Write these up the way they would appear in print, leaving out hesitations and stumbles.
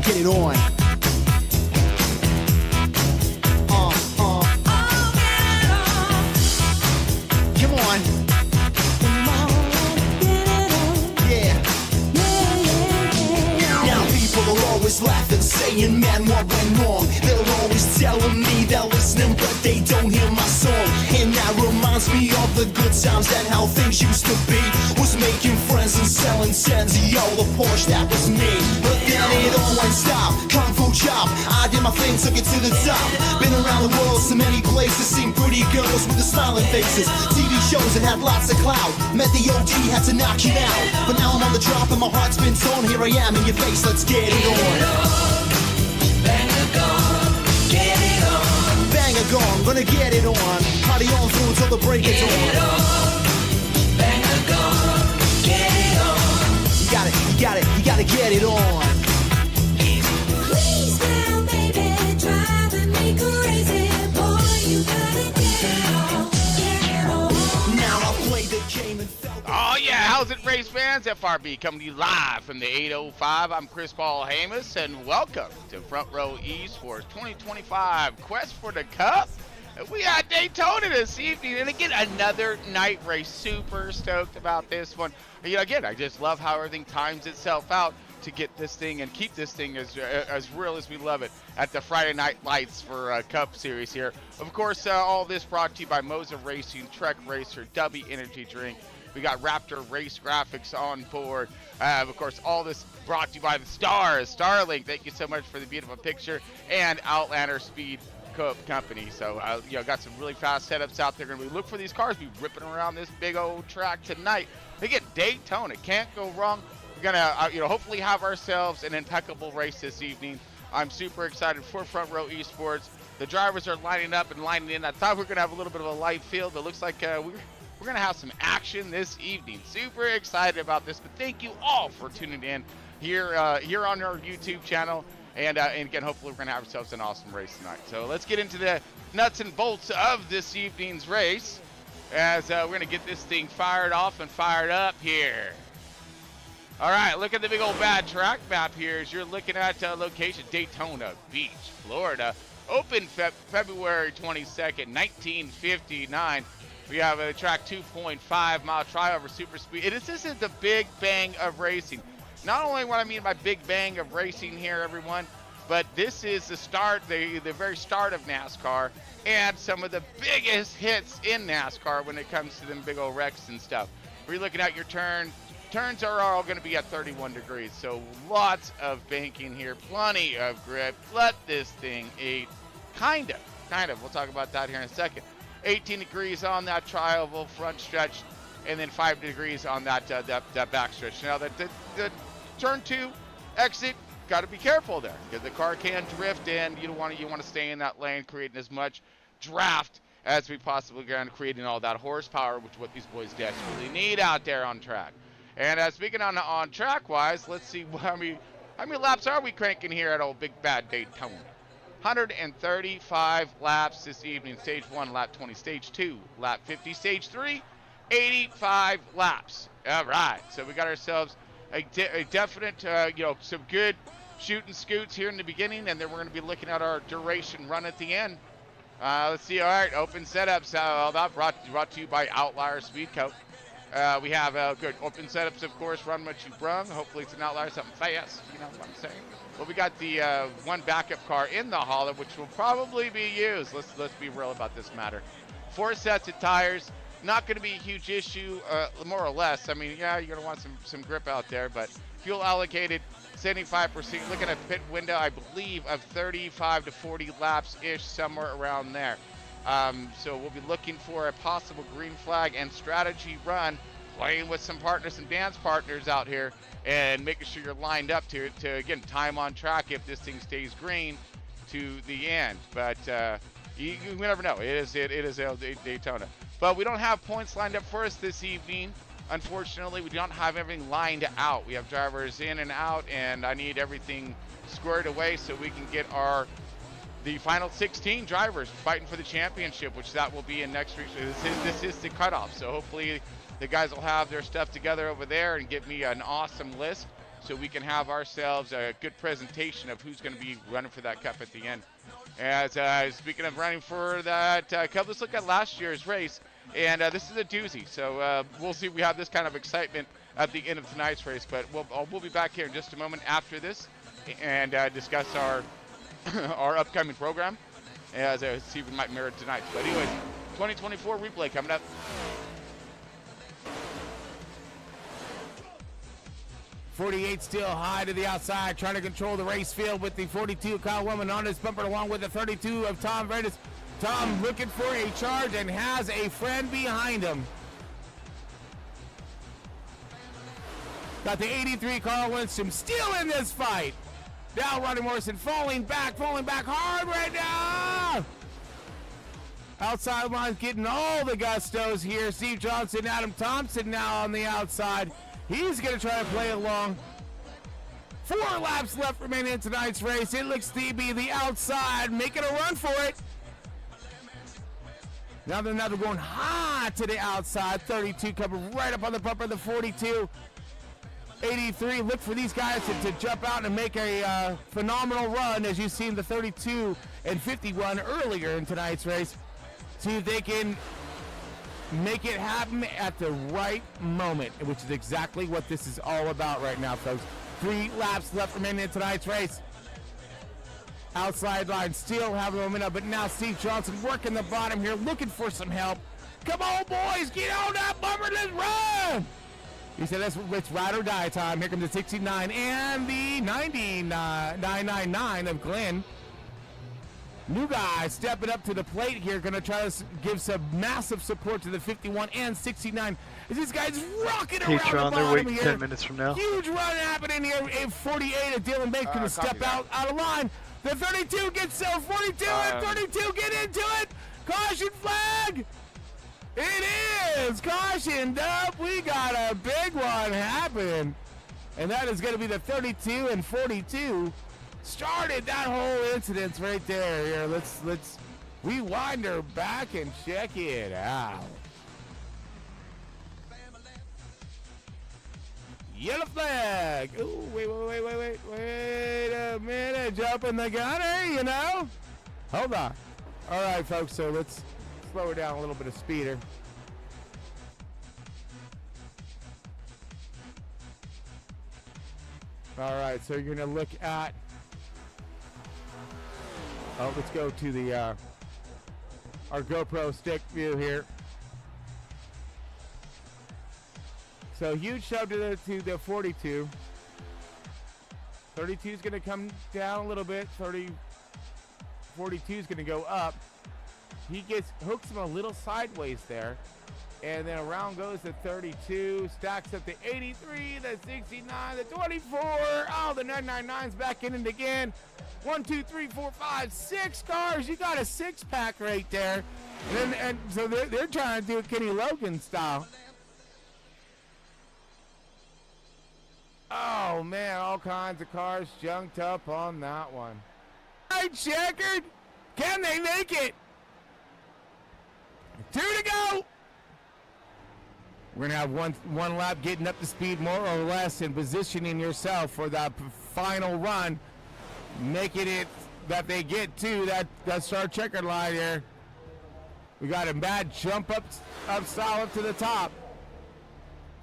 get it on. Come on. Now people are always laughing, saying, man, what went wrong? They're always telling me they're listening, but they don't hear my song. And that reminds me of the good times and how things used to be. Was making friends and selling tens, yo, the Porsche, that was me. But then it all went stop, kung fu chop. I did my thing, took it to the top. Been around the world, so many places, seen pretty girls with the smiling faces. TV shows that had lots of clout. Met the OG, had to knock him out. But now I'm on the drop and my heart's been torn. Here I am in your face, let's get it on. Bang a gong, gonna get it on. Party on through till the break of dawn. Bang a gong, get it on. You gotta get it on. Please now, baby, driving me crazy. Boy, you gotta get it on, get it on. Now I played the game and felt. Oh yeah, how's it, race fans? FRB coming to you live from the 805. I'm Chris Paul Hamus, and welcome to Front Row Esports 2025 Quest for the Cup. We got Daytona this evening, and again, another night race. Super stoked about this one. You know, again, I just love how everything times itself out to get this thing and keep this thing as real as we love it at the Friday Night Lights for Cup Series here. Of course, all this brought to you by Moza Racing, Trek Racer, W Energy Drink. We got Raptor Race Graphics on board. Of course, all this brought to you by the Stars, Starlink. Thank you so much for the beautiful picture, and Outlander Speed Company. So, you know, got some really fast setups out there. Gonna be look for these cars be ripping around this big old track tonight. Again, Daytona, can't go wrong. We're gonna, you know, hopefully have ourselves an impeccable race this evening. I'm super excited for Front Row Esports. The drivers are lining up and lining in. I thought we were gonna have a little bit of a light field, but it looks like we're gonna have some action this evening. Super excited about this. But thank you all for tuning in here on our YouTube channel. And again, hopefully we're going to have ourselves an awesome race tonight. So let's get into the nuts and bolts of this evening's race as we're going to get this thing fired off and fired up here. All right, look at the big old bad track map here as you're looking at location Daytona Beach, Florida. Open February 22nd, 1959. We have a track 2.5 mile triover super speed. This is the big bang of racing. Not only what I mean by big bang of racing here, everyone, but this is the start, the very start of NASCAR, and some of the biggest hits in NASCAR when it comes to them big old wrecks and stuff. We're looking at your turns are all going to be at 31 degrees, so lots of banking here, plenty of grip. Let this thing eat, kind of. We'll talk about that here in a second. 18 degrees on that trioval front stretch, and then 5 degrees on that back stretch. Now the turn 2 exit, got to be careful there because the car can drift in. You want to stay in that lane, creating as much draft as we possibly can, creating all that horsepower, which is what these boys desperately need out there on track. And speaking on track wise, let's see how many laps are we cranking here at old Big Bad Daytona. 135 laps this evening. Stage 1, lap 20. Stage 2, lap 50. Stage 3, 85 laps. All right, so we got ourselves a definite, you know, some good shooting scoots here in the beginning, and then we're going to be looking at our duration run at the end. Let's see. All right, open setups. All that brought to you by Outlier Speed Coat. We have good open setups, of course. Run what you brung. Hopefully it's an Outlier, something fast. You know what I'm saying? Well, we got the one backup car in the hauler, which will probably be used. Let's be real about this matter. 4 sets of tires. Not going to be a huge issue, more or less. I mean, yeah, you're going to want some grip out there, but fuel allocated 75%. Looking at pit window, I believe, of 35 to 40 laps-ish, somewhere around there. So we'll be looking for a possible green flag and strategy run, playing with some partners and dance partners out here, and making sure you're lined up to again, time on track if this thing stays green to the end. But you never know. It is Daytona. But we don't have points lined up for us this evening. Unfortunately, we don't have everything lined out. We have drivers in and out, and I need everything squared away so we can get the final 16 drivers fighting for the championship, which that will be in next week. This is the cutoff. So hopefully the guys will have their stuff together over there and give me an awesome list so we can have ourselves a good presentation of who's going to be running for that cup at the end. As speaking of running for that cup, let's look at last year's race, and this is a doozy. So we'll see if we have this kind of excitement at the end of tonight's race. But we'll be back here in just a moment after this and discuss our our upcoming program, as I see we might mirror tonight. But anyway, 2024 replay coming up. 48 still high to the outside, trying to control the race field with the 42 Kyle Woman on his bumper, along with the 32 of Tom Verdis. Tom looking for a charge and has a friend behind him. Got the 83 Carl Lindstrom still in this fight. Now Ronnie Morrison falling back hard right now. Outside lines getting all the gustos here. Steve Johnson, Adam Thompson now on the outside. He's going to try to play along. 4 laps left remaining in tonight's race. It looks to be the outside making a run for it. Now they're going high to the outside. 32 coming right up on the bumper of the 42. 83, look for these guys to jump out and make a phenomenal run, as you've seen the 32 and 51 earlier in tonight's race. See if they can make it happen at the right moment, which is exactly what this is all about right now, folks. 3 laps left remaining in tonight's race. Outside line still having momentum, but now Steve Johnson working the bottom here, looking for some help. Come on, boys, get on that bumper, let's run! He said it's ride or die time. Here comes the 69 and the 999 of Glenn. New guy stepping up to the plate here, going to try to give some massive support to the 51 and 69. As these guys rocking around the bottom they're waiting here. 10 minutes from now. Huge run happening here. A 48 of Dylan Banks going to step out of line. The 32 gets 42 and 32 get into it. Caution flag. It is cautioned up. We got a big one happening, and that is going to be the 32 and 42. Started that whole incident right there. Here, let's rewind her back and check it out. Yellow flag. Ooh, wait a minute. Jumping the gunner, you know. Hold on. All right, folks. So let's slow her down a little bit of speeder. All right, so you're gonna look at. Oh, let's go to the our GoPro stick view here. So huge shove to the 42. 32 is gonna come down a little bit. 42 is gonna go up. He hooks him a little sideways there, and then around goes the 32, stacks up the 83, the 69, the 24. Oh, the 999's back in it again. 1, 2, 3, 4, 5, 6 cars. You got a 6-pack right there, and so they're trying to do it Kenny Logan style. Oh man, all kinds of cars junked up on that one. All right, checkered. Can they make it? 2 to go. We're going to have one lap getting up to speed more or less and positioning yourself for that final run, making it that they get to that start checkered line here. We got a bad jump up solid to the top.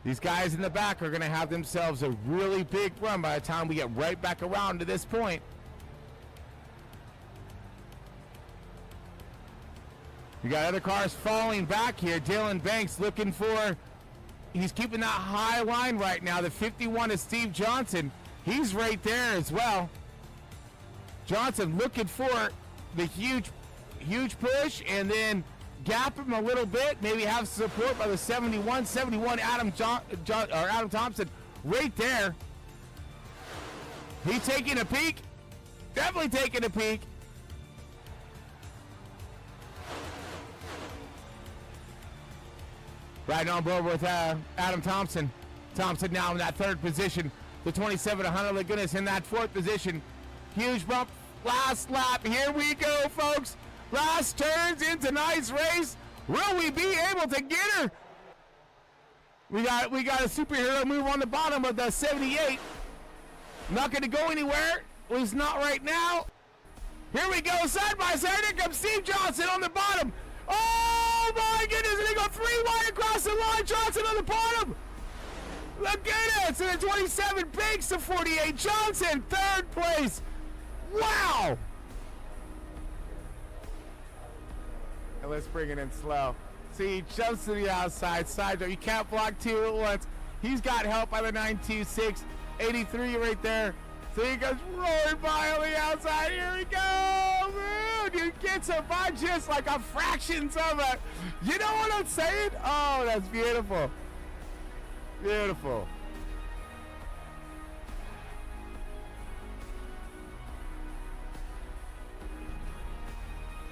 These guys in the back are going to have themselves a really big run by the time we get right back around to this point. We got other cars falling back here. Dylan Banks looking for, he's keeping that high line right now. The 51 is Steve Johnson. He's right there as well. Johnson looking for the huge push and then gap him a little bit. Maybe have support by the 71 Adam Thompson right there. He's taking a peek. Definitely taking a peek. Right on board with Adam Thompson. Thompson now in that 3rd position. The 27 of Hunter Lagunas in that 4th position. Huge bump. Last lap. Here we go, folks. Last turns in tonight's race. Will we be able to get her? We got a superhero move on the bottom of the 78. Not going to go anywhere. At least not right now. Here we go, side by side. Here comes Steve Johnson on the bottom. Oh my goodness, and they go 3 wide across the line. Johnson on the bottom. Look at it. So the 27 Banks to 48. Johnson, third place. Wow. And let's bring it in slow. See, he jumps to the outside side. You can't block 2 at once. He's got help by the 926. 83 right there. So he goes roaring by on the outside. Here we go. Dude, you get some by just like a fractions of it. You know what I'm saying? Oh, that's beautiful. Beautiful.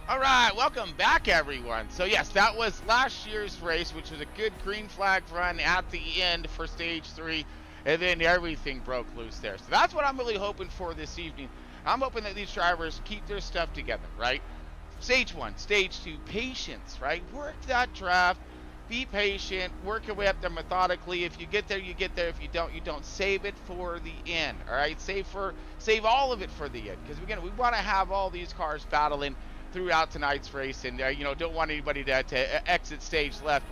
All right, welcome back, everyone. So yes, that was last year's race, which was a good green flag run at the end for stage 3, and then everything broke loose there. So that's what I'm really hoping for this evening. I'm hoping that these drivers keep their stuff together, right? Stage 1, stage 2, patience, right? Work that draft, be patient, work your way up there methodically. If you get there, you get there. If you don't, you don't. Save it for the end, all right? Save all of it for the end, because we want to have all these cars battling throughout tonight's race, and don't want anybody to exit stage left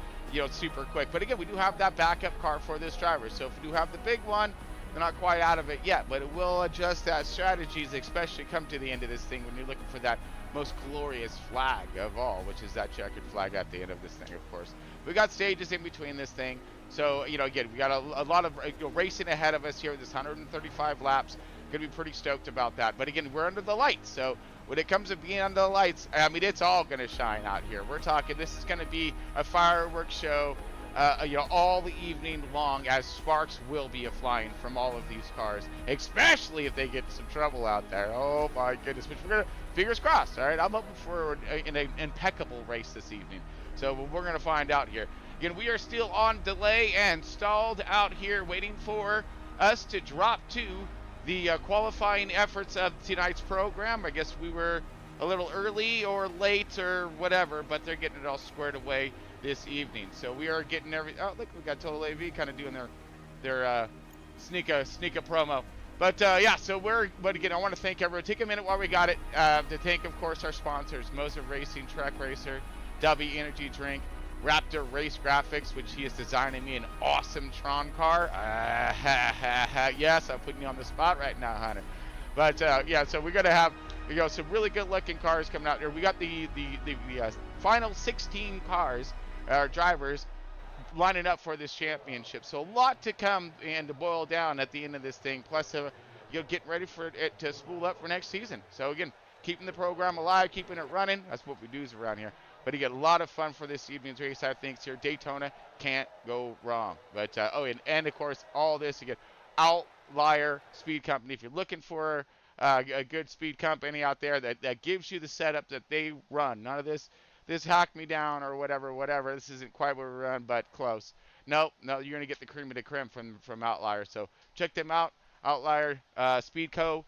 super quick. But again, we do have that backup car for this driver, so if we do have the big one, they're not quite out of it yet, but it will adjust that strategies, especially come to the end of this thing when you're looking for that most glorious flag of all, which is that checkered flag at the end of this thing. Of course, we got stages in between this thing, so again, we got a lot of racing ahead of us here. This 135 laps, gonna be pretty stoked about that. But again, we're under the lights, so when it comes to being under the lights, I mean, it's all going to shine out here. We're talking, this is going to be a fireworks show, all the evening long, as sparks will be flying from all of these cars, especially if they get some trouble out there. Oh my goodness, which we're going to, fingers crossed, all right? I'm hoping for an impeccable race this evening. So we're going to find out here. Again, we are still on delay and stalled out here, waiting for us to drop to the qualifying efforts of tonight's program. I guess we were a little early or late or whatever, but they're getting it all squared away this evening. So we are getting oh, look, we got Total AV kind of doing their sneaka promo. But yeah, so but again, I want to thank everyone. Take a minute while we got it to thank, of course, our sponsors: Moser Racing, Trek Racer, W Energy Drink, Raptor Race Graphics, which he is designing me an awesome Tron car. Yes, I'm putting you on the spot right now, Hunter. But yeah, so we're gonna have some really good looking cars coming out there. We got the final 16 cars, drivers, lining up for this championship. So a lot to come and to boil down at the end of this thing. Plus, getting ready for it to spool up for next season. So again, keeping the program alive, keeping it running. That's what we do around here. But you get a lot of fun for this evening's race, I think. Here, Daytona can't go wrong. But and of course, all this again, Outlier Speed Company. If you're looking for a good speed company out there that gives you the setup that they run, none of this hack me down or whatever. This isn't quite what we run, but close. No, you're gonna get the cream of the creme from Outlier. So check them out, Outlier Speed Co.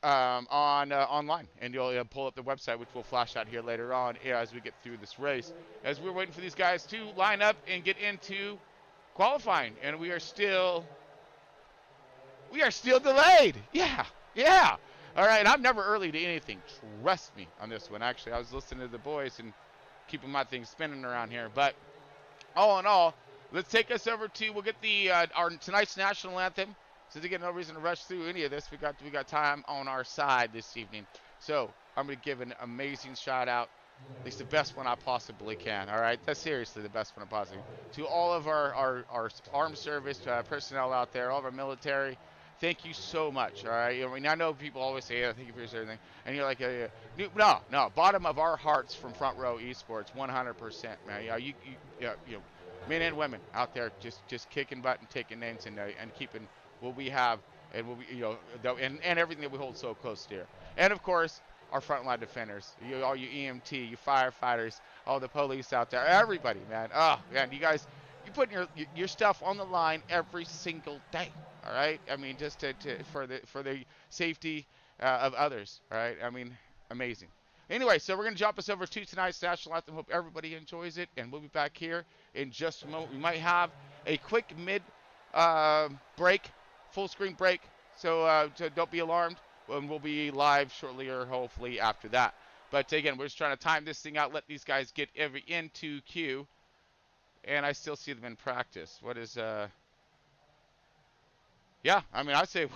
Online, and you'll pull up the website, which we'll flash out here later on as we get through this race, as we're waiting for these guys to line up and get into qualifying. And we are still delayed. Yeah. All right, I'm never early to anything, trust me on this one. Actually, I was listening to the boys and keeping my things spinning around here. But all in all, let's take us over to, we'll get the our tonight's national anthem. So to get no reason to rush through any of this, we got time on our side this evening. So I'm going to give an amazing shout out, at least the best one I possibly can. All right, that's seriously the best one I possibly can. To all of our armed service personnel out there, all of our military. Thank you so much. All right, I mean, I know people always say, thank you for everything, and you're like, no, bottom of our hearts from Front Row Esports, 100%, man. You men and women out there just kicking butt and taking names and keeping what we have and what we, and everything that we hold so close dear. And of course, our frontline defenders, all you EMT, you firefighters, all the police out there, everybody, man. Oh man, you guys, you put your stuff on the line every single day. All right, I mean, just for the safety of others. All right, I mean, amazing. Anyway, so we're gonna jump us over to tonight's national anthem. Hope everybody enjoys it, and we'll be back here in just a moment. We might have a quick mid break, full screen break, So don't be alarmed. We'll be live shortly or hopefully after that. But again, we're just trying to time this thing out, let these guys get into queue. And I still see them in practice. What is, yeah, I mean, I say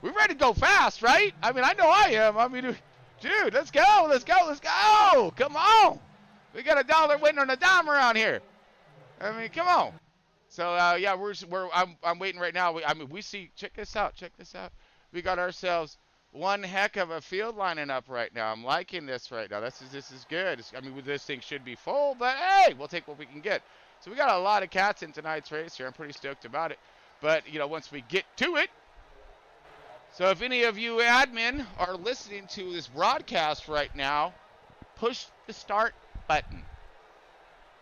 we're ready to go fast, right? I mean, I know I am. I mean, dude, let's go, let's go, let's go. Come on. We got $1 waiting on a dime around here. I mean, come on. So, yeah, I'm waiting right now. We see, check this out. We got ourselves one heck of a field lining up right now. I'm liking this right now. This is good. I mean, this thing should be full, but hey, we'll take what we can get. So we got a lot of cats in tonight's race here. I'm pretty stoked about it. But, you know, once we get to it, so if any of you admin are listening to this broadcast right now, push the start button.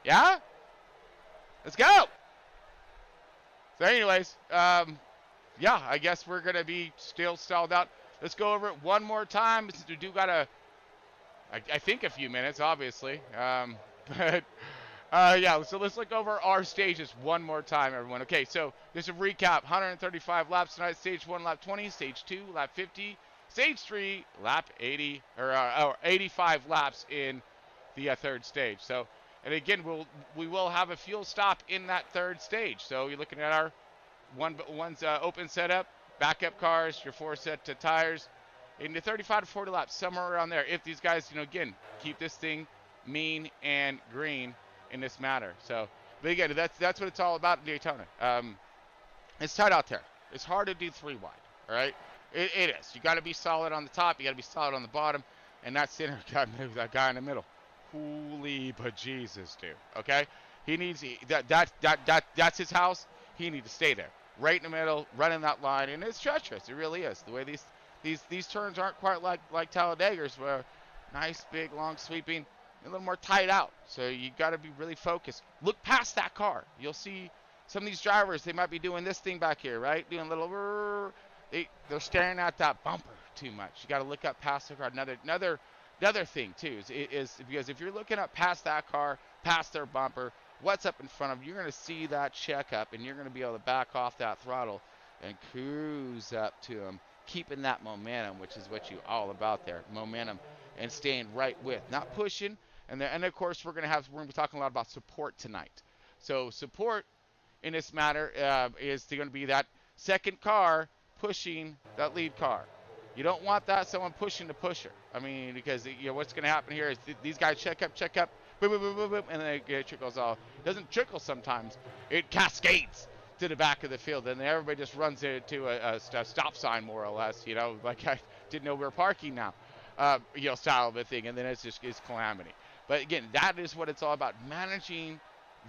Yeah? Let's go. So anyways, yeah, I guess we're going to be still stalled out. Let's go over it one more time. Since we do got I think a few minutes, obviously. But yeah, so let's look over our stages one more time, everyone. Okay, so just a recap. 135 laps tonight. Stage 1, lap 20. Stage 2, lap 50. Stage 3, lap 80, or 85 laps in the third stage. So, and again, we will have a fuel stop in that third stage. So you're looking at our one's open setup, backup cars, your 4 set of tires, in the 35 to 40 laps, somewhere around there. If these guys, you know, again, keep this thing mean and green in this matter. So, but again, that's what it's all about in Daytona. It's tight out there. It's hard to do 3 wide. All right, it is. You got to be solid on the top. You got to be solid on the bottom, and that center guy, that guy in the middle, holy bejesus, dude. Okay, he needs that's his house. He needs to stay there, right in the middle, running that line, and it's treacherous. It really is. The way these turns aren't quite like Talladega's, where nice, big, long, sweeping, a little more tight out. So you got to be really focused. Look past that car. You'll see some of these drivers. They might be doing this thing back here, right? Doing a little. They're staring at that bumper too much. You got to look up past the car. Another thing too is because if you're looking up past that car, past their bumper, what's up in front of you, you're going to see that checkup, and you're going to be able to back off that throttle and cruise up to them, keeping that momentum, which is what you're all about there, momentum, and staying right with, not pushing. And of course, we're going to be talking a lot about support tonight. So support in this matter is going to be that second car pushing that lead car. You don't want that someone pushing the pusher. I mean, because you know what's going to happen here is these guys check up, boom, boom, boom, boom, boom, and then it trickles off. It doesn't trickle sometimes. It cascades to the back of the field, and then everybody just runs into a stop sign, more or less. You know, like I didn't know we were parking now. You know, style of a thing, and then it's calamity. But again, that is what it's all about: managing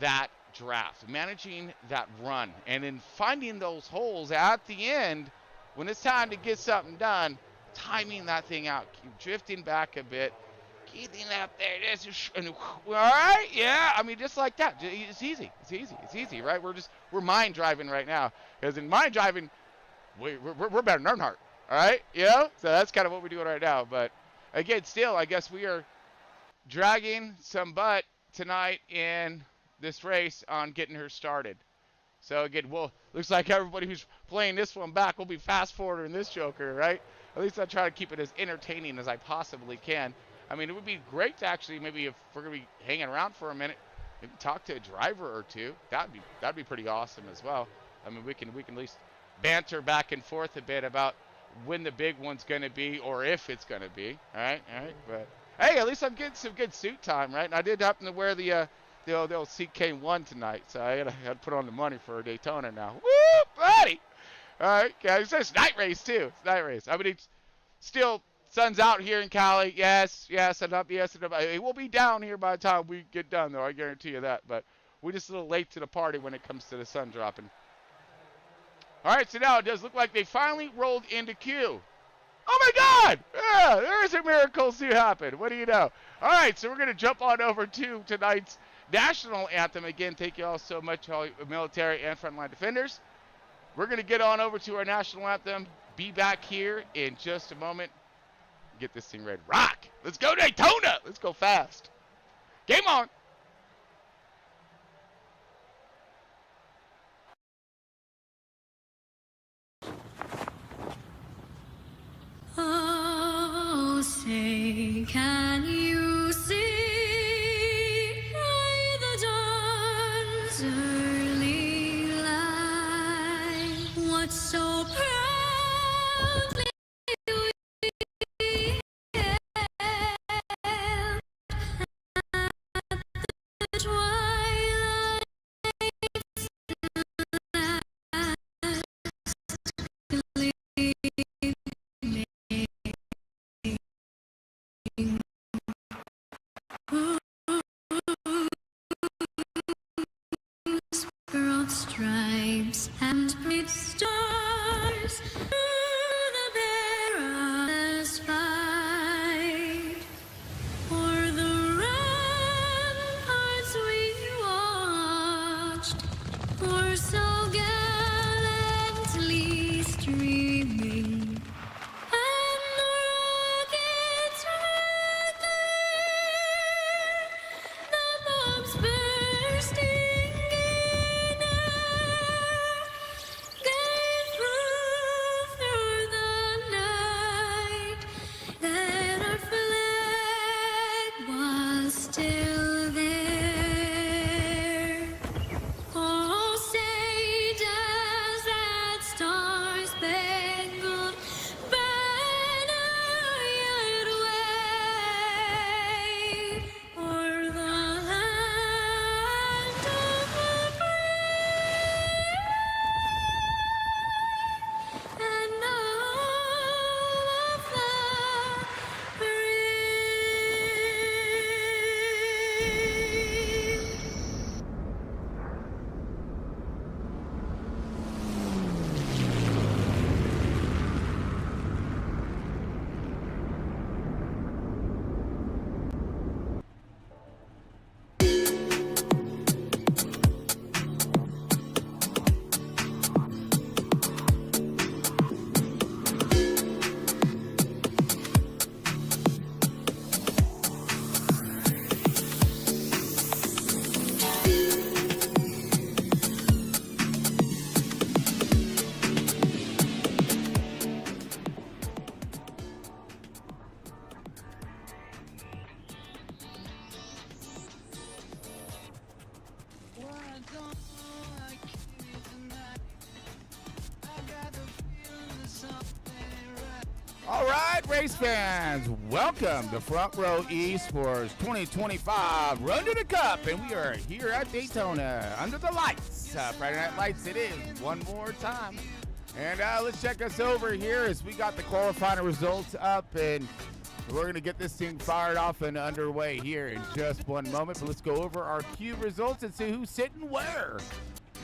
that draft, managing that run, and then finding those holes at the end when it's time to get something done, timing that thing out, keep drifting back a bit, getting up there, and all right, yeah, I mean, just like that. It's easy, right? We're mind driving right now, because in mind driving, we're better than Earnhardt, all right, yeah. So that's kind of what we're doing right now. But again, still, I guess we are dragging some butt tonight in this race on getting her started. So again, looks like everybody who's playing this one back will be fast forwarding this joker, right? At least I try to keep it as entertaining as I possibly can. I mean, it would be great to actually, maybe if we're gonna be hanging around for a minute, maybe talk to a driver or two. That'd be pretty awesome as well. I mean, we can at least banter back and forth a bit about when the big one's gonna be, or if it's gonna be. All right. But hey, at least I'm getting some good suit time, right? And I did happen to wear the old CK1 tonight, so I had to put on the money for a Daytona now. Woo, buddy! All right, guys, it's night race too. It's night race. I mean, it's still sun's out here in Cali. Yes, and up. It will be down here by the time we get done, though. I guarantee you that. But we're just a little late to the party when it comes to the sun dropping. All right, so now it does look like they finally rolled into queue. Oh my God! Yeah, there is a miracle to happen. What do you know? All right, so we're gonna jump on over to tonight's national anthem. Again, thank you all so much, all military and frontline defenders. We're going to get on over to our national anthem. Be back here in just a moment. Get this thing ready. Rock! Let's go Daytona! Let's go fast. Game on! but so proudly we hailed the twilight broad stripes and bright stars through the perilous fight. O'er the ramparts we watched, were so gallantly streaming, and the rockets red glare, the bombs bursting in air, gave proof through the night that our flag was still there. Oh, say does that star-spangled banner yet wave o'er the land of the free and all of the brave? All right, race fans, welcome to Front Row Esports 2025 Run to the Cup, and we are here at Daytona under the lights. Friday Night Lights it is one more time. And let's check us over here as we got the qualifying results up, and we're going to get this thing fired off and underway here in just one moment. But let's go over our cube results and see who's sitting where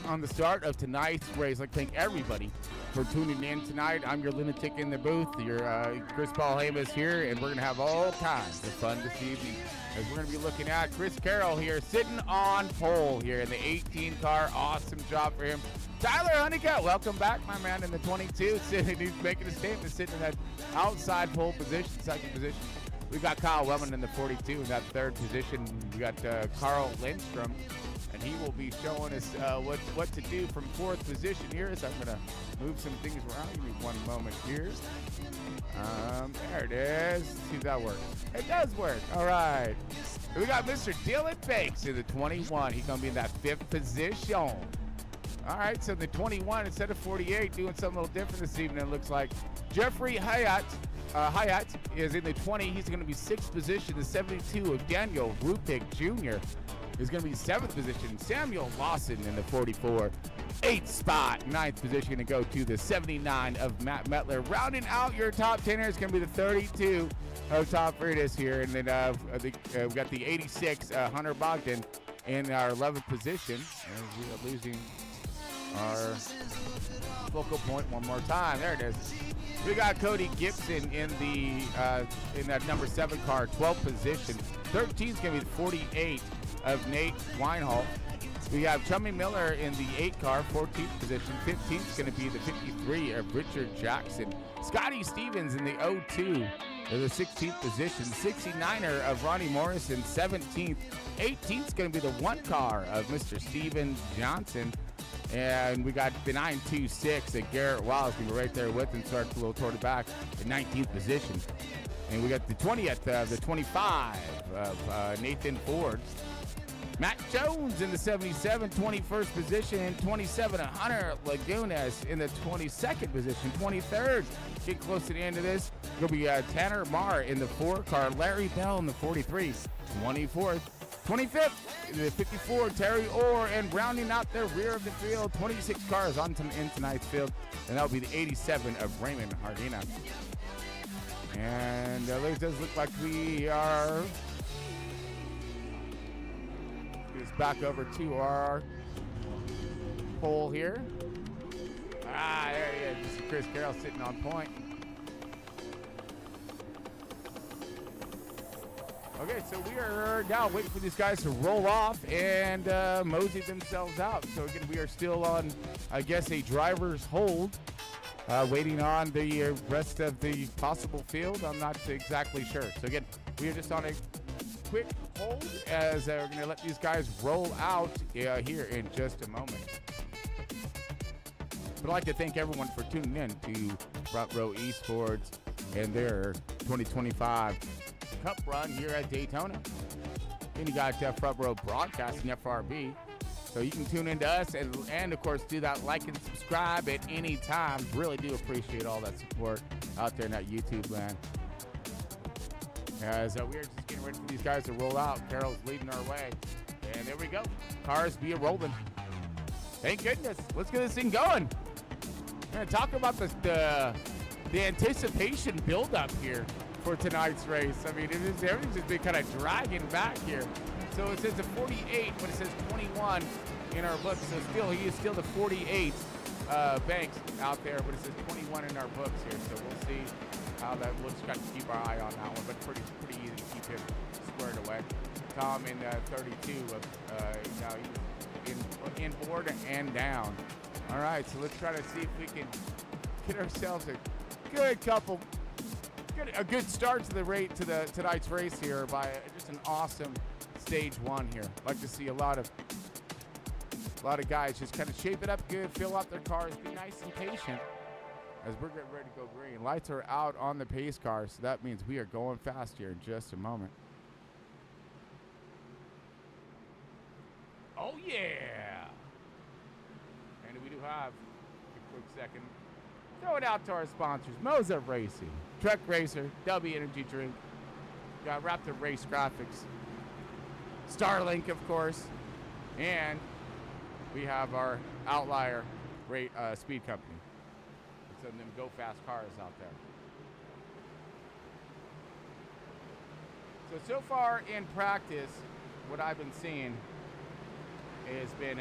on the start of tonight's race. I'd like to thank everybody for tuning in tonight. I'm your lunatic in the booth, your Chris Paul Hamas here, and we're going to have all kinds of fun this evening as we're going to be looking at Chris Carroll here sitting on pole here in the 18 car. Awesome job for him. Tyler Honeycutt, welcome back, my man, in the 22. He's making a statement, sitting in that outside pole position, second position. We got Kyle Wellman in the 42 in that third position. We got Carl Lindstrom, and he will be showing us what to do from fourth position here. So I'm going to move some things around. Give me one moment here. There it is. See if that works. It does work. All right. We got Mr. Dylan Banks in the 21. He's going to be in that fifth position. All right, so the 21 instead of 48, doing something a little different this evening, it looks like. Jeffrey Hyatt is in the 20. He's going to be sixth position. The 72 of Daniel Rupik Jr. is going to be seventh position. Samuel Lawson in the 44. Eighth spot, ninth position to go to the 79 of Matt Metler. Rounding out your top 10 here is going to be the 32 of Tom Freitas here. And then we got the 86, Hunter Bogdan, in our 11th position. And we are losing our focal point one more time. There it is. We got Cody Gibson in that number 7 car, 12th position. 13 is going to be the 48 of Nate Weinhall. We have Chummy Miller in the 8 car, 14th position. 15th is going to be the 53 of Richard Jackson. Scotty Stevens in the 02 of the 16th position. 69er of Ronnie Morrison, 17th. 18th is going to be the 1 car of Mr. Steven Johnson. And we got the 926 at Garrett Wallace, going to be right there with him, starts a little toward the back, the 19th position. And we got the 20th, the 25 of Nathan Ford. Matt Jones in the 77, 21st position. 27, Hunter Lagunas in the 22nd position. 23rd, get close to the end of this. Going to be Tanner Marr in the 4 car. Larry Bell in the 43. 24th. 25th, the 54, Terry Orr, and rounding out their rear of the field, 26 cars in tonight's field, and that'll be the 87 of Raymond Hardina. And it does look like we are just back over to our pole here. There he is. This is Chris Carroll sitting on point. Okay, so we are now waiting for these guys to roll off and mosey themselves out. So again, we are still on, I guess, a driver's hold, waiting on the rest of the possible field. I'm not exactly sure. So again, we are just on a quick hold as we're going to let these guys roll out here in just a moment. But I'd like to thank everyone for tuning in to Front Row Esports and their 2025 Cup run here at Daytona. And you got Front Row Broadcasting, FRB. So you can tune into us and of course do that like and subscribe at any time. Really do appreciate all that support out there in that YouTube land. As we are just getting ready for these guys to roll out. Carol's leading our way. And there we go. Cars be rolling. Thank goodness. Let's get this thing going. We're going to talk about the anticipation buildup here for tonight's race. I mean, everything's just been kind of dragging back here. So it says the 48, but it says 21 in our books. So he is still the 48 Banks out there, but it says 21 in our books here. So we'll see how that. We'll just got to keep our eye on that one, but pretty easy to keep him squared away. Tom in 32 of now he's in board and down. All right, so let's try to see if we can get ourselves a good couple. A good start to the tonight's race here by just an awesome stage one here. Like to see a lot of guys just kind of shape it up good, fill out their cars, be nice and patient as we're getting ready to go green. Lights are out on the pace car, so that means we are going fast here in just a moment. Oh yeah! And we do have a quick second. Throw it out to our sponsors, Moza Racing, Truck Racer, W Energy Drink, got Raptor Race Graphics, Starlink, of course, and we have our Outlier Speed Company. Some of them go fast cars out there. So far in practice, what I've been seeing has been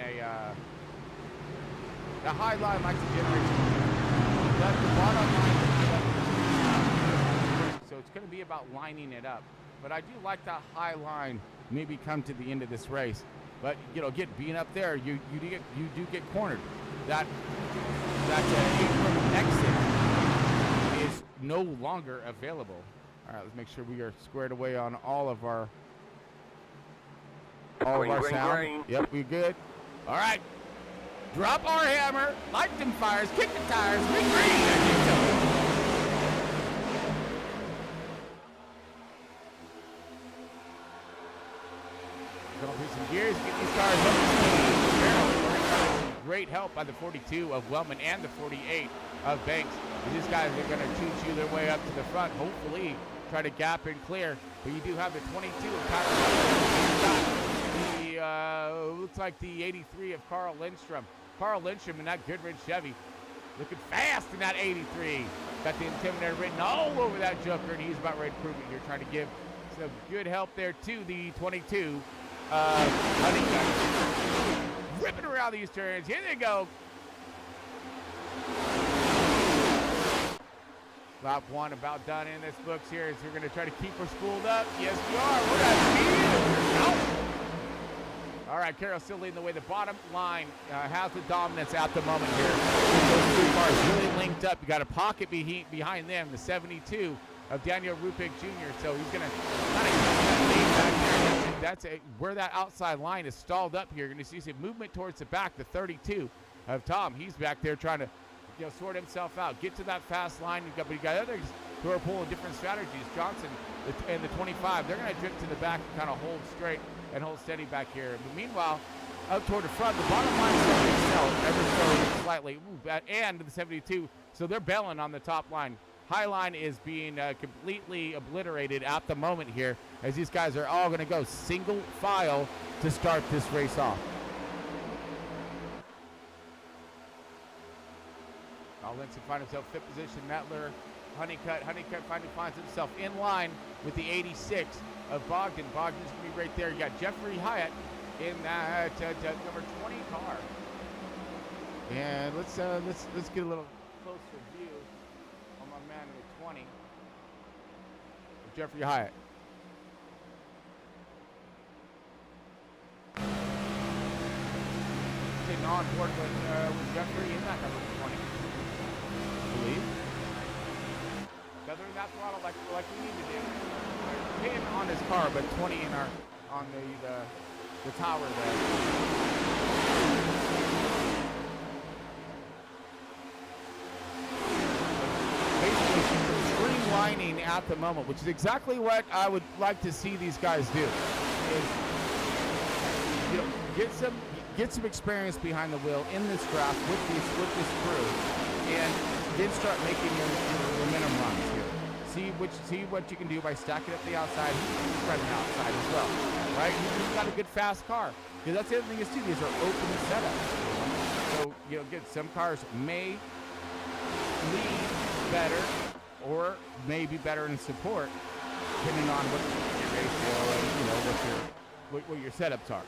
the high line likes to generate. But the bottom line, so it's going to be about lining it up. But I do like that high line maybe come to the end of this race. But being up there, you do get cornered. That apron exit is no longer available. All right, let's make sure we are squared away on all of our sound. Green. Yep, we good. All right. Drop our hammer, light them fires, kick the tires, be green. Gonna put some gears, get these cars up to speed. Great help by the 42 of Wellman and the 48 of Banks. These guys are gonna choo-choo their way up to the front, hopefully try to gap and clear. But you do have the 22 of Kyle. Looks like the 83 of Carl Lindstrom. Carl Lindstrom in that Goodrich Chevy. Looking fast in that 83. Got the Intimidator written all over that Joker, and he's about ready to prove it here. Trying to give some good help there to the 22. Ripping around these turns. Here they go. Lap one about done in this books here. As we're going to try to keep her spooled up. Yes, we are. We're at speed. All right, Carroll still leading the way. The bottom line has the dominance at the moment here. Those two cars really linked up. You got a pocket behind them, the 72 of Daniel Rupik Jr. So he's going to kind of keep that lead back there. That's where that outside line is stalled up here. You're going to see some movement towards the back, the 32 of Tom. He's back there trying to sort himself out, get to that fast line. But you got others who are pulling different strategies. Johnson and the 25, they're going to drift to the back and kind of hold straight and hold steady back here. But meanwhile, out toward the front, the bottom line is going to excel ever so slightly. And the 72, so they're bailing on the top line. High line is being completely obliterated at the moment here, as these guys are all going to go single file to start this race off. Linson finds himself fifth position. Mettler, Honeycutt finally finds himself in line with the 86 of Bogdan. Bogdan's going to be right there. You got Jeffrey Hyatt in that number 20 car. And let's get a little closer view on my man number 20, Jeffrey Hyatt. Sitting on board with Jeffrey in that number 20. Believe. Feathering that throttle like we need to do. 10 on his car, but 20 in our on the tower there. Basically streamlining at the moment, which is exactly what I would like to see these guys do. Is, get some experience behind the wheel in this draft with this crew, and then start making your momentum runs here. See what you can do by stacking up the outside, spreading the outside as well, right? You've got a good fast car. Because that's the other thing is too, these are open setups. So good. Some cars may lead better or may be better in support, depending on what your ratio and what your setups are.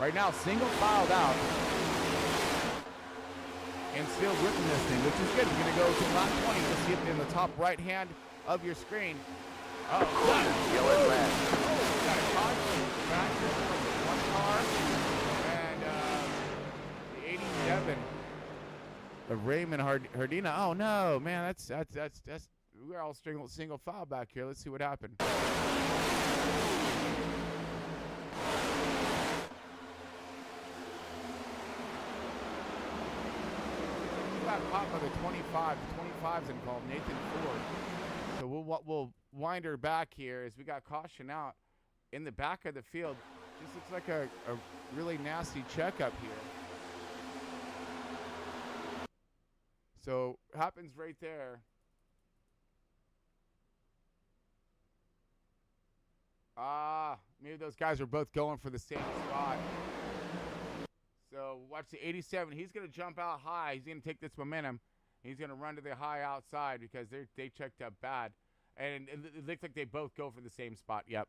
Right now, single filed out. And still ripping this thing, which is good. You're going to go to lap 20. You'll see it in the top right hand of your screen. Oh, got a caution. One car. And the 87 of Raymond Hardina. Oh, no, man. That's we're all single file back here. Let's see what happened. Caught by the 25. The 25's involved, Nathan Ford. So we'll wind her back here as we got caution out in the back of the field. Just looks like a really nasty checkup here. So happens right there. Maybe those guys are both going for the same spot. So watch the 87. He's going to jump out high. He's going to take this momentum. He's going to run to the high outside because they checked up bad. And it looks like they both go for the same spot. Yep.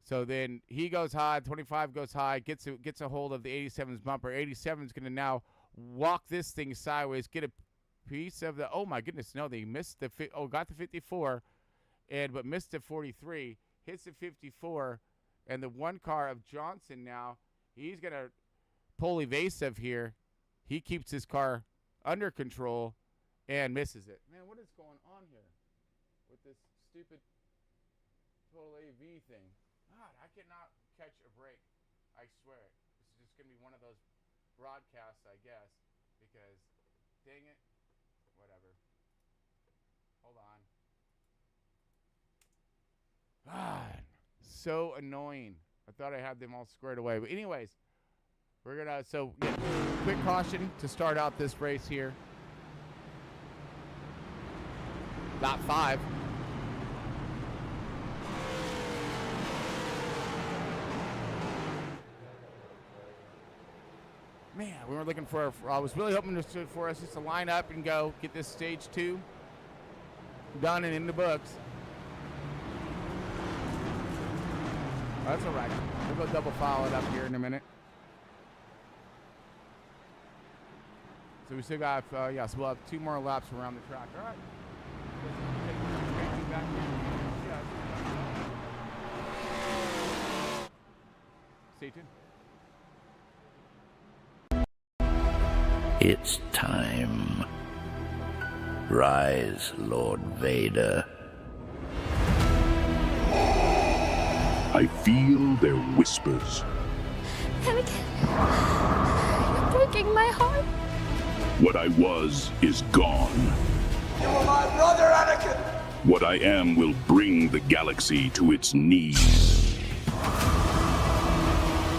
So then he goes high. 25 goes high. Gets a hold of the 87's bumper. 87's going to now walk this thing sideways. Get a piece of the. Oh my goodness! No, they missed the. Got the 54, but missed the 43. Hits the 54, and the one car of Johnson now. He's going to pull evasive here. He keeps his car under control and misses it. Man, what is going on here with this stupid total AV thing? God, I cannot catch a break. I swear. This is just going to be one of those broadcasts, I guess, because dang it. Whatever. Hold on. God, so annoying. I thought I had them all squared away. But anyways, we're going to, quick caution to start out this race here. Lap 5. Man, we were looking for, I was really hoping for us just to line up and go get this stage 2 done and in the books. That's all right. We'll go double file it up here in a minute. So we still got, so we'll have 2 more laps around the track. All right. Stay tuned. It's time. Rise, Lord Vader. I feel their whispers. Anakin, you're breaking my heart. What I was is gone. You were my brother, Anakin! What I am will bring the galaxy to its knees.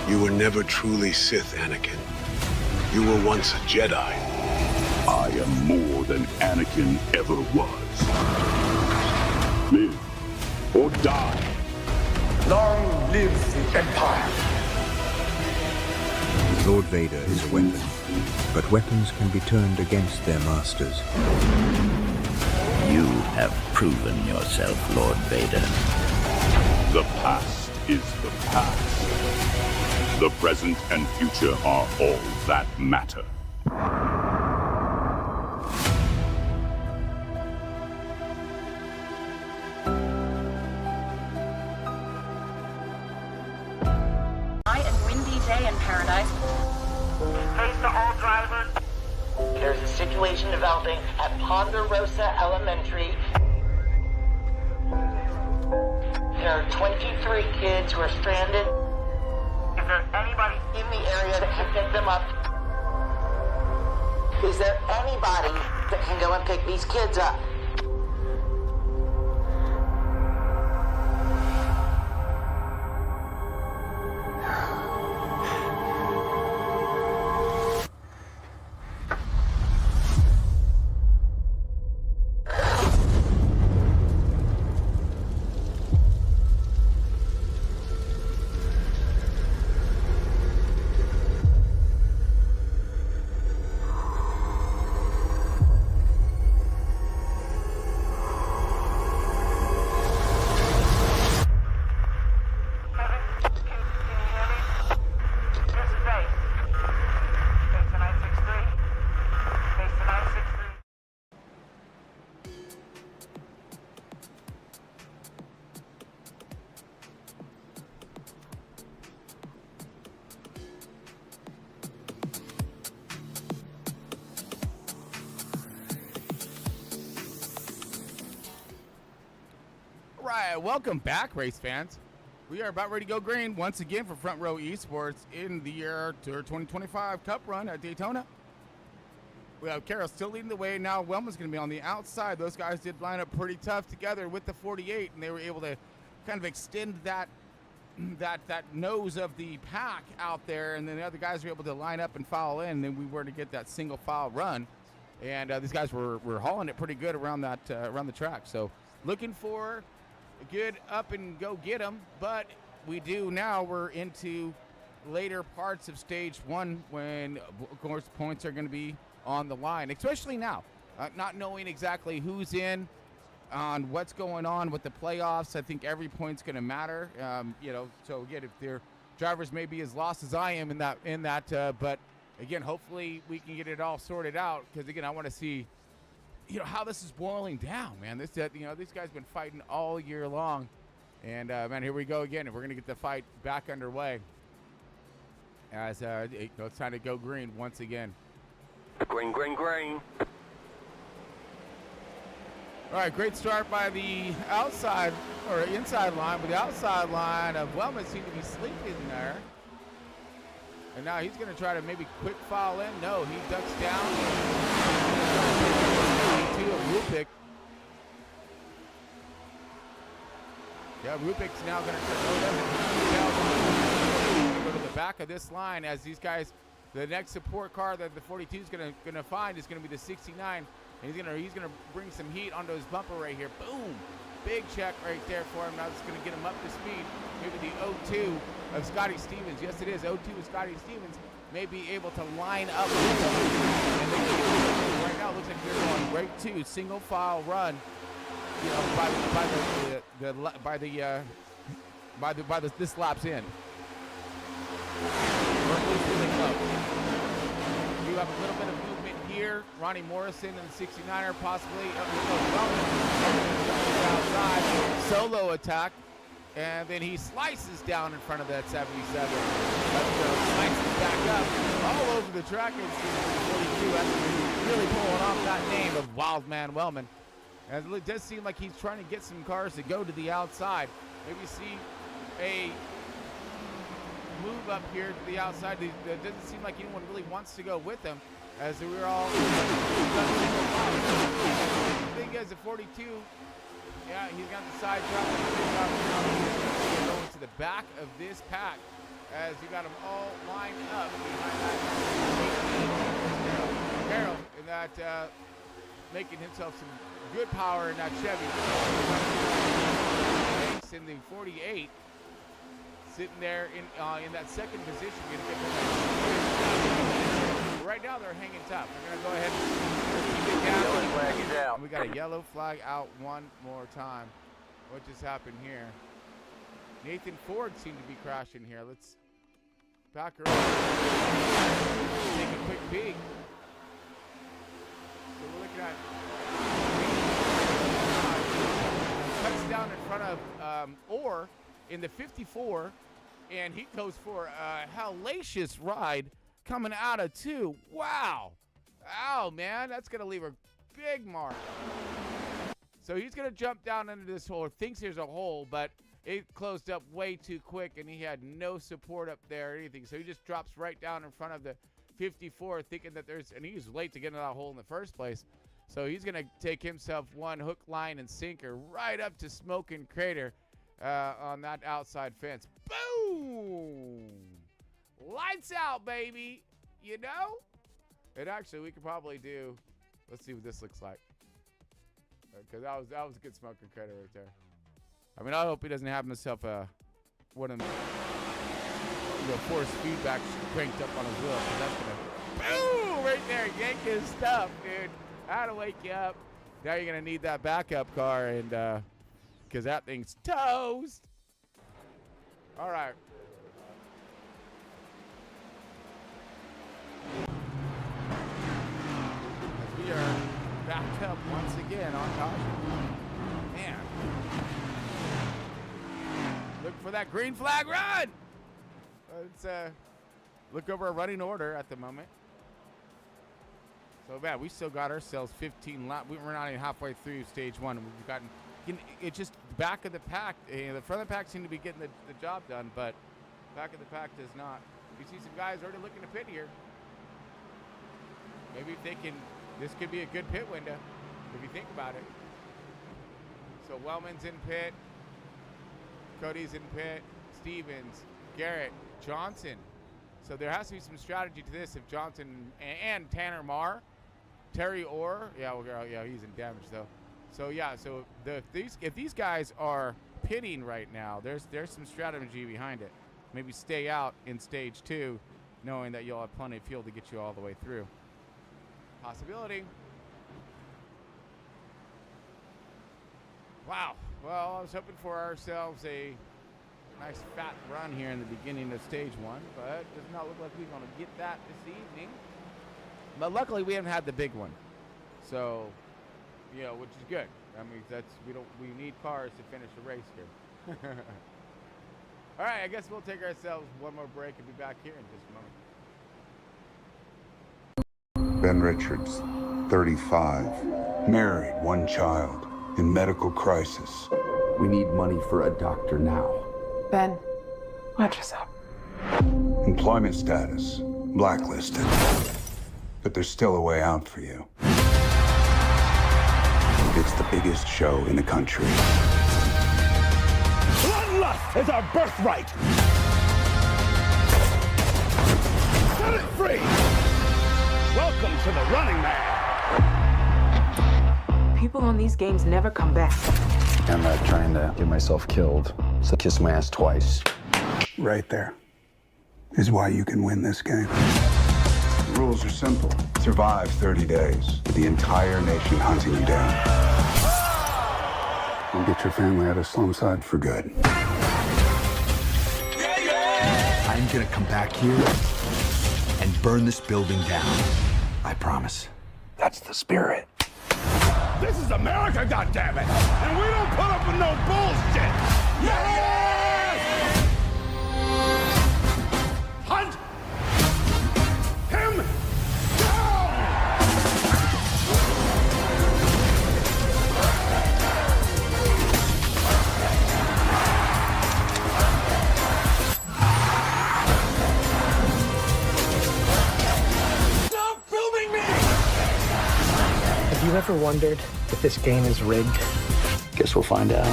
You were never truly Sith, Anakin. You were once a Jedi. I am more than Anakin ever was. Live or die. Long live the Empire! Lord Vader is a weapon, but weapons can be turned against their masters. You have proven yourself, Lord Vader. The past is the past. The present and future are all that matter. And windy day in paradise. Face to all drivers. There's a situation developing at Ponderosa Elementary. There are 23 kids who are stranded. Is there anybody in the area that can pick them up? Is there anybody that can go and pick these kids up? Right, welcome back, race fans. We are about ready to go green once again for Front Row Esports in the year 2025 Cup Run at Daytona. We have Carroll still leading the way. Now Wellman's going to be on the outside. Those guys did line up pretty tough together with the 48, and they were able to kind of extend that nose of the pack out there, and then the other guys were able to line up and foul in, and then we were to get that single foul run. And these guys were hauling it pretty good around that around the track. So looking for a good up and go get them, but we do now. We're into later parts of stage one when, of course, points are going to be on the line, especially now, not knowing exactly who's in, on what's going on with the playoffs. I think every point's going to matter. So again, if their drivers may be as lost as I am in that, but again, hopefully we can get it all sorted out, because again, I want to see, how this is boiling down, man. These guys been fighting all year long, and man, here we go again. We're going to get the fight back underway as it's time to go green once again. Green, green, green. All right, great start by the outside or inside line, but the outside line of Wellman seemed to be sleeping there. And now he's going to try to maybe quick foul in. No, he ducks down. Rupik. Yeah, Rupik's now going to go to the back of this line as these guys, the next support car that the 42 is going to find is going to be the 69. And he's gonna bring some heat onto his bumper right here. Boom! Big check right there for him. Now it's gonna get him up to speed. Maybe the 02 of Scotty Stevens. Yes, it is 02 of Scotty Stevens. May be able to line up with him. And right now it looks like they're going right to single file run. By this lap's end. Or at least really close. You have a little bit of movement here. Ronnie Morrison and the 69er possibly outside. Solo attack. And then he slices down in front of that 77. Slices back up all over the track. And 42. That's really pulling off that name of Wildman Wellman. And it does seem like he's trying to get some cars to go to the outside. Maybe see a move up here to the outside. It doesn't seem like anyone really wants to go with him. as we were all. Big as a 42. Yeah, he's got the side drop. He's going to the back of this pack as you got them all lined up behind that. Harold in that, making himself some good power in that Chevy. Banks in the 48, sitting there in that second position. Right now they're hanging tough. We're gonna go ahead and keep it down. Yellow flag is out. We got a yellow flag out one more time. What just happened here? Nathan Ford seemed to be crashing here. Let's back her up. Take a quick peek. So we're looking at cuts down in front of Orr in the 54, and he goes for a hellacious ride coming out of 2. Wow. Ow, man, that's going to leave a big mark. So he's going to jump down into this hole, or thinks there's a hole, but it closed up way too quick, and he had no support up there or anything. So he just drops right down in front of the 54, thinking that and he was late to get into that hole in the first place. So he's going to take himself one hook, line, and sinker right up to Smoking Crater on that outside fence. Boom! Lights out, baby. You know? And actually, we could probably do, let's see what this looks like. Because that was a good Smoking Crater right there. I mean, I hope he doesn't have himself one of them, force feedback cranked up on his wheel. Because that's going to, boom, right there. Yank his stuff, dude. That'll wake you up. Now you're going to need that backup car, and because that thing's toast. All right. We are backed up once again on caution. Man. Look for that green flag run. Let's look over our running order at the moment. So, man, we still got ourselves 15 laps. We're not even halfway through stage 1. We've gotten, it's just back of the pack. The front of the pack seem to be getting the job done, but back of the pack does not. You see some guys already looking to pit here. Maybe if they can, this could be a good pit window, if you think about it. So Wellman's in pit. Cody's in pit. Stevens, Garrett, Johnson. So there has to be some strategy to this if Johnson and Tanner Marr, Terry Orr, yeah, he's in damage though. So yeah, so if these guys are pitting right now, there's some strategy behind it. Maybe stay out in stage 2, knowing that you'll have plenty of fuel to get you all the way through. Possibility. Wow. Well, I was hoping for ourselves a nice fat run here in the beginning of stage 1, but it does not look like we're going to get that this evening. But luckily, we haven't had the big one, so which is good. I mean, we need cars to finish the race here. All right, I guess we'll take ourselves one more break and be back here in just a moment. Ben Richards, 35, married, 1 child, in medical crisis. We need money for a doctor now. Ben, watch us up. Employment status, blacklisted. But there's still a way out for you. It's the biggest show in the country. Bloodlust is our birthright! Set it free! Welcome to the Running Man! People on these games never come back. I'm not trying to get myself killed, so kiss my ass twice. Right there is why you can win this game. The rules are simple. Survive 30 days with the entire nation hunting you down. And get your family out of Slumside for good. I'm gonna come back here and burn this building down. I promise. That's the spirit. This is America, goddammit! And we don't put up with no bullshit! Yes! Hunt him down! Stop filming Have you ever wondered if this game is rigged? Guess we'll find out.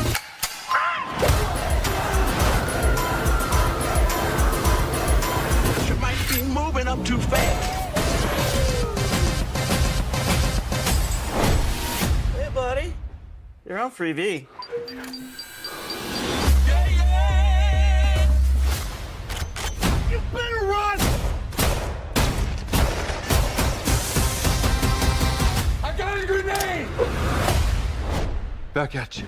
You might be moving up too fast. Hey, buddy. You're on freebie. You better run! I got a grenade! Back at you.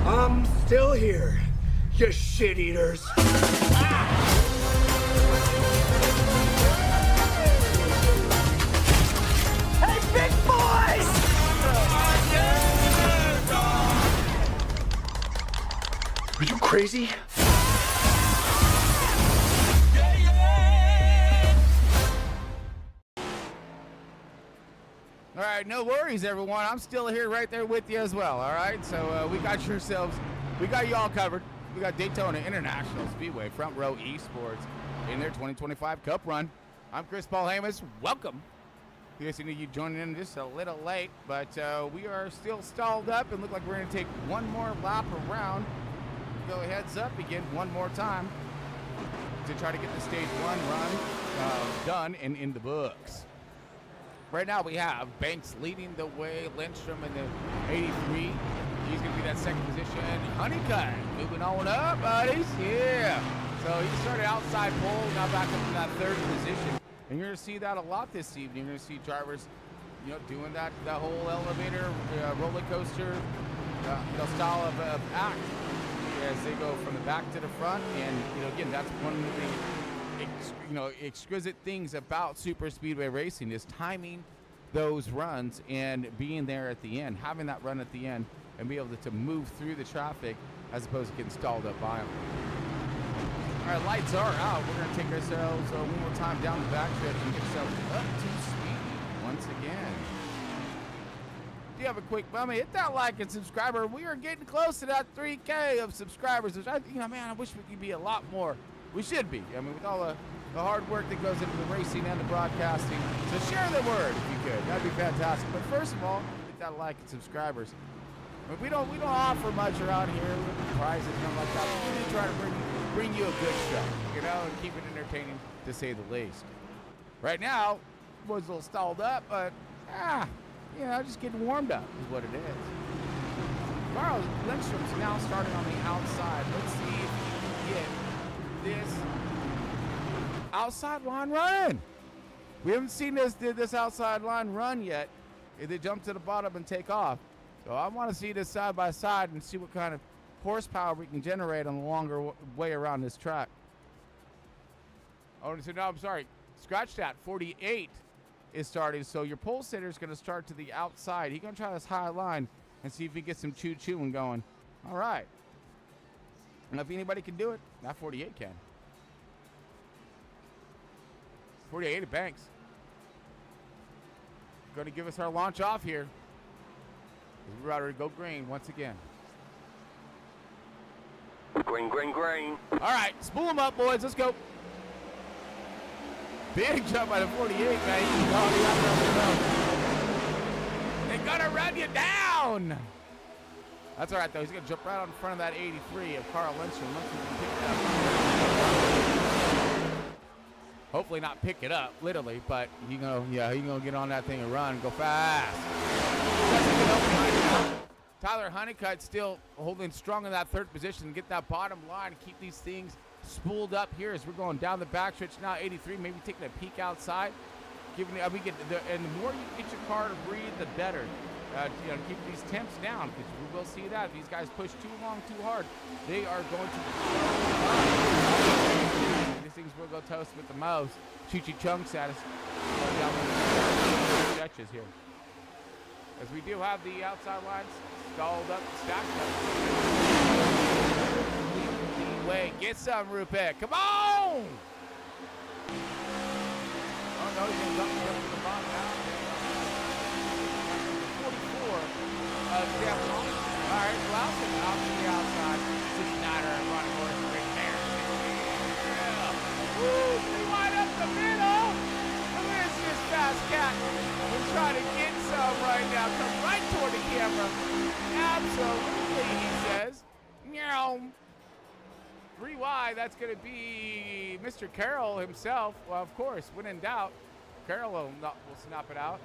I'm still here, you shit eaters. Hey, big boys! Are you crazy? All right, no worries, everyone. I'm still here right there with you as well, all right? So we got you all covered. We got Daytona International Speedway, Front Row Esports in their 2025 Cup run. I'm Chris Paul Hamas. Welcome. You guys see you joining in just a little late, but we are still stalled up and look like we're going to take one more lap around. Go heads up again one more time to try to get the stage one run done and in the books. Right now we have Banks leading the way, Lindstrom in the 83. He's going to be that second position. Honeycutt moving on up, buddies. Yeah. So he started outside pole, now back up to that third position. And you're going to see that a lot this evening. You're going to see drivers, doing that whole elevator, roller coaster, style of act as they go from the back to the front. And, again, that's one of the exquisite things about super speedway racing is timing those runs and being there at the end, having that run at the end and be able to move through the traffic as opposed to getting stalled up by them. All right, lights are out. We're going to take ourselves one more time down the back stretch and get ourselves up to speed once again. Do you have a quick bummy? Hit that like and subscriber. We are getting close to that 3K of subscribers, which I wish we could be a lot more. We should be. I mean, with all the hard work that goes into the racing and the broadcasting. So share the word if you could. That'd be fantastic. But first of all, hit that like and subscribers. I mean, we don't offer much around here with prizes and stuff like that. But we do try to bring you a good show, and keep it entertaining to say the least. Right now, was a little stalled up, but just getting warmed up is what it is. Carl Lindstrom's now starting on the outside. Let's see if he can get this outside line run. We haven't seen this outside line run yet. They jump to the bottom and take off. So I want to see this side by side and see what kind of horsepower we can generate on the longer way around this track. Oh, so no, I'm sorry. Scratch that. 48 is starting. So your pole sitter is going to start to the outside. He's going to try this high line and see if he gets some choo-chooing going. All right. And if anybody can do it, that 48 can. 48 at Banks. Going to give us our launch off here. We're ready to go green once again. Green, green, green. All right, spool them up, boys. Let's go. Big jump by the 48, man. They're going to run you down. That's all right, though. He's going to jump right on front of that 83 of Carl Lindstrom. Lindstrom can pick it up. Hopefully not pick it up, literally, but he's going to get on that thing and run and go fast. Tyler Honeycutt still holding strong in that third position. Get that bottom line and keep these things spooled up here as we're going down the backstretch now. 83, maybe taking a peek outside. And the more you get your car to breathe, the better. Keep these temps down because we will see that if these guys push too long, too hard, they are going to. These things will go toast with the most. Choo-choo chunks at us down the stretches here. As we do have the outside lines stalled up, stacked up. Wait, get some, Rupert. Come on! Oh, no, he's going to jump to the bottom now. 44. All right, Lawson out to the outside. 69er and running horse. Absolutely, he says. Meow. 3 wide, that's going to be Mr. Carroll himself. Well, of course, when in doubt, Carroll will snap it out,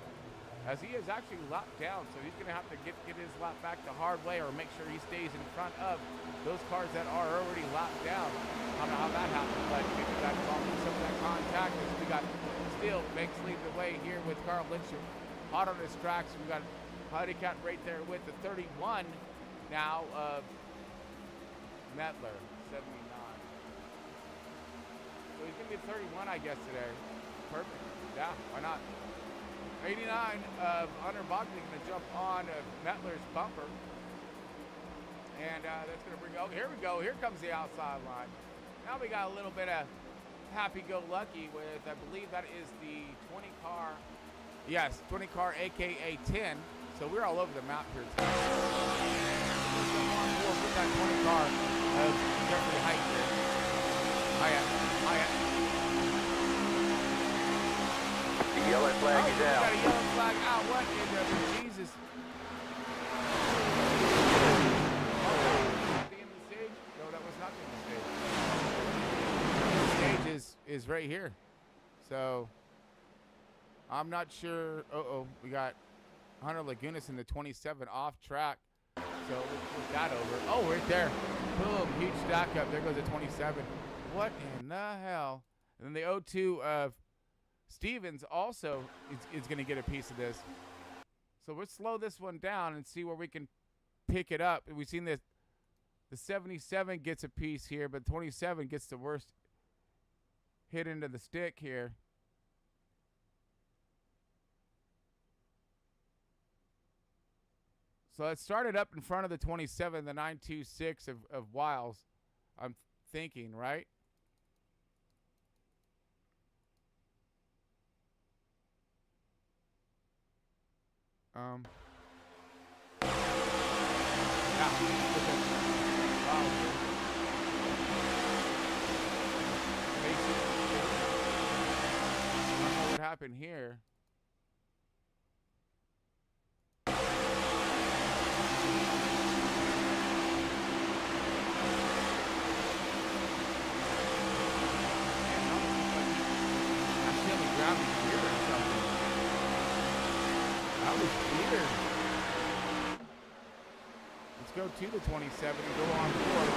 as he is actually lapped down, so he's going to have to get his lap back the hard way or make sure he stays in front of those cars that are already lapped down. I don't know how that happened, but maybe got involved in some of that contact. As we got still Banks leading the way here with Carl Lynch hot on his tracks. We got Huddy Cat right there with the 31 now of Metler, 79. So he's going to be 31, I guess, today. Perfect. Yeah, why not? 89 of Hunter Bogdan going to jump on Metler's bumper. And that's going to bring, oh, here we go. Here comes the outside line. Now we got a little bit of happy-go-lucky with, I believe that is the 20 car. Yes, 20 car, a.k.a. 10. So we're all over the map here today. With that 20 car of Jeffrey Height here. Hiya. The yellow flag is out. Got a yellow flag out. What in the Jesus? The end of the stage? No, that was not the end of the stage. The stage is right here. So I'm not sure. We got Hunter Lagunas in the 27 off track. So we'll put that over. Oh, right there. Boom. Huge stack up. There goes the 27. What in the hell? And then the 02 of Stevens also is going to get a piece of this. So we'll slow this one down and see where we can pick it up. We've seen this. The 77 gets a piece here, but 27 gets the worst hit into the stick here. So it started up in front of the 27, the 926 of Wiles, I'm thinking, right? What happened here? Let's go to the 27 and go on board.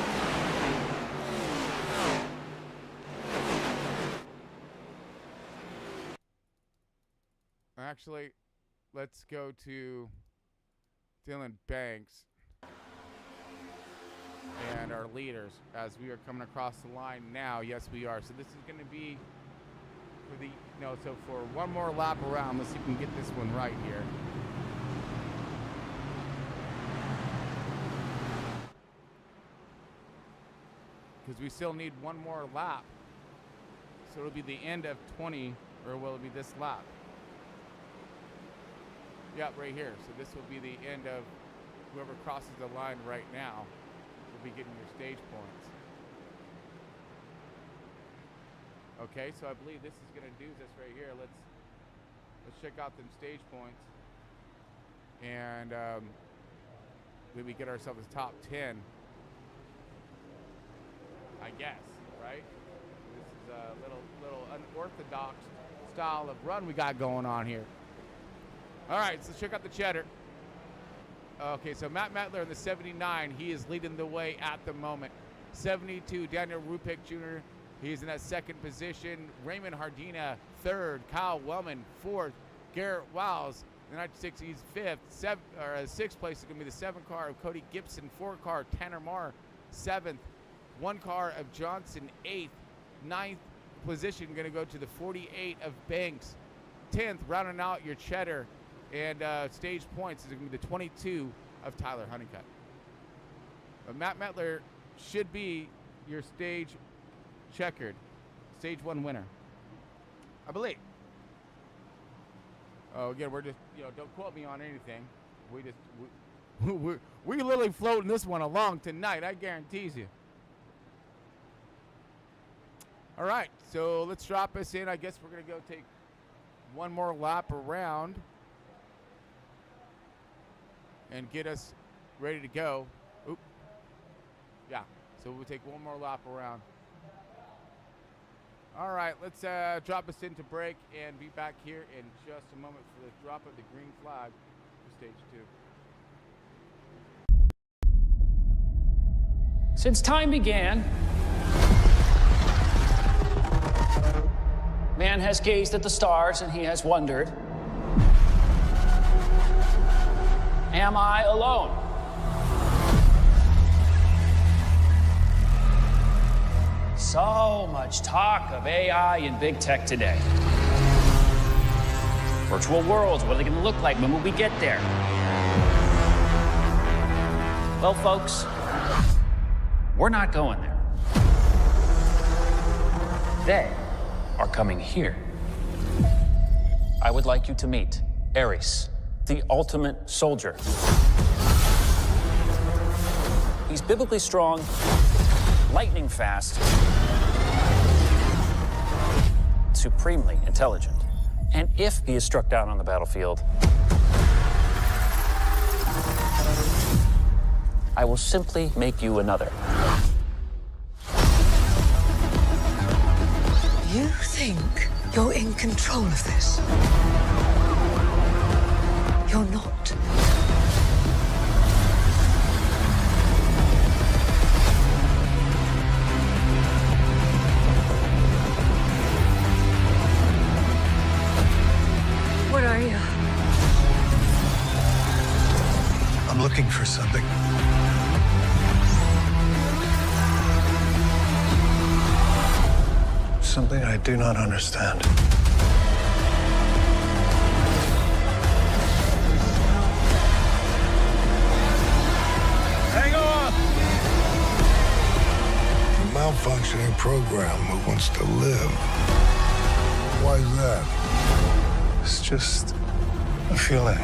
Actually, let's go to Dylan Banks and our leaders as we are coming across the line now. Yes, we are. So this is going to be for the, no, so for one more lap around. Let's see if we can get this one right here. Because we still need one more lap. So it'll be the end of 20, or will it be this lap? Yep, right here. So this will be the end of whoever crosses the line right now will be getting your stage points. Okay, so I believe this is going to do this right here. Let's check out them stage points. And maybe get ourselves a top 10. I guess, right? This is a little unorthodox style of run we got going on here. All right, so let's check out the cheddar. Okay, so Matt Metler in the 79, he is leading the way at the moment. 72, Daniel Rupik Jr., he's in that second position. Raymond Hardina, third. Kyle Wellman, fourth. Garrett Wiles, the 96, he's fifth. Sixth place is going to be the 7 car of Cody Gibson. 4 car, Tanner Marr, 7th. 1 car of Johnson, 8th. 9th position going to go to the 48 of Banks. 10th, rounding out your cheddar. And stage points is going to be the 22 of Tyler Honeycutt. But Matt Metler should be your stage checkered. Stage 1 winner, I believe. Oh, again, we're just, don't quote me on anything. We literally floating this one along tonight, I guarantees you. All right, so let's drop us in. I guess we're going to go take one more lap around. and get us ready to go. Oop. Yeah, so we'll take one more lap around. All right, let's drop us into break and be back here in just a moment for the drop of the green flag for stage 2. Since time began, man has gazed at the stars and he has wondered, am I alone? So much talk of AI and big tech today. Virtual worlds, what are they going to look like? When will we get there? Well, folks, we're not going there. They are coming here. I would like you to meet Ares, the ultimate soldier. He's biblically strong, lightning fast, supremely intelligent. And if he is struck down on the battlefield, I will simply make you another. You think you're in control of this? You're not. What are you? I'm looking for something. Something I do not understand. Hang on! A malfunctioning program that wants to live. Why is that? It's just a feeling.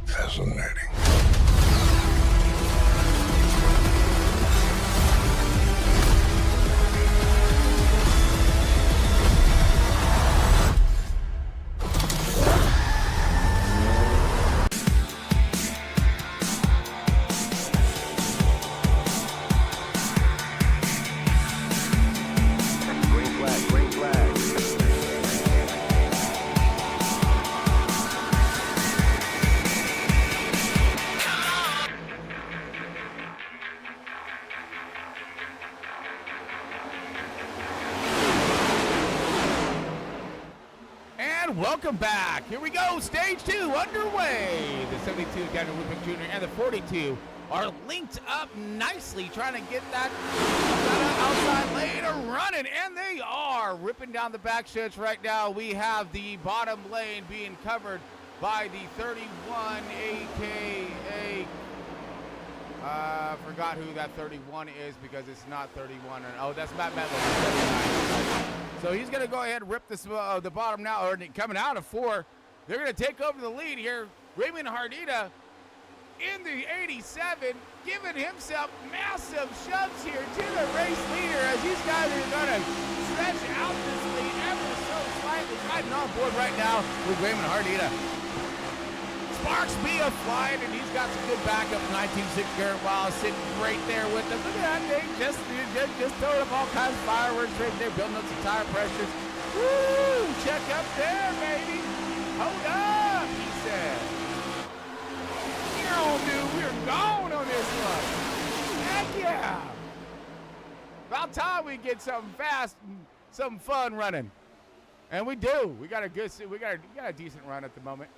Fascinating. Welcome back. Here we go. Stage 2 underway. The 72 Daniel Rubik Jr. and the 42 are linked up nicely, trying to get that outside lane running, and they are ripping down the back stretch right now. We have the bottom lane being covered by the 31 AKA. Forgot who that 31 is because it's not 31. Oh, that's Matt Medley. So he's going to go ahead and rip this, the bottom now, or coming out of 4. They're going to take over the lead here. Raymond Hardita in the 87, giving himself massive shoves here to the race leader as these guys are going to stretch out this lead ever so slightly. Riding on board right now with Raymond Hardita. Sparks Mia flying, and he's got some good backup. 19-6 Garrett Wild sitting right there with them. Look at that thing, just throwing up all kinds of fireworks right there, building up some tire pressures. Woo! Check up there, baby. Hold up, he said. Dude, we're going on this one. Heck yeah. About time we get something fast and something fun running. And we do. We got a decent run at the moment.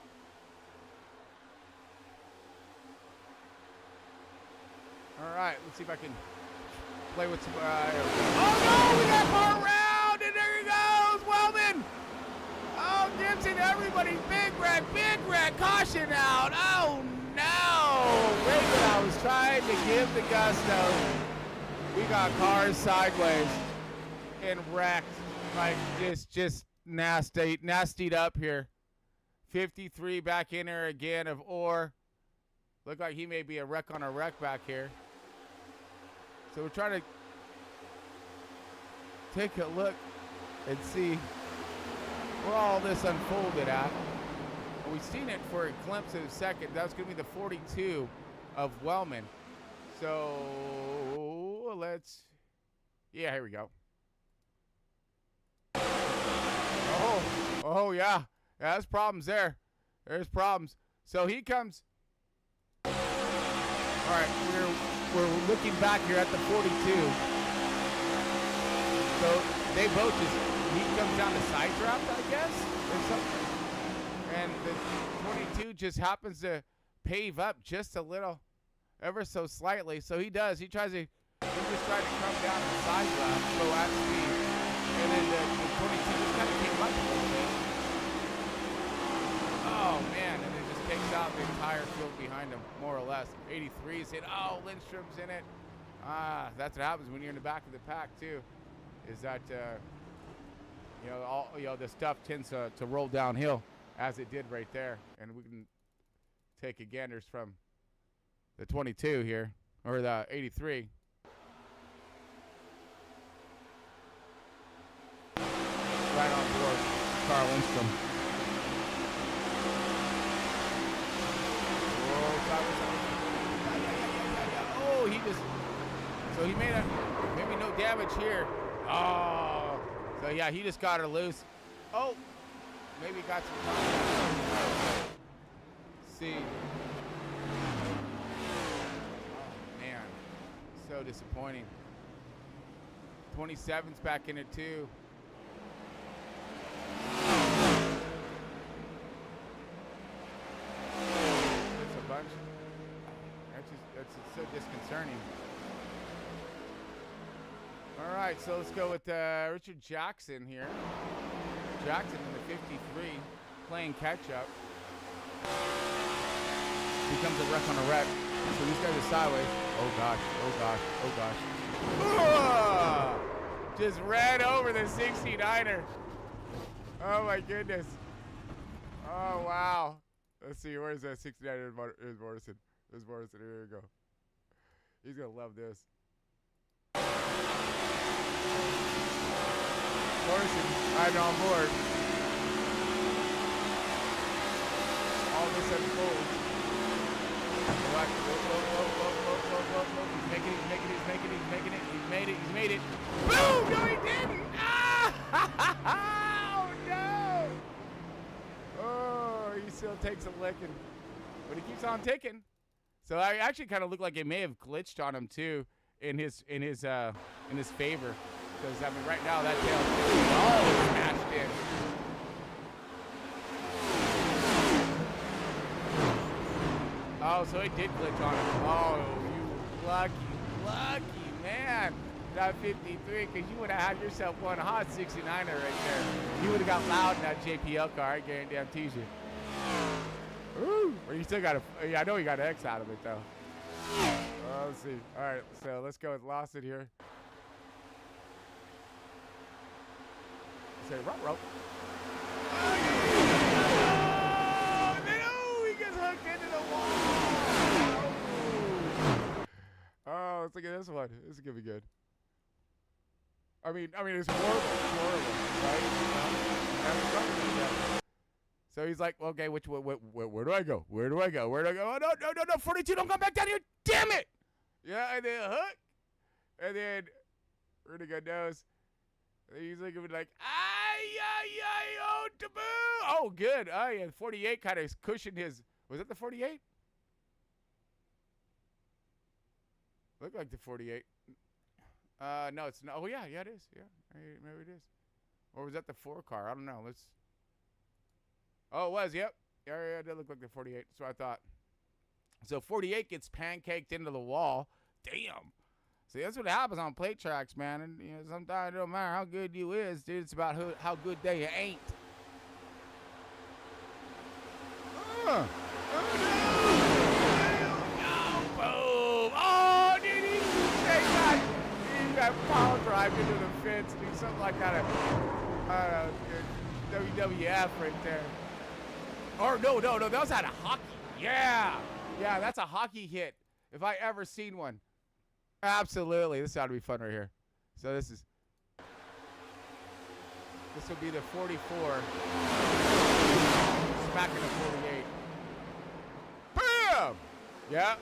All right, let's see if I can play with some. Oh no, we got more round, and there he goes, Wellman. Oh, Gibson, everybody, big red, caution out. Oh no, Raven, I was trying to give the gusto. We got cars sideways and wrecked, like just nastied up here. 53 back in there again of Orr. Look like he may be a wreck on a wreck back here. So we're trying to take a look and see where all this unfolded at. We've seen it for a glimpse of a second. That's going to be the 42 of Wellman. So let's, yeah, here we go. Oh yeah. There's problems there. There's problems. So he comes. All right, we're looking back here at the 42. So they both just, he comes down the side draft, I guess, or something. And the 22 just happens to pave up just a little, ever so slightly. So he does. He just tried to come down the side draft, go at speed. And then the 22 just kind of came up a little bit. Oh, man. And it just takes out the entire field behind him, more or less. 83 is hit. Oh, Lindstrom's in it. That's what happens when you're in the back of the pack, too, is that, the stuff tends to roll downhill, as it did right there. And we can take a ganders from the 22 here, or the 83. Right on board, Carl Lindstrom. Oh, he just, so he made maybe no damage here. Oh, so yeah, he just got her loose. Oh, maybe got some contact. See. Oh, man. So disappointing. 27's back in it, too. It's a bunch. That's so disconcerting. All right, so let's go with Richard Jackson here. Jackson in the 53, playing catch-up. Becomes a wreck on a wreck. So these guys are sideways. Oh, gosh. Oh, gosh. Oh, gosh. Just ran over the 69er. Oh, my goodness. Oh, wow. Let's see. Where's that 69er? Here's Morrison. There's Morrison. Here we go. He's going to love this. Morrison, right on board. All this unfolds. He's making it. He's made it. Boom! No, he didn't! Oh, no! Oh, he still takes a licking. But he keeps on ticking. So I actually kind of look like it may have glitched on him, too, in his favor. Because, I mean, right now, that tail is smashed in. Oh, so it did glitch on him. Oh, you lucky man. That 53, because you would have had yourself one hot 69er right there. You would have got loud in that JPL car, I guarantee you. Ooh, but you still got I know you got an X out of it, though. Let's see. All right, so let's go with Lawson here. Say rope. Oh, he gets hooked into the wall. Oh, let's look at this one. This is gonna be good. I mean, it's horrible, right? So he's like, okay, where do I go? Where do I go? Oh, no, 42, don't come back down here. Damn it! Yeah, and then hook, and then really good nose. He's like, oh, taboo! Oh, good. Oh, yeah, 48 kind of cushioned his. Was it the 48? Looked like the 48. No, it's not. Oh, yeah, it is. Yeah, maybe it is. Or was that the 4 car? I don't know. Let's. Oh, it was. Yep. Yeah, it did look like the 48. That's what I thought. So 48 gets pancaked into the wall. Damn. See, that's what happens on plate tracks, man. And sometimes it don't matter how good you is, dude. It's about how good they ain't. Oh, no. Boom. Oh, dude, he got power drive into the fence. Do something like that. WWF right there. Or no. That was out of hockey. Yeah, that's a hockey hit. If I ever seen one. Absolutely. This ought to be fun right here. So this will be the 44. back in the 48. Bam! Yeah,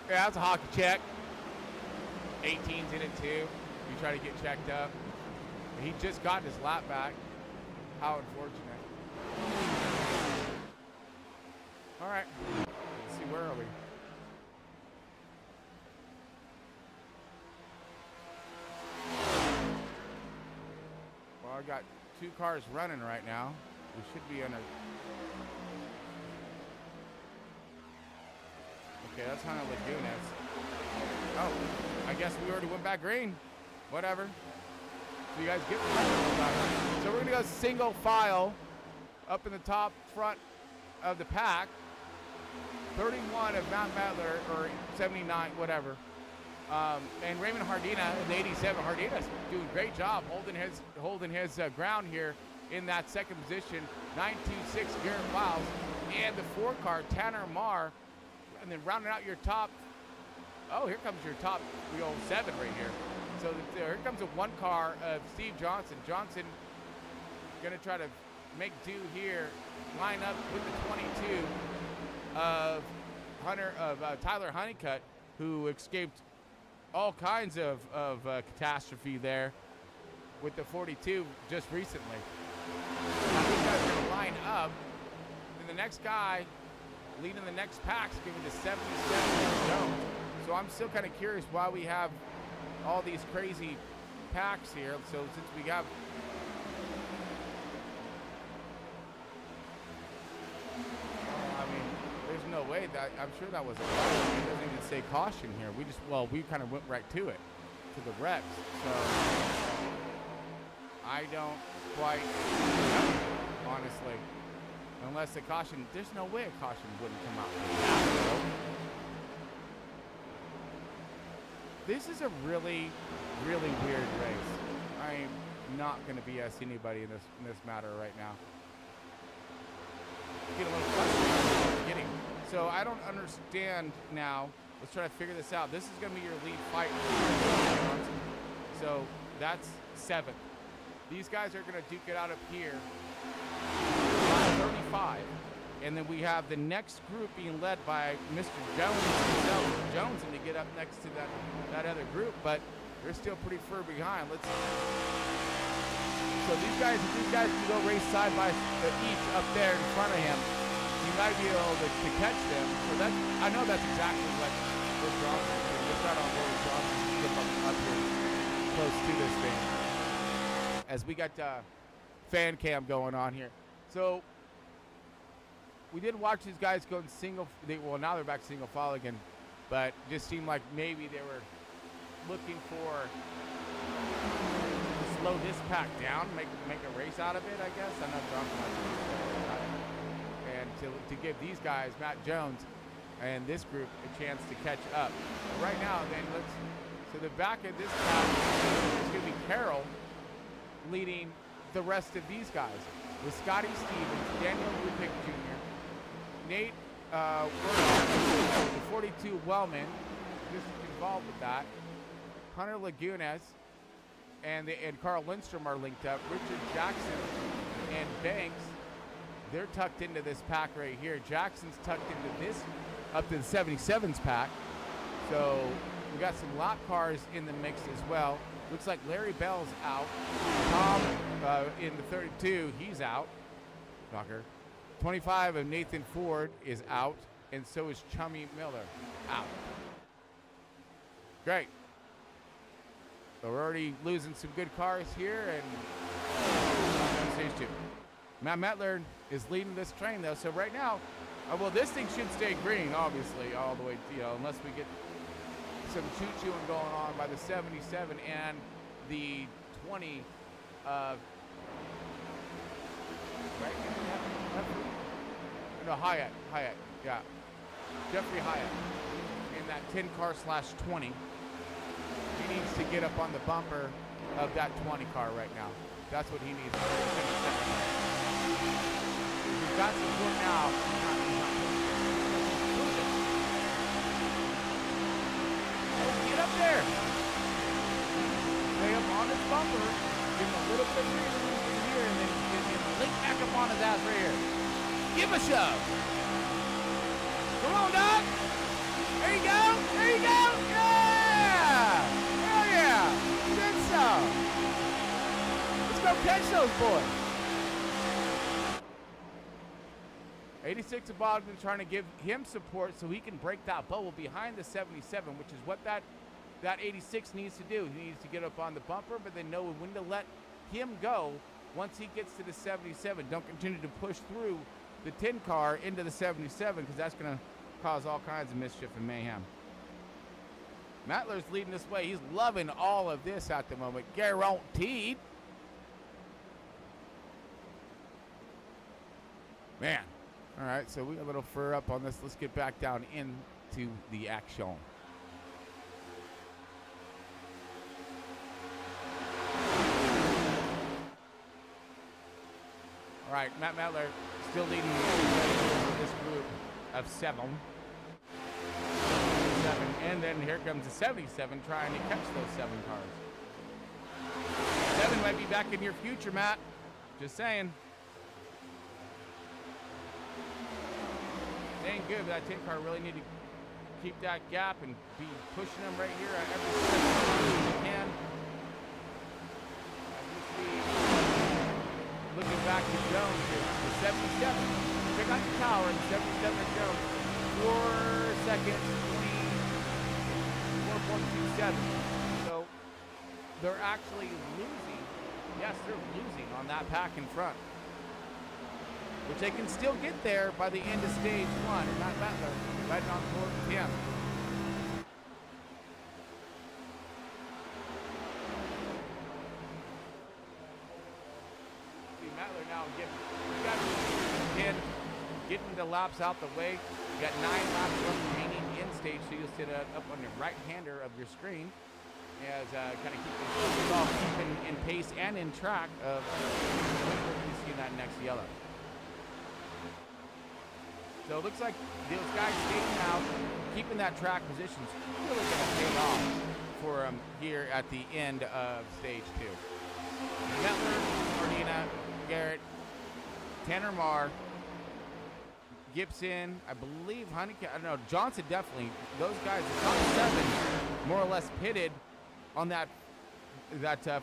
that's a hockey check. 18's in it too. You try to get checked up. He just got his lap back. How unfortunate. All right, let's see, where are we? Well, I got 2 cars running right now. We should be in a... Okay, that's Hunter Lagunas. Oh, I guess we already went back green. Whatever. So you guys get the So we're gonna go single file up in the top front of the pack. 31 of Matt Mettler, or 79, whatever. And Raymond Hardina in the 87. Hardina's doing a great job holding his ground here in that second position. 926 Garrett Wiles, and the 4 car Tanner Marr, and then rounding out your top. Oh, here comes your top 7 right here. So here comes a 1 car of Steve Johnson. Johnson gonna try to make do here, line up with the 22 of Tyler Honeycutt, who escaped all kinds of catastrophe there with the 42 just recently. Now these guys are gonna line up, and the next guy leading the next pack's giving the 77 Jones. So I'm still kind of curious why we have all these crazy packs here. So since we have there's no way that, I'm sure that was a caution. It doesn't even say caution here. We kind of went right to it, to the wrecks. So I don't quite know, honestly. Unless the caution, there's no way a caution wouldn't come out. This is a really, really weird race. I'm not going to BS anybody in this matter right now. Get a little frustrated. So I don't understand now. Let's try to figure this out. This is going to be your lead fight. So that's 7th. These guys are going to duke it out up here. 35. And then we have the next group being led by Mr. Jones himself. Jones to get up next to that other group, but they're still pretty far behind. Let's. So these guys can go race side by each up there in front of him. You might be able to catch them. So I know that's exactly what Johnson is doing. Let's try to avoid Johnson up here close to this thing. As we got fan cam going on here. So we did watch these guys go in single. Well, now they're back single file again, but it just seemed like maybe they were looking for to slow this pack down, make a race out of it. I guess I know Johnson likes to, and to give these guys, Matt Jones and this group, a chance to catch up. But right now, then so the back of this pack is going to be Carroll leading the rest of these guys with Scotty Stevens, Daniel Rupick Jr., Nate the 42 Wellman, just involved with that. Hunter Lagunas and Carl Lindstrom are linked up. Richard Jackson and Banks, they're tucked into this pack right here. Jackson's tucked into this, up to the 77s pack. So we got some lap cars in the mix as well. Looks like Larry Bell's out. Tom in the 32, he's out. Knocker. 25 of Nathan Ford is out, and so is Chummy Miller out. Great. So we're already losing some good cars here, and stage 2. Matt Mettler is leading this train, though. So right now, well, this thing should stay green, obviously, all the way, unless we get some choo-chooing going on by the 77 and the 20 of Hyatt, yeah. Jeffrey Hyatt in that 10 car /20. He needs to get up on the bumper of that 20 car right now. That's what he needs. He's got support now. Get up there. Stay up on his bumper. Give him a little bit of here, and then link back up on his ass right here. Give a shove. Come on, dog. There you go. There you go. Yeah. Hell yeah. Good stuff. Let's go catch those boys. 86 of Bogdan trying to give him support so he can break that bubble behind the 77, which is what that 86 needs to do. He needs to get up on the bumper, but then know when to let him go once he gets to the 77. Don't continue to push through the 10 car into the 77 because that's going to cause all kinds of mischief and mayhem. Mattler's leading this way. He's loving all of this at the moment. Guaranteed. Man. All right, so we got a little fur up on this. Let's get back down into the action. All right, Matt Mattler still leading this group of 7. And then here comes the 77 trying to catch those 7 cars. 7 might be back in your future, Matt. Just saying. Ain't good, but that 10 car really need to keep that gap and be pushing them right here at every step you can. Looking back to Jones here, the 77. Check out the tower, the 77 of Jones. 4 seconds, 24.27. So they're actually losing. Yes, they're losing on that pack in front, which they can still get there by the end of stage 1. And Matt Mattler riding on toward him. See Mattler now getting the laps out the way. You got 9 laps left remaining in stage 2. You'll sit up on the right-hander of your screen as kind of keeping in pace and in track of when we're going to see that next yellow. So it looks like those guys staying out, keeping that track position is really going to pay off for them here at the end of stage 2. Mettler, Ordina, Garrett, Tanner Marr, Gibson, I believe Honeycutt, I don't know, Johnson definitely. Those guys, the top 7, more or less pitted on that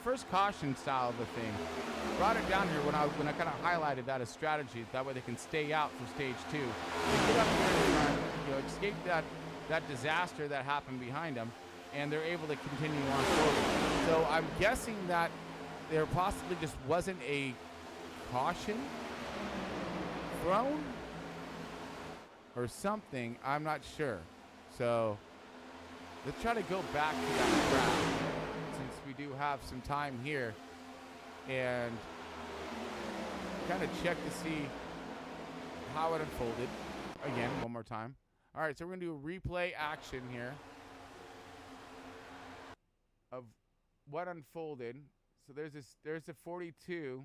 first caution style of the thing. Brought it down here when I kind of highlighted that as strategy. That way they can stay out for stage 2. They get up here and escape that disaster that happened behind them, and they're able to continue on forward. So I'm guessing that there possibly just wasn't a caution thrown or something. I'm not sure. So let's try to go back to that track since we do have some time here and kind of check to see how it unfolded. Again, one more time. All right, so we're going to do a replay action here of what unfolded. So there's the 42.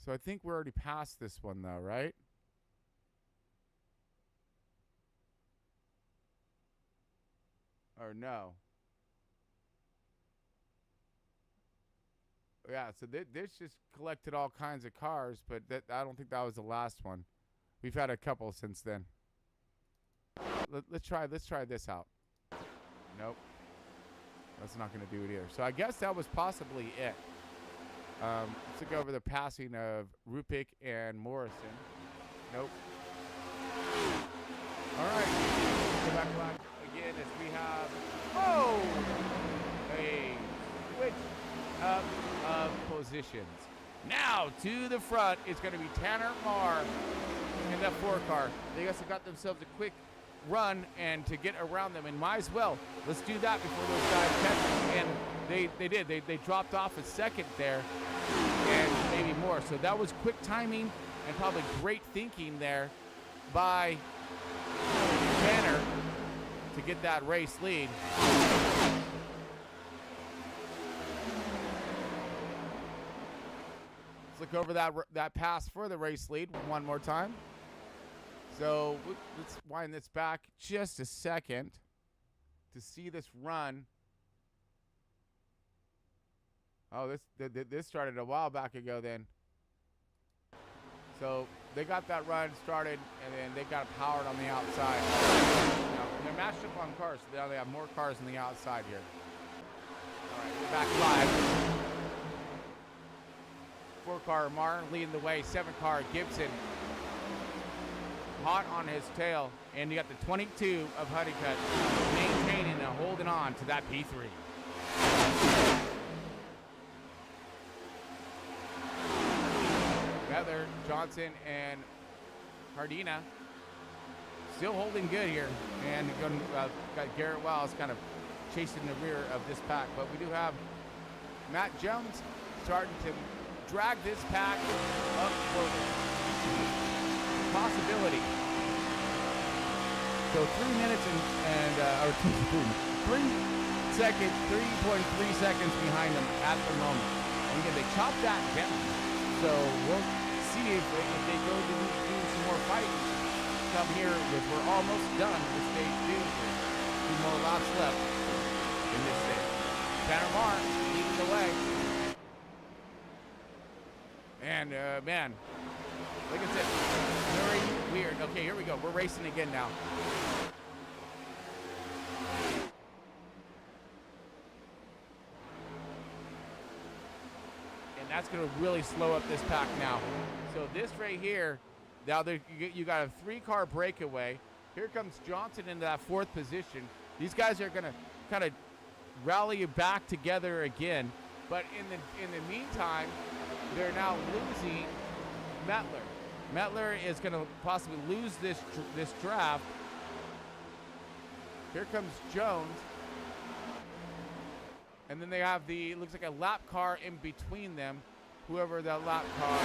So I think we're already past this one though, right? Or no? Yeah, so this just collected all kinds of cars, but I don't think that was the last one. We've had a couple since then. Let's try this out. Nope. That's not going to do it either. So I guess that was possibly it. Let's look over the passing of Rupik and Morrison. Nope. All right. Go back again as we have, a switch up of positions. Now to the front, it's going to be Tanner Marr in that 4 car. They also got themselves a quick run and to get around them, and might as well. Let's do that before those guys catch them. And they did. They dropped off a second there and maybe more. So that was quick timing and probably great thinking there by Tanner to get that race lead. Let's look over that pass for the race lead one more time. So let's wind this back just a second to see this run. Oh, this started a while back ago then. So they got that run started, and then they got powered on the outside. Now, they're matched up on cars, so now they have more cars on the outside here. All right, we're back live. 4-car Martin leading the way. 7-car Gibson hot on his tail, and you got the 22 of Honeycutt maintaining and holding on to that P3. Heather, Johnson, and Hardina still holding good here, and got Garrett Wells kind of chasing the rear of this pack. But we do have Matt Jones starting to drag this pack up for possibility. So 3 minutes or 3.3 seconds behind them at the moment. And again, they chopped that down. So we'll see if they go to do some more fighting. Come here, because we're almost done with stage 2. 2 more laps left in this stage. Tanner Marr leading the way. And man, like I said, very weird. Okay, here we go. We're racing again now. And that's going to really slow up this pack now. So this right here, now you got a 3-car breakaway. Here comes Johnson into that 4th position. These guys are going to kind of rally back together again. But in the meantime, they're now losing Mettler. Mettler is going to possibly lose this draft. Here comes Jones. And then they have looks like a lap car in between them. Whoever that lap car is.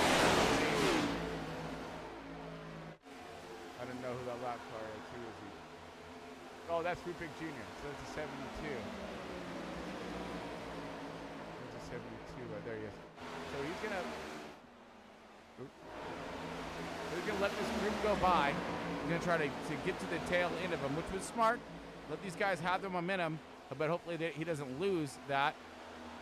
I don't know who that lap car is. Who is he? Oh, that's Rupik Jr. So that's a 72. There's a 72 right there, yes. So he's gonna let this group go by. He's gonna try to get to the tail end of them, which was smart. Let these guys have their momentum, but hopefully he doesn't lose that.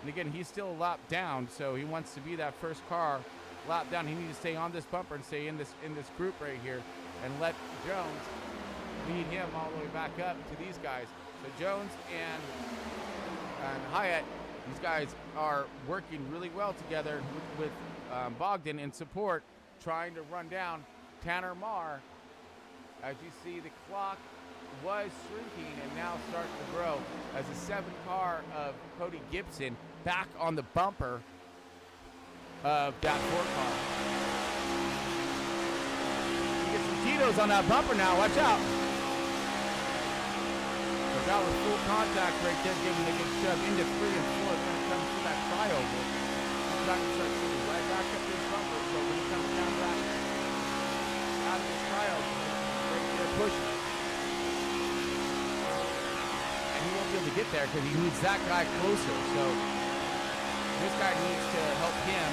And again, he's still a lap down, so he wants to be that first car lap down. He needs to stay on this bumper and stay in this group right here, and let Jones lead him all the way back up to these guys. So Jones and Hyatt, these guys are working really well together with Bogdan in support, trying to run down Tanner Marr. As you see, the clock was shrinking and now starting to grow as the 7-car of Cody Gibson back on the bumper of that 4-car. You get some Tito's on that bumper now, watch out. So that was full contact right there, giving a good shove into 3 and 4. It's going to come through that trioval. He's not going to start shooting right back up this bumper. So when he comes down back out of this trioval, right there pushing. And he won't be able to get there because he needs that guy closer. So this guy needs to help him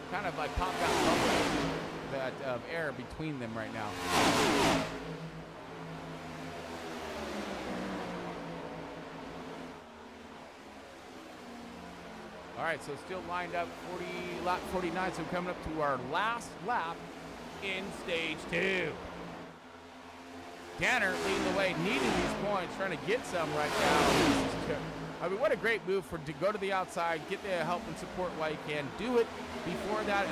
kind of like pop that bubble that air between them right now. All right, so still lined up lap 49, so coming up to our last lap in stage 2. Tanner leading the way, needing these points, trying to get some right now. I mean, what a great move to go to the outside, get the help and support while you can. Do it before that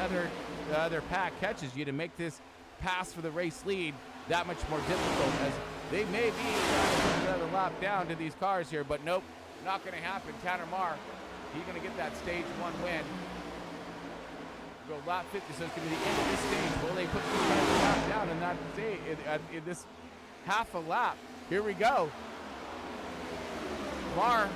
other pack catches you to make this pass for the race lead that much more difficult, as they may be trying to put another lap down to these cars here, but nope, not going to happen. Tanner Marr, he's going to get that stage 1 win. Go lap 50, so it's going to be the end of this stage. Will they put this lap down in that stage, in this half a lap? Here we go. Marr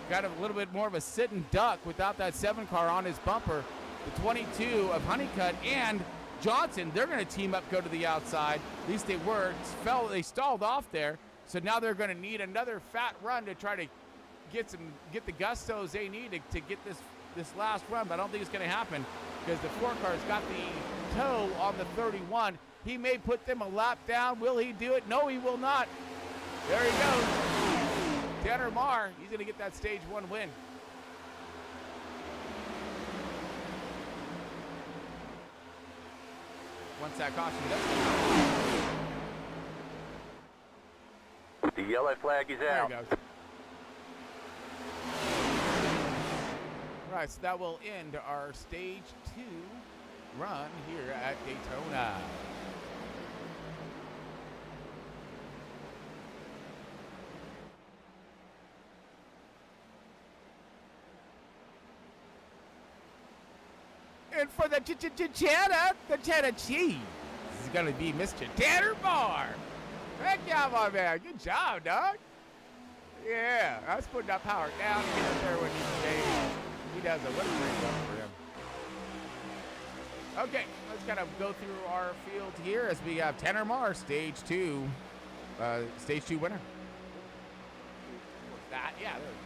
got a little bit more of a sit and duck without that 7-car on his bumper. The 22 of Honeycutt and Johnson, they're going to team up, go to the outside. At least they were. They stalled off there, so now they're going to need another fat run to try to get the gustos they need to get this last run. But I don't think it's going to happen because the 4-car's got the toe on the 31. He may put them a lap down. Will he do it? No, he will not. There he goes. Tanner Marr, he's going to get that stage 1 win. once that caution does come out. The yellow flag is out. There it goes. All right, so that will end our stage 2 run here at Daytona. And for the cheddar cheese is going to be Mr. Tanner Moore. Heck yeah, my man. Good job, dog. Yeah, I was putting that power down to get up there when he does a little bit up for him. Okay, let's kind of go through our field here as we have Tanner Moore, stage 2 winner. What's that? Yeah, there we go.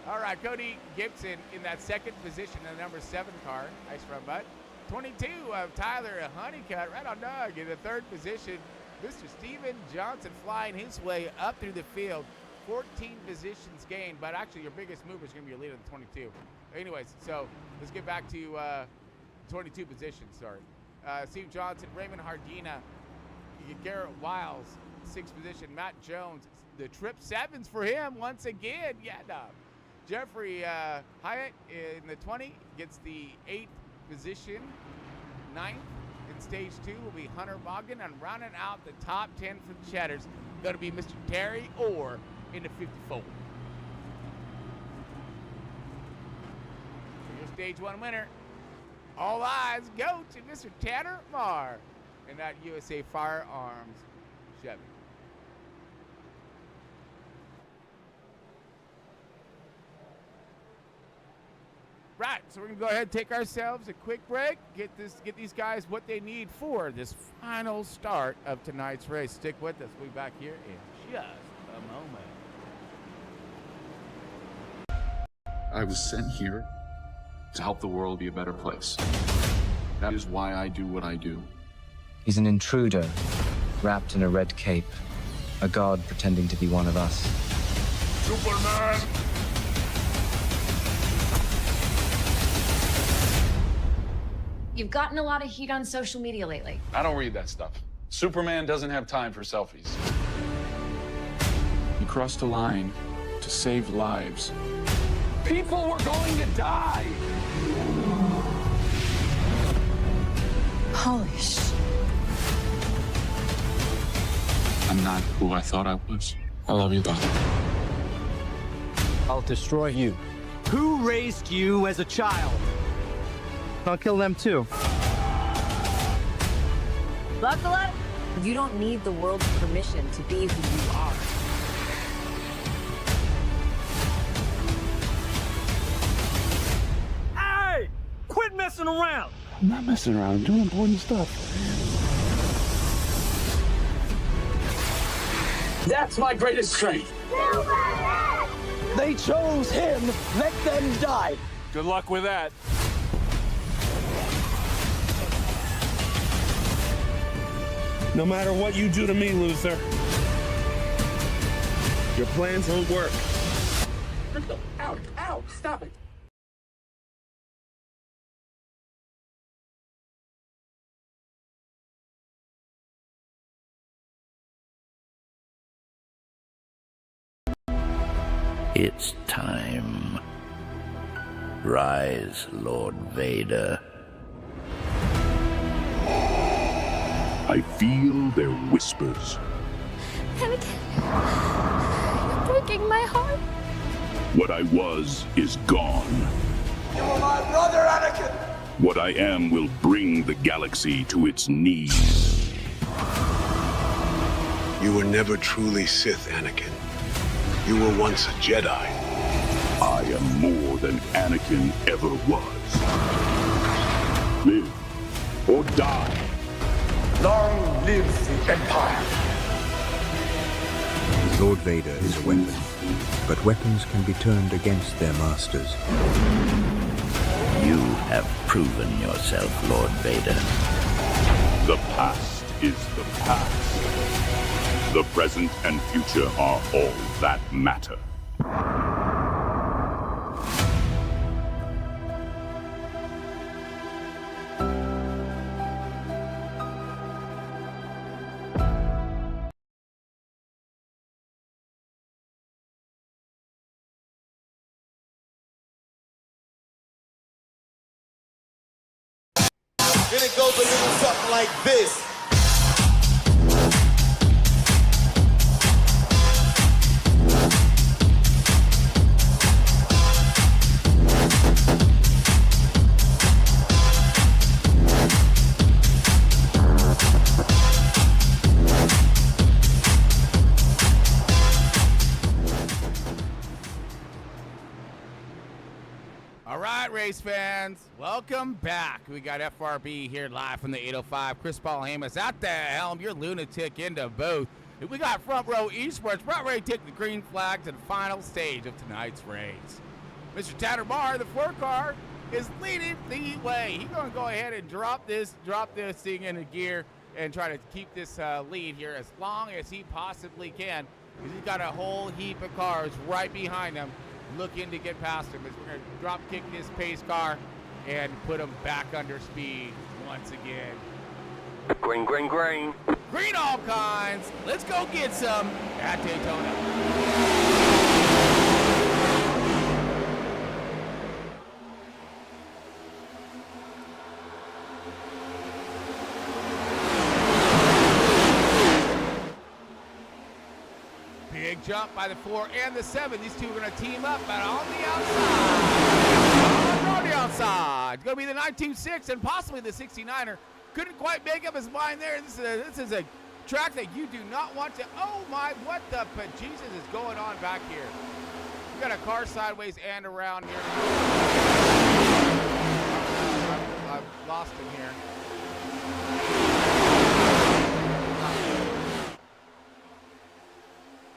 All right, Cody Gibson in that second position in the number 7 car. Nice run, bud. 22 of Tyler Honeycutt, right on Doug in the 3rd position. Mr. Steven Johnson flying his way up through the field. 14 positions gained, but actually your biggest mover is going to be your leader in the 22. Anyways, so let's get back to 22 positions, sorry. Steve Johnson, Raymond Hardina, Garrett Wiles, 6th position. Matt Jones, the trip 7s for him once again. Yeah, no. Jeffrey Hyatt in the 20 gets the 8th position. 9th in stage 2 will be Hunter Bogdan, and rounding out the top 10 for the Cheddars, going to be Mr. Terry Orr in the 54. For your stage 1 winner, all eyes go to Mr. Tanner Moore in that USA Firearms Chevy. Right, so we're gonna go ahead and take ourselves a quick break, get these guys what they need for this final start of tonight's race. Stick with us. We'll be back here in just a moment. I was sent here to help the world be a better place. That is why I do what I do. He's an intruder, wrapped in a red cape, a god pretending to be one of us. Superman! You've gotten a lot of heat on social media lately. I don't read that stuff. Superman doesn't have time for selfies. He crossed a line to save lives. People were going to die! Holy shit. I'm not who I thought I was. I love you, Doc. I'll destroy you. Who raised you as a child? I'll kill them too. Buckle up. You don't need the world's permission to be who you are. Hey! Quit messing around! I'm not messing around. I'm doing important stuff. That's my greatest strength. They chose him. Let them die. Good luck with that. No matter what you do to me, loser, your plans won't work. Ow, ow, stop it. It's time. Rise, Lord Vader. I feel their whispers. Anakin, you're breaking my heart. What I was is gone. You are my brother, Anakin! What I am will bring the galaxy to its knees. You were never truly Sith, Anakin. You were once a Jedi. I am more than Anakin ever was. Live or die. Long live the Empire! Lord Vader is a weapon, but weapons can be turned against their masters. You have proven yourself, Lord Vader. The past is the past. The present and future are all that matter. Then it goes a little something like this. All right, race fans, welcome back. We got FRB here live from the 805. Chris Paul Hamas at the helm. You're lunatic into both. And we got Front Row Esports about ready to take the green flag to the final stage of tonight's race. Mr. Tanner Barr, the 4-car, is leading the way. He's going to go ahead and drop this thing into gear and try to keep this lead here as long as he possibly can. Because he's got a whole heap of cars right behind him looking to get past him. As we're going to drop kick this pace car and put him back under speed once again. Green, green, green. Green all kinds. Let's go get some at Daytona. Big jump by the 4 and the 7. These two are going to team up, but on the outside. On the outside. It's going to be the 926 and possibly the 69er. Couldn't quite make up his mind there. This is a track that you do not want to. Oh my, what the Jesus is going on back here? We got a car sideways and around here. I've lost him here.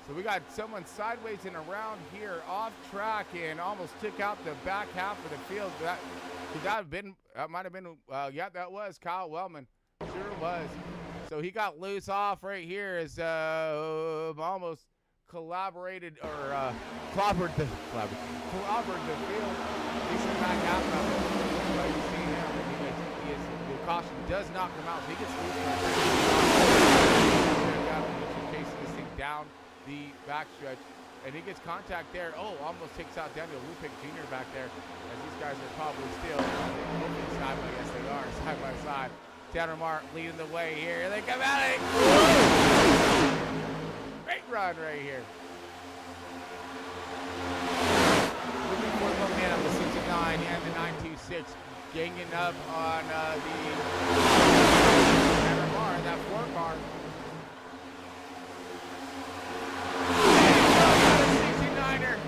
So we got someone sideways and around here off track and almost took out the back half of the field. That might have been, yeah, that was Kyle Wellman. Sure was. So he got loose off right here as almost collaborated or clobbered the field. He's in the back half of it. But you see him, the caution does not come out. So he gets loose. Chasing this thing down the backstretch, and he gets contact there. Oh, almost takes out Daniel Lupick Jr. back there, as these guys are probably still side by, yes they are, side by side. Tanner Mark leading the way here. Here they come at it. Great run right here. Looking for the momentum, the 69 and the 926 ganging up on the Tanner Mark, that 4-car.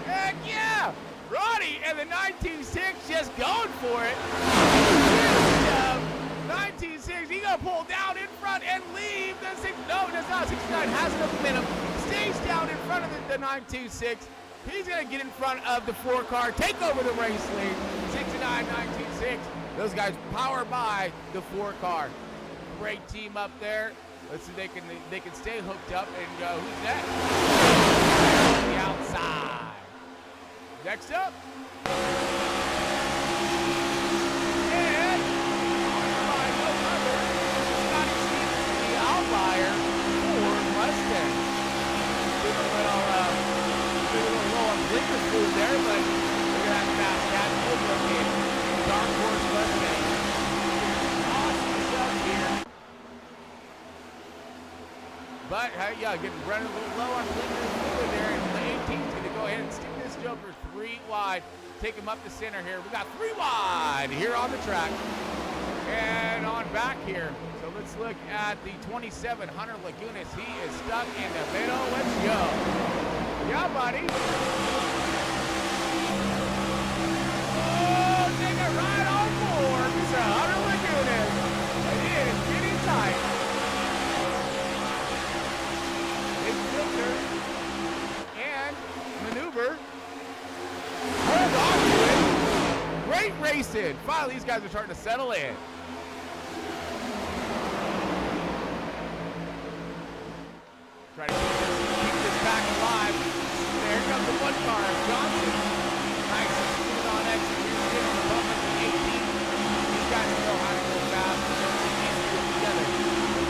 Heck yeah! Ronnie and the 926 just going for it. 926, he gonna pull down in front and leave the 6. No, it does not. 69 has enough momentum. Stays down in front of the 926. He's gonna get in front of the 4-car, take over the race lead. 69, 926. Those guys power by the 4-car. Great team up there. Let's see if they can stay hooked up and go. Who's next? The outside. Next up. And by no other, Scotty Stevens, the outlier for Mustang. Did a little low on blinker food there, but look at that fast cat over again. Dark Horse Mustang. Awesome stuff here. But yeah, getting running a little low on blinker food there, and the 18's going to go ahead and stick this Joker 3 wide. Take him up the center here. We got 3 wide here on the track. And on back here. So let's look at the 27, Hunter Lagunas. He is stuck in the middle. Let's go. Yeah, buddy. Oh, take it right on board. Mr. Hunter Lagunas. It is getting tight. Big filter. And maneuver. Hold on to it. Great racing. Finally, these guys are starting to settle in. Try to keep this back alive. There comes the 1-car. Johnson. Nice on execution on the bump of the 18. These guys know how to go fast. Together.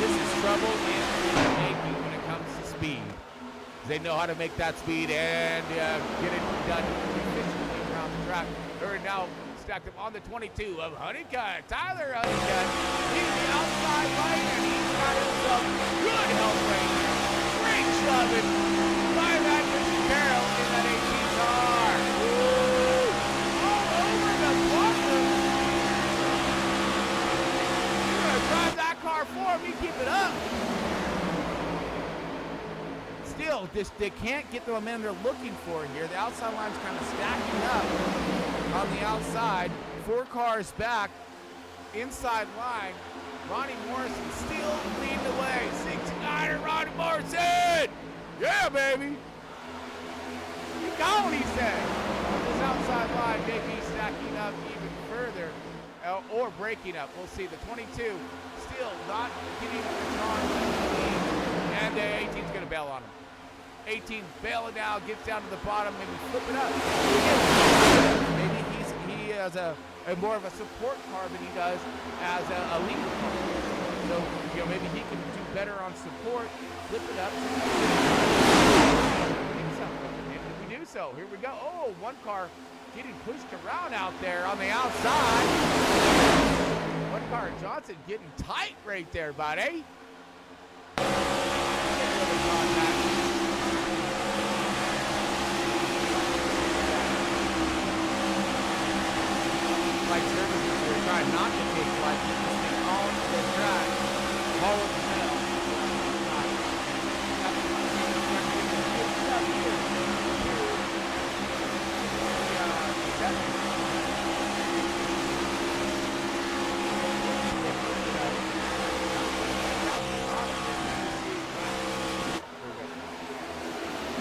This is trouble in the making when it comes to speed. They know how to make that speed and get it done efficiently around the track. They're now stacked up on the 22 of Honeycutt. Tyler Honeycutt. He's the outside lane, and he's got himself good health rate. Great shoving by that Mr. Carroll in that 18 car. Woo! All over the bumper. You're going to drive that car for me. Keep it up. Still, they can't get the momentum they're looking for here. The outside line's kind of stacking up on the outside. 4 cars back. Inside line. Ronnie Morrison still leading the way. 69er Ronnie Morrison! Yeah, baby! You got what he said. This outside line may be stacking up even further or breaking up. We'll see. The 22 still not getting the charge. And the 18's going to bail on him. 18 bailing out, gets down to the bottom, maybe flip it up. Maybe he has a more of a support car than he does as a lead car. So, maybe he can do better on support, flip it up. If we do so, here we go. Oh, one car getting pushed around out there on the outside. One car, Johnson getting tight right there, buddy. Like services, we're trying not to take like this on the track. Hold the hell.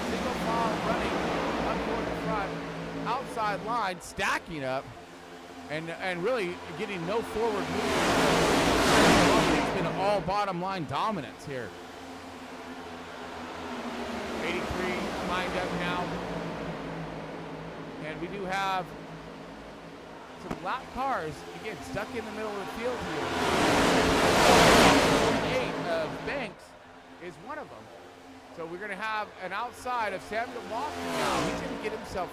Single file running up toward the front. Outside line stacking up. And really getting no forward movement. It's been all bottom line dominance here. 83 lined up now. And we do have some lap cars, again, stuck in the middle of the field here. 48 of Banks is one of them. So we're going to have an outside of Samuel Lawson now. He's going to get himself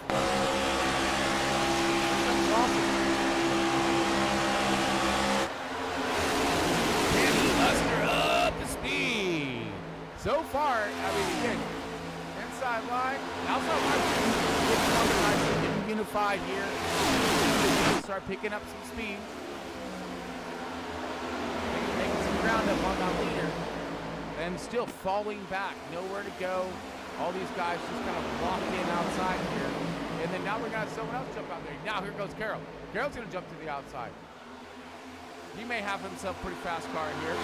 up to speed. So far, again, inside line, outside line, getting unified here. Start picking up some speed. Making some ground up on that leader. And still falling back, nowhere to go. All these guys just kind of locked in outside here. And then now we're going to have someone else jump out there. Now here goes Carroll. Carroll's going to jump to the outside. He may have himself a pretty fast car here.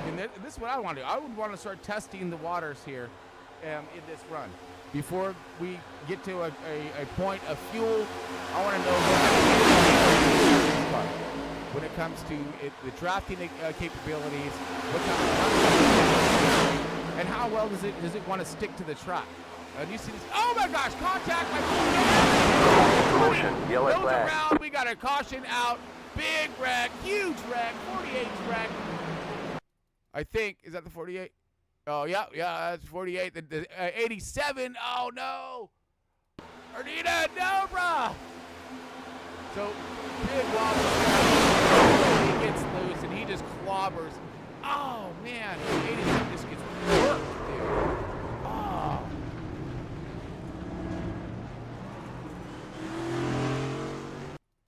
And this is what I want to do. I would want to start testing the waters here in this run. Before we get to a point of fuel, I want to know when it comes to the drafting capabilities, what kind of and how well does it want to stick to the track? Do you see this? Oh my gosh, contact! Motion, yellow flag. Around, we got a caution out. Big wreck, huge wreck, 48's wreck. I think, is that the 48? Oh, yeah, that's 48. The 87, oh no! Ardita, no, bruh! So, big wobble. He gets loose and he just clobbers. Oh, man, 87 just gets worked, dude. Oh.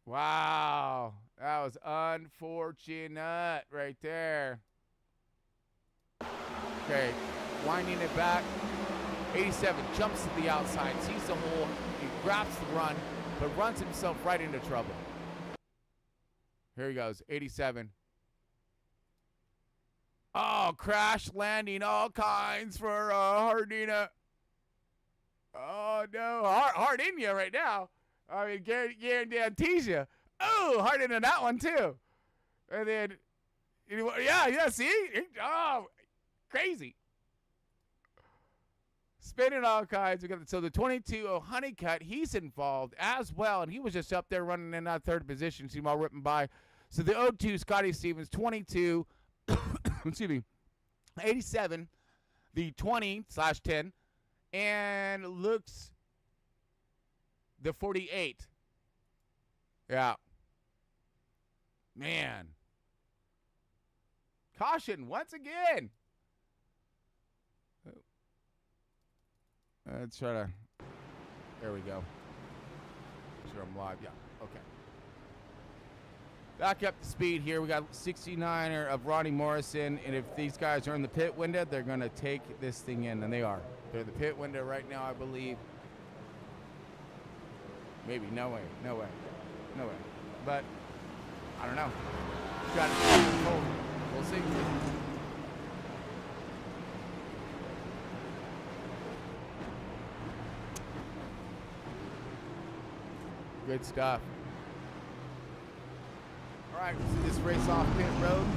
Wow, that was unfortunate right there. Okay, winding it back. 87 jumps to the outside, sees the hole, he grabs the run, but runs himself right into trouble. Here he goes, 87. Oh, crash landing, all kinds for Hardina. Oh, no, hard in you right now. I mean, guarantees you. Oh, hard into that one, too. And then, yeah, see? Oh, crazy. Spinning all kinds. So the 22 of Honeycutt, he's involved as well, and he was just up there running in that third position. See him all ripping by. So the 02, Scotty Stevens, 22, excuse me, 87, the 20/10, and looks the 48. Yeah. Man. Caution once again. Let's try to. There we go. Sure, I'm live. Yeah. Okay. Back up to speed here. We got 69er of Ronnie Morrison, and if these guys are in the pit window, they're going to take this thing in, and they are. They're in the pit window right now, I believe. Maybe. No way. No way. No way. But I don't know. Got it. We'll see. Good stuff. All right, we'll see this race off pit road.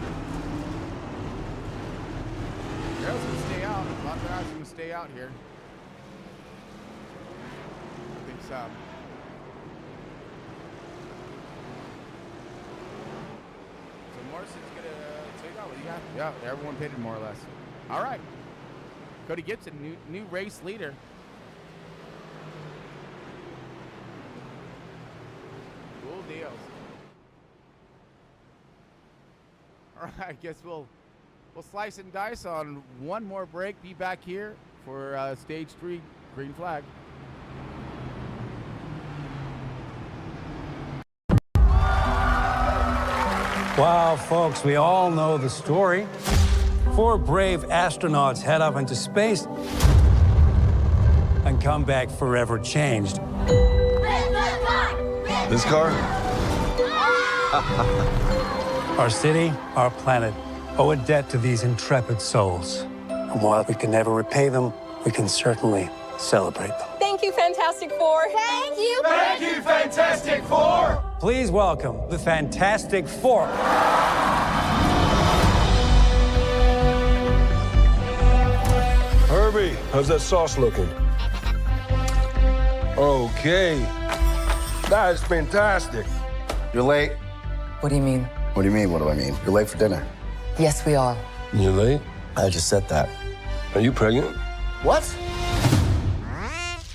Girls can stay out. A lot of guys can stay out here. I think so. So Morrison's gonna take out. What do you got? Yeah, everyone pitted more or less. All right. Cody Gibson, new race leader. Cool deals. All right, I guess we'll slice and dice on one more break. Be back here for stage 3, green flag. Wow, folks, we all know the story. 4 brave astronauts head up into space and come back forever changed. This car? Our city, our planet, owe a debt to these intrepid souls. And while we can never repay them, we can certainly celebrate them. Thank you, Fantastic Four. Thank you. Thank you, Fantastic Four. Please welcome the Fantastic Four. Herbie, how's that sauce looking? Okay. That is fantastic. You're late. What do you mean? What do you mean, what do I mean? You're late for dinner. Yes, we are. You're late? I just said that. Are you pregnant? What?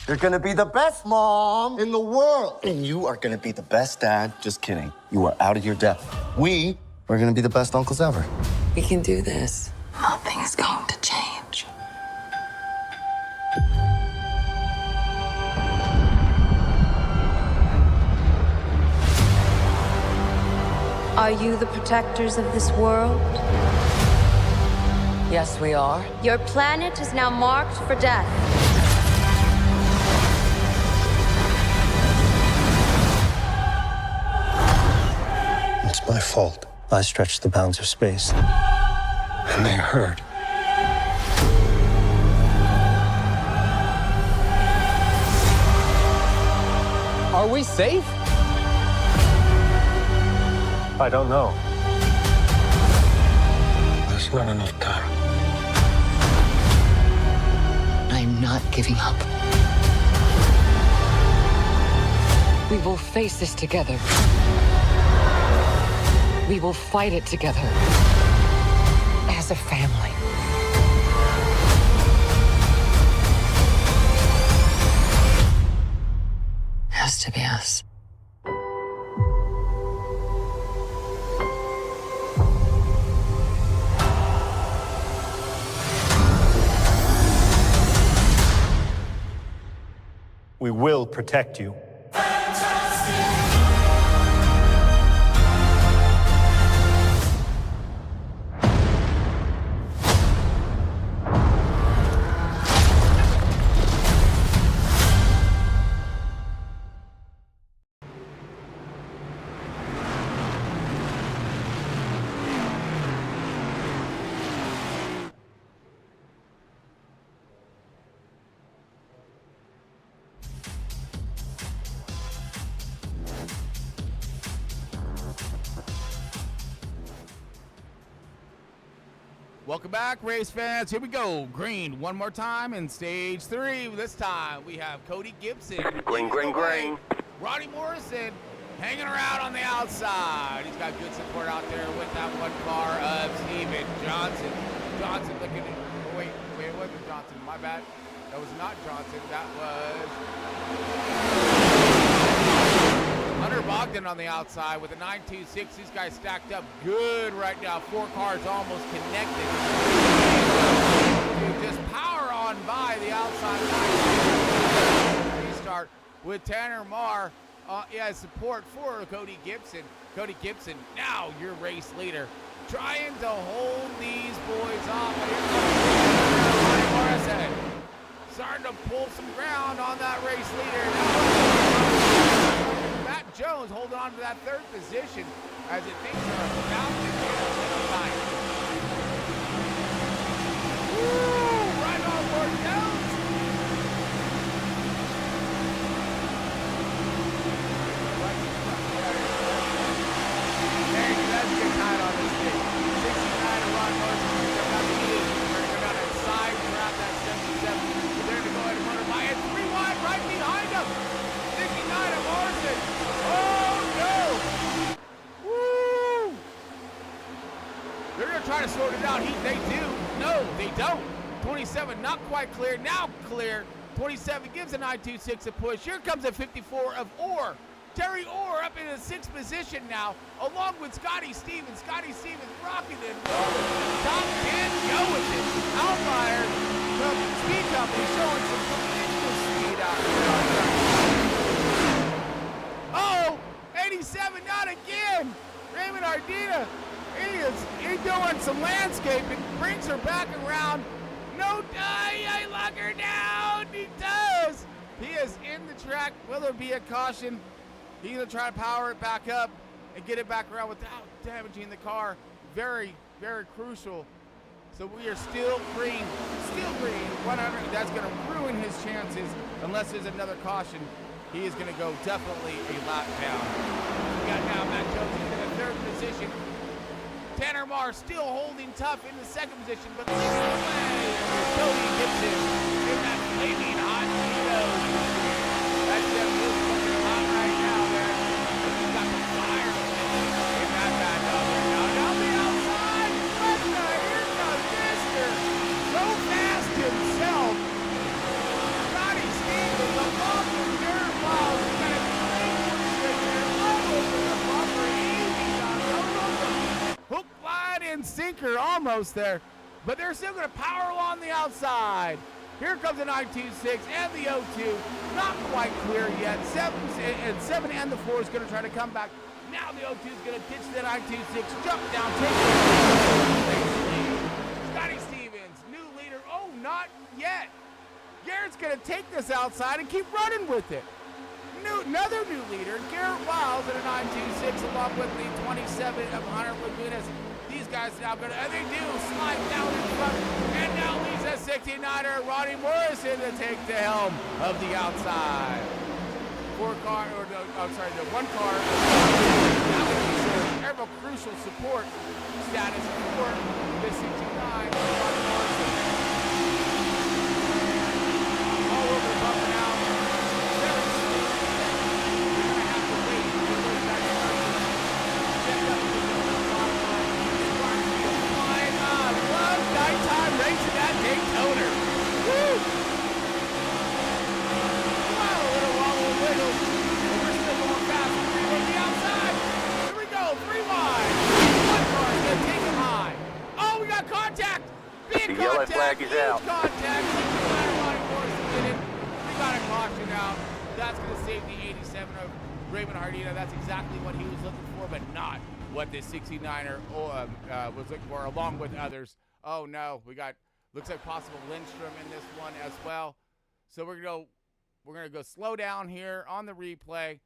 You're gonna be the best mom in the world. And you are gonna be the best dad. Just kidding. You are out of your depth. We are gonna be the best uncles ever. We can do this. Nothing's going to change. Are you the protectors of this world? Yes, we are. Your planet is now marked for death. It's my fault. I stretched the bounds of space. And they hurt. Are we safe? I don't know. There's not enough time. I'm not giving up. We will face this together. We will fight it together. As a family. Has to be us. We will protect you. Welcome back, race fans. Here we go. Green one more time in stage 3. This time we have Cody Gibson. Green, green, green. Ronnie Morrison hanging around on the outside. He's got good support out there with that one car of Steven Johnson. Johnson looking at, oh, wait, it wasn't Johnson. My bad. That was not Johnson. That was Raymond on the outside with a 9.26. These guys stacked up good right now. 4 cars almost connected. Just power on by the outside. Restart with Tanner Marr. As support for Cody Gibson. Cody Gibson, now your race leader, trying to hold these boys off. Morrison starting to pull some ground on that race leader. Matt Jones holding on to that 3rd position as it things are about to get tight. Woo! Right on board Jones. Let's get tight on this thing. 69 to Ron Morrison. They're not leading. They're going to side trap that 77. They're going to go ahead and run it by. And 3 wide right behind them. 69 to Morrison. Oh, no. Woo. They're going to try to sort it out. They do. No, they don't. 27 not quite clear. Now clear. 27 gives a 9.26 a push. Here comes a 54 of Orr. Terry Orr up in the 6th position now, along with Scotty Stevens. Scotty Stevens rocking and rolling. Top 10 going it. Outlier, the speed company showing some tremendous speed out here. Oh, 87, not again. Raymond Ardita, he's doing some landscaping, brings her back around. No, I lock her down. He does. He is in the track. Will there be a caution? He's going to try to power it back up and get it back around without damaging the car. Very, very crucial. So we are still green. 100. That's going to ruin his chances unless there's another caution. He is going to go definitely a lap down. We got now Matt Jones in the 3rd position. Tanner Marr still holding tough in the 2nd position, but leading the way. Cody Gibson in that flaming hot Cheetos. That's them looking hot right now. He's got the fire in that bad dog right now. Down the outside. What the? Here comes Mister. So fast himself. Scotty Stevens along with Jared Wiles. He's got a great push there. All over the bumper. Easy on hook, line, and sinker almost there. But they're still going to power along the outside. Here comes the 9.26 and the 0.2. Not quite clear yet. 7 and the 4 is going to try to come back. Now the 0.2 is going to ditch the 9.26. Jump down. Take it. Scotty Stevens, new leader. Oh, not yet. Garrett's going to take this outside and keep running with it. Another new leader, Garrett Wiles at a 9.26 along with the 27 of Hunter Lagunas. These guys now going to, and they do slide down in front, and now leads a 69er, Ronnie Morrison, to take the helm of the outside. The 1 car. That would be some crucial support status for the 69, Ronnie Morrison. All over the bumper now. Nighttime racing at Daytona. Woo! Wow, a little wobble wiggle. We're still going fast. We're on the outside. Here we go. 3 wide. 1 car is going to take him high. Oh, we got contact. Big The contact. yellow flag is out. Contact. We got a caution out. That's going to save the 87 of Raymond Ardita. That's exactly what he was looking for, but not what this 69er was looking for, along with others. Oh no, we got, looks like possible Lindstrom in this one as well. So we're gonna go slow down here on the replay.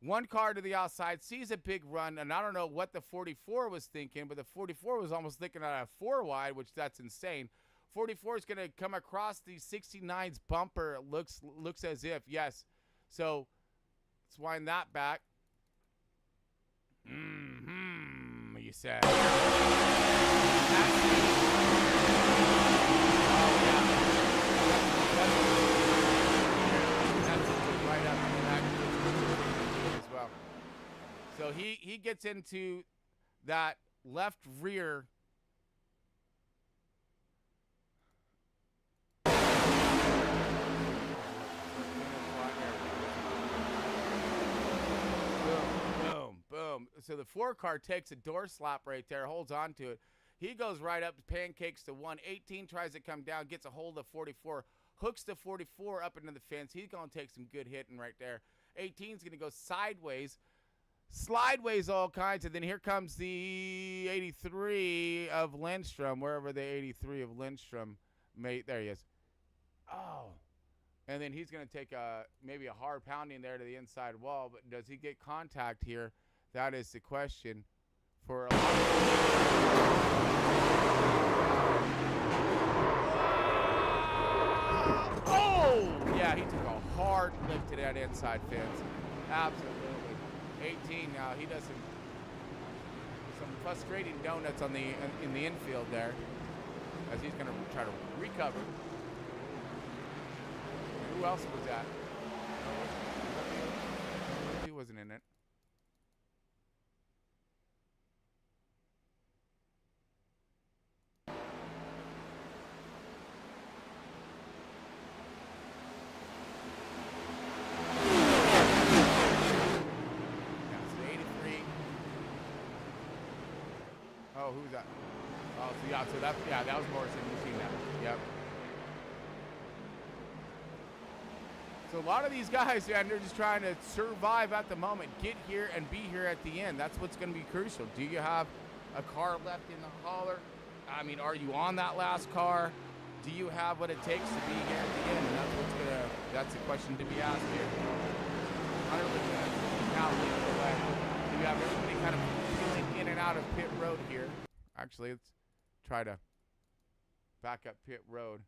1 car to the outside, sees a big run, and I don't know what the 44 was thinking, but the 44 was almost thinking of a 4 wide, which that's insane. 44 is gonna come across the 69's bumper. It looks as if, yes. So let's wind that back. You said. Oh, yeah. That's right up in the back as well. So he gets into that left rear. So the 4 car takes a door slap right there, holds on to it. He goes right up, pancakes to 1. 18 tries to come down, gets a hold of 44, hooks the 44 up into the fence. He's going to take some good hitting right there. 18's going to go sideways, slideways all kinds, and then here comes the 83 of Lindstrom, wherever the 83 of Lindstrom mate. There he is. Oh. And then he's going to take maybe a hard pounding there to the inside wall, but does he get contact here? That is the question for a lot Oh! Yeah, he took a hard lift to that inside fence. Absolutely. 18 now. He does some frustrating donuts on in the infield there as he's going to try to recover. Who else was that? He wasn't in it. Oh, who's that? Oh, so yeah, that was Morrison. You've seen that. Yep. So a lot of these guys, man, they're just trying to survive at the moment, get here and be here at the end. That's what's going to be crucial. Do you have a car left in the hauler? I mean, are you on that last car? Do you have what it takes to be here at the end? And that's the question to be asked here. 100% now leading the way. Do you have everybody kind of peeling in and out of pit road here? Actually, let's try to back up pit road.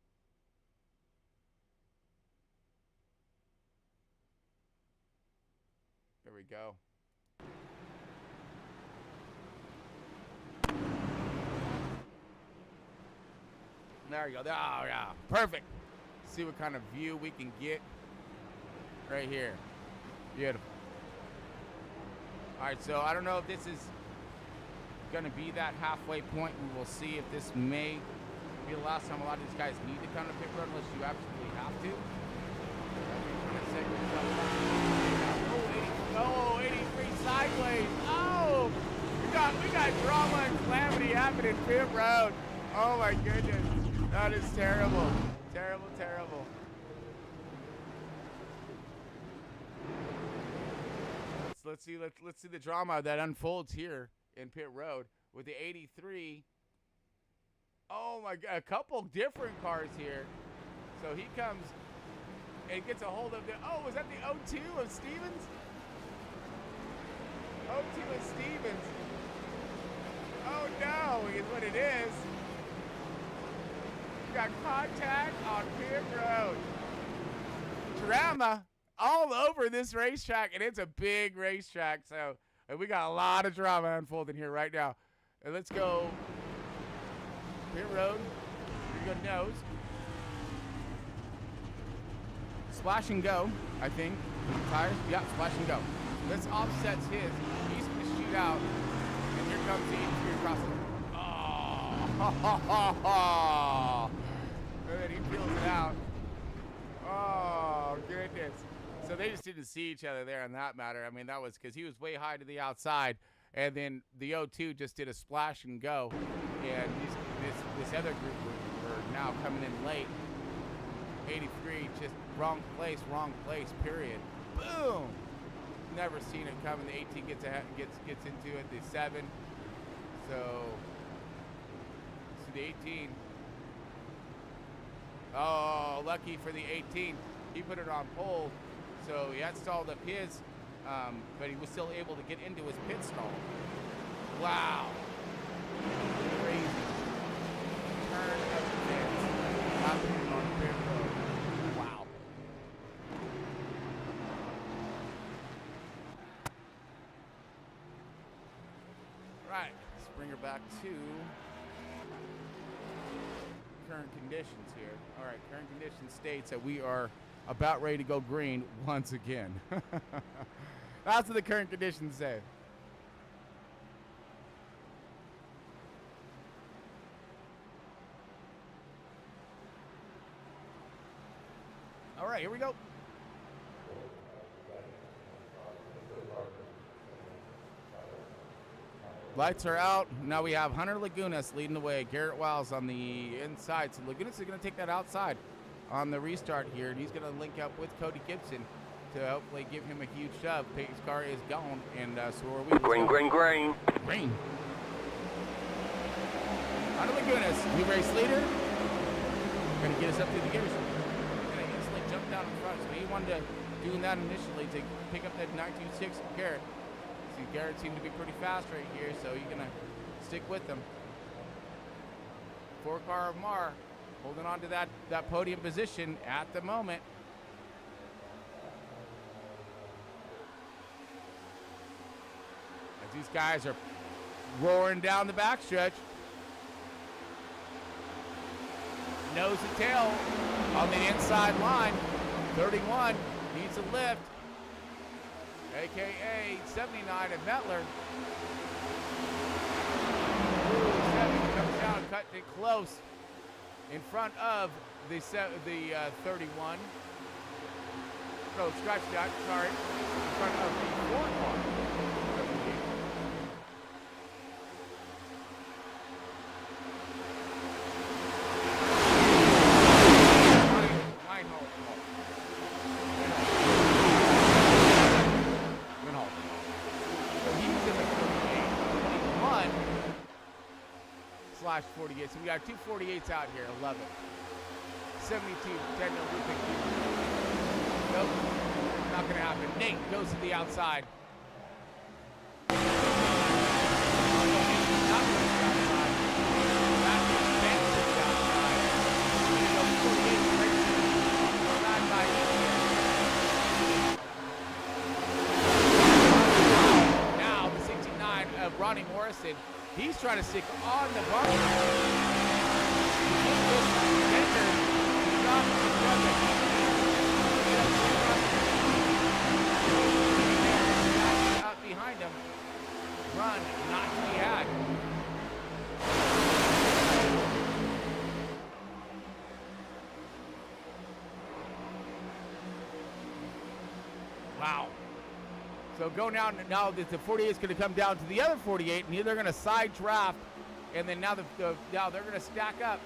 There we go. There you go. Oh, yeah. Perfect. See what kind of view we can get right here. Beautiful. All right, so I don't know if this is going to be that halfway point. We will see if this may be the last time a lot of these guys need to come to pit road unless you absolutely have to. Oh, 83 sideways. Oh, we got drama and calamity happening in pit road. Oh my goodness, that is terrible, terrible, terrible. Let's see the drama that unfolds here in pit road with the 83. Oh my God, a couple different cars here. So he comes and gets a hold of the. Oh, was that the 02 of Stevens? 02 of Stevens. Oh no, is what it is. We got contact on pit road. Drama all over this racetrack, and it's a big racetrack, so we got a lot of drama unfolding here right now. And let's go pit road. Here we go, nose. Splash and go, I think. Tires? Yeah, splash and go. This offsets his. He's going to shoot out. And here comes the 83 across the. Oh. And then he peels it out. Oh, goodness. So they just didn't see each other there on that matter. I mean, that was because he was way high to the outside. And then the 02 just did a splash and go. And this other group were now coming in late. 83, just wrong place, period. Boom! Never seen it coming. The 18 gets into it. The 7. So the 18. Oh, lucky for the 18. He put it on pole, so he had stalled up his, but he was still able to get into his pit stall. Wow. Crazy. Turn of events happening on pit road. Wow. Right, let's bring her back to current conditions here. All right, current conditions states that we are about ready to go green once again. That's what the current conditions say. All right, here we go. Lights are out. Now we have Hunter Lagunas leading the way. Garrett Wiles on the inside. So Lagunas is going to take that outside on the restart here, and he's going to link up with Cody Gibson to hopefully give him a huge shove. Pace car is gone, and so are we. Green. Green. Hunter Lagunas, new race leader. Going to get us up through the gears. Going to instantly jump down in front. So he wanted to do that initially to pick up that 926 from Garrett. See, Garrett seemed to be pretty fast right here, so he's going to stick with them. 4-car of Mar holding on to that podium position at the moment. As these guys are roaring down the backstretch. Nose to tail on the inside line. 31 needs a lift. AKA 79 at Mettler. Ooh, 7 comes down, cutting it close in front of the 31. No, scratch that, sorry. In front of the 4-car. Slash 48. So we got 2 48s out here. 11. 72. 10 no looping. Nope. Not going to happen. Nate goes to the outside. Not going to the outside. That is Ben to the outside. So 48 right by now the 69 of Ronnie Morrison. He's trying to stick on the bumper. Out behind him. Run not to be had. Wow. So go now that the 48 is going to come down to the other 48, and they're going to side draft, and then now now they're going to stack up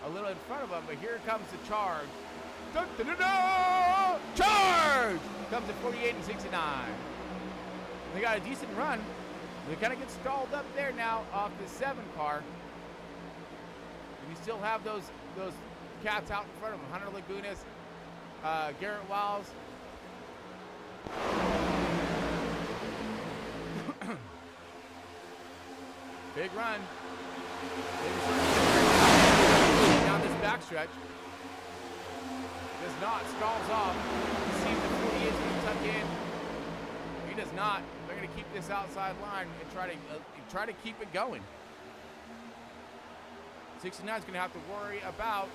a little in front of them. But here comes the charge. Dun, dun, dun, dun! Charge! Comes the 48 and 69. They got a decent run. They kind of get stalled up there now off the 7-car. And you still have those cats out in front of them. Hunter Lagunas, Garrett Wiles. Big run. Down this backstretch. Does not. Stalls off. See if the 48 is going to tuck in. He does not. They're going to keep this outside line and try to keep it going. 69 is going to have to worry about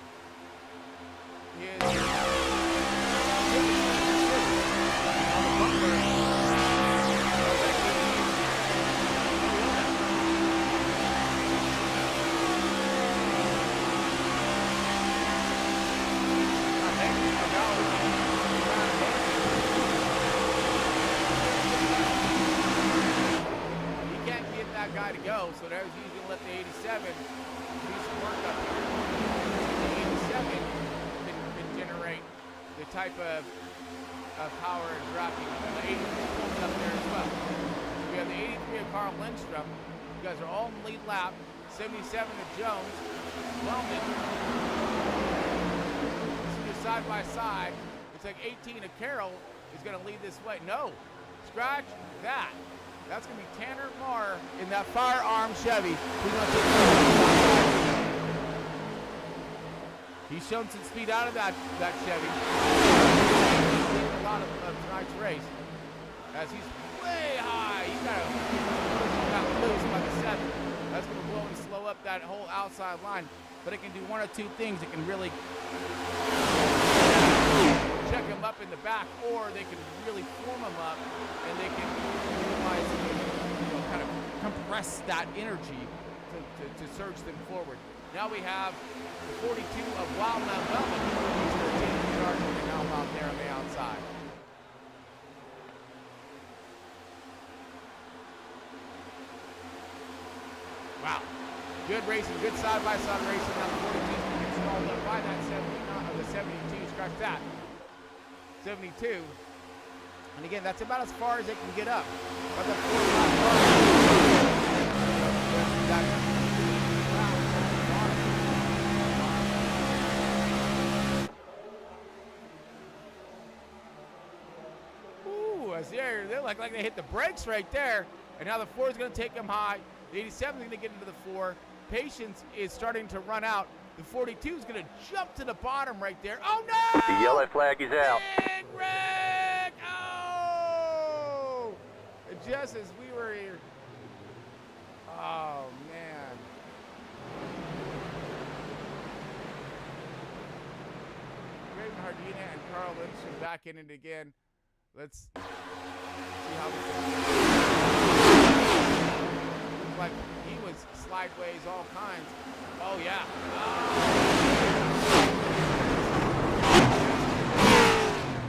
his that guy to go, so there's he's going to let the 87 do some work up here. The 87 can generate the type of power and drafting. The 83 pulls up there as well. We have the 83 of Carl Lindstrom. You guys are all in the lead lap. 77 of Jones. Wellman. Just side by side. It's like 18 of Carroll is going to lead this way. No, scratch that. That's going to be Tanner Marr in that firearm Chevy. He's shown some speed out of that Chevy. He's seen a lot of tonight's race. As he's way high. He's got loose by the 7. That's going to blow and slow up that whole outside line. But it can do one of two things. It can really check him up in the back, or they can really form him up, and they can utilize, kind of compress that energy to surge them forward. Now we have the 42 of Wildman Wellman. He's going to take the charge now out there on the outside. Good racing, good side-by-side racing. Now the 42 gets stalled up by that 79, or the 72, scratch that. 72. And again, that's about as far as they can get up. But the 45 Ooh, as they look like they hit the brakes right there. And now the 4 is going to take them high. The 87 is going to get into the 4. Patience is starting to run out. The 42 is going to jump to the bottom right there. Oh, no! The yellow flag is out. Big wreck! Oh! Just as we were here. Oh, man. Raven Hardina and Carl Lindstrom back in it again. Let's see how this looks like. He was slideways, all kinds. Oh, yeah.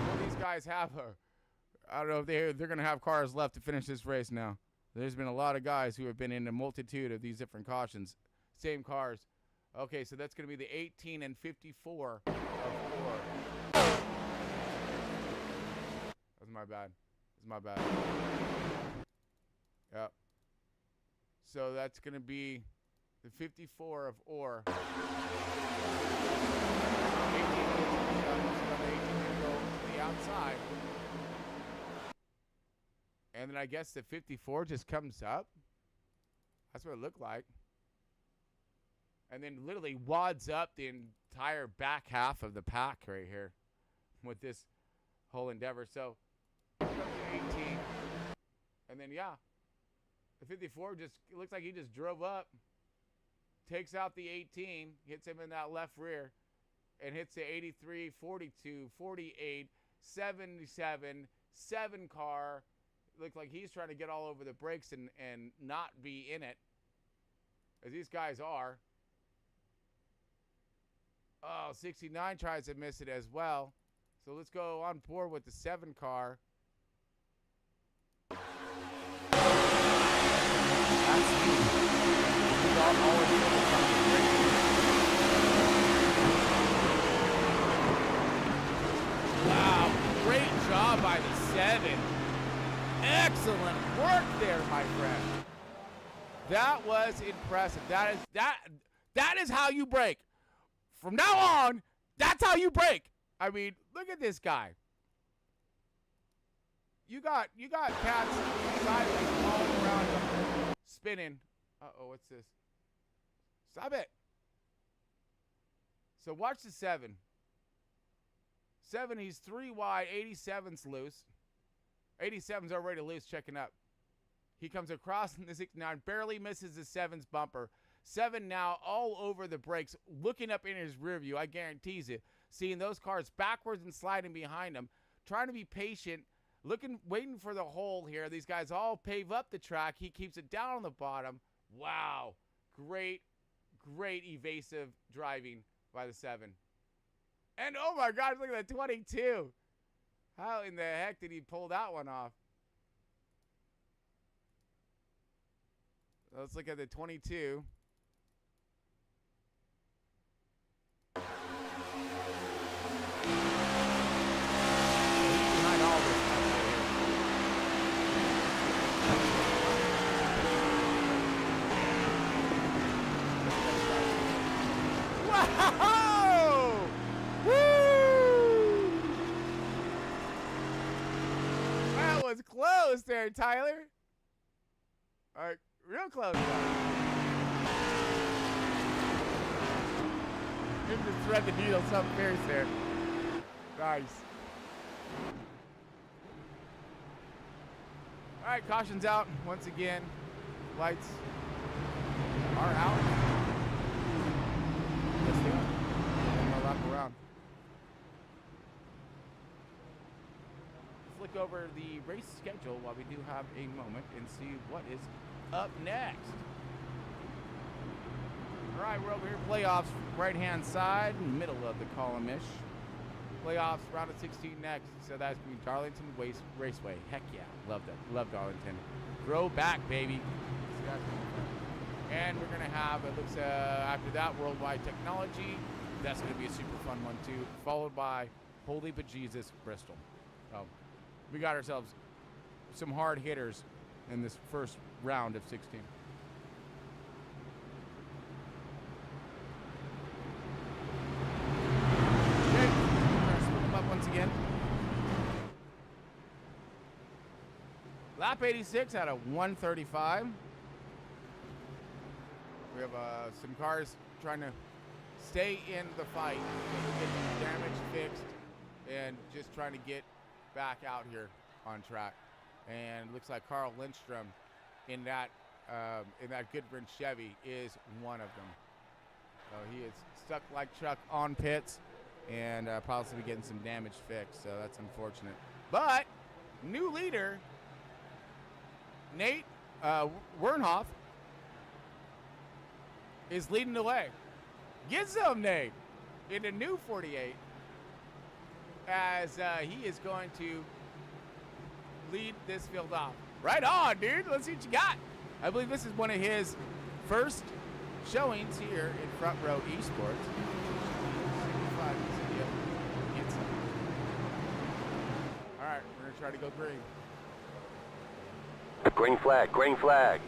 Well, these guys have I don't know if they're going to have cars left to finish this race now. There's been a lot of guys who have been in a multitude of these different cautions. Same cars. Okay, so that's going to be the 18 and 54 of 4. That's my bad. That's my bad. Yep. So that's going to be the 54 of Orr. 18 go to the outside. And then I guess the 54 just comes up. That's what it looked like. And then literally wads up the entire back half of the pack right here with this whole endeavor. So, 18. And then, yeah, the 54 just, it looks like he just drove up, takes out the 18, hits him in that left rear, and hits the 83, 42, 48, 77, 7 car. Looks like he's trying to get all over the brakes and not be in it, as these guys are. Oh, 69 tries to miss it as well. So let's go on board with the 7 car. Wow, great job by the 7. Excellent work there, my friend. That was impressive. That is how you brake. From now on, that's how you brake. I mean, look at this guy. You got cats sideways all around him, spinning. Uh-oh, what's this? Stop it. So watch the 7. 7, he's 3 wide. 87's loose. 87's already loose, checking up. He comes across in the 69, barely misses the 7's bumper. 7 now all over the brakes, looking up in his rear view, I guarantee you. Seeing those cars backwards and sliding behind him, trying to be patient, waiting for the hole here. These guys all pave up the track. He keeps it down on the bottom. Wow. Great evasive driving by the 7. And oh my gosh, look at that 22. How in the heck did he pull that one off? Let's look at the 22. Behind all this. Wow! Woo! That was close there, Tyler. All right, real close. Him to thread the needle some fierce there. Nice. All right, caution's out once again. Lights are out. Yes, they are. One more lap around. Flick over the race schedule while we do have a moment and see what is up next. All right, we're over here. Playoffs, right-hand side, middle of the column-ish. Playoffs, round of 16 next. So that's going to be Darlington Raceway. Heck yeah, love that. Love Darlington. Grow back, baby. And we're going to have, it looks after that, Worldwide Technology. That's going to be a super fun one, too. Followed by Holy Bejesus Bristol. So we got ourselves some hard hitters in this first round of 16. Okay, let's split them up once again. Lap 86 out of 135. We have some cars trying to stay in the fight, get the damage fixed, and just trying to get back out here on track. And it looks like Carl Lindstrom in that Goodwin Chevy is one of them. So he is stuck like Chuck on pits and possibly getting some damage fixed. So that's unfortunate. But new leader, Nate Wernhoff, is leading the way. Get some, Nate, in a new 48 as he is going to lead this field off. Right on, dude. Let's see what you got. I believe this is one of his first showings here in Front Row Esports. All right, we're going to try to go green. Green flag, green flag.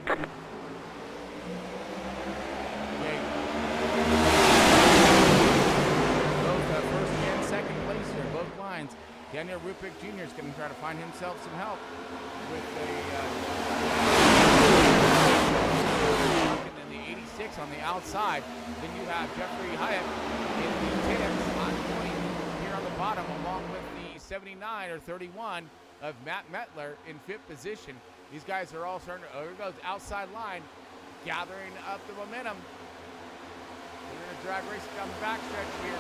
First and second place here, both lines. Daniel Rupick Jr. is going to try to find himself some help with and then the 86 on the outside. Then you have Jeffrey Hyatt in the 10 on point here on the bottom, along with the 79 or 31 of Matt Mettler in fifth position. These guys are all starting to, here goes outside line, gathering up the momentum. We're going to drag racing down the backstretch here.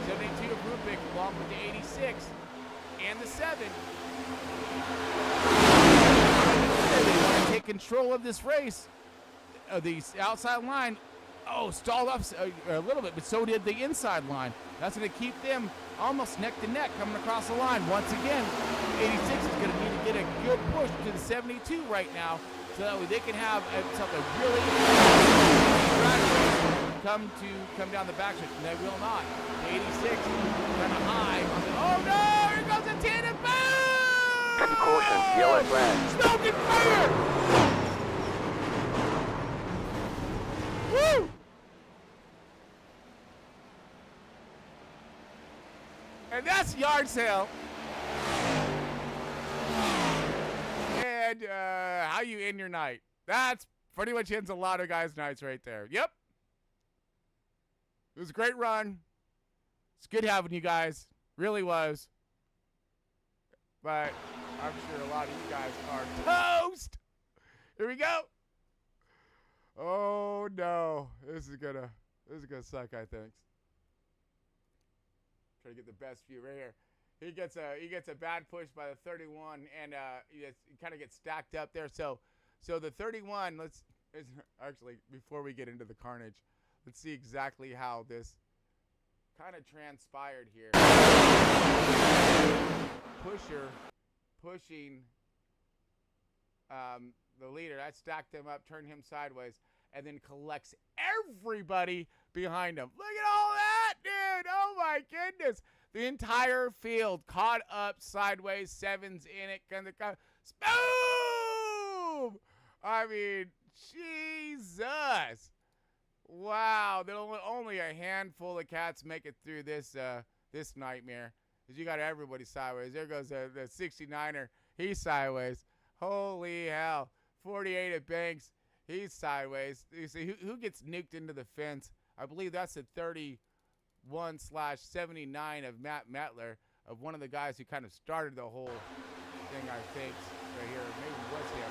72 of Rupick along with the 86 and the 7. They want to take control of this race. The outside line, stalled up a little bit, but so did the inside line. That's going to keep them almost neck to neck coming across the line. Once again, 86 is going to need to get a good push to the 72 right now, so that way they can have something really come down the backstretch, and they will not. The 86 kind of high. Oh no! Here goes the 10 and boom! Caution, yellow flag. Smoke and fire! Woo! And that's yard sale. And how you end your night. That's pretty much ends a lot of guys' nights right there. Yep. It was a great run. It's good having you guys. Really was. But I'm sure a lot of you guys are toast. Here we go. Oh no. This is gonna suck, I think. Try to get the best view right here. He gets a bad push by the 31, and he kind of gets stacked up there. So the 31. Actually, before we get into the carnage, let's see exactly how this kind of transpired here. Pushing the leader. That stacked him up, turned him sideways, and then collects everybody behind him. Look at all that, dude. Oh my goodness. The entire field caught up sideways, 7's in it. Boom! I mean, Jesus. Wow. Only a handful of cats make it through this nightmare. Because you got everybody sideways. There goes the 69er. He's sideways. Holy hell. 48 at Banks. He's sideways. You see, who gets nuked into the fence? I believe that's the 31/79 of Matt Mettler, of one of the guys who kind of started the whole thing, I think, right here. Maybe it was him.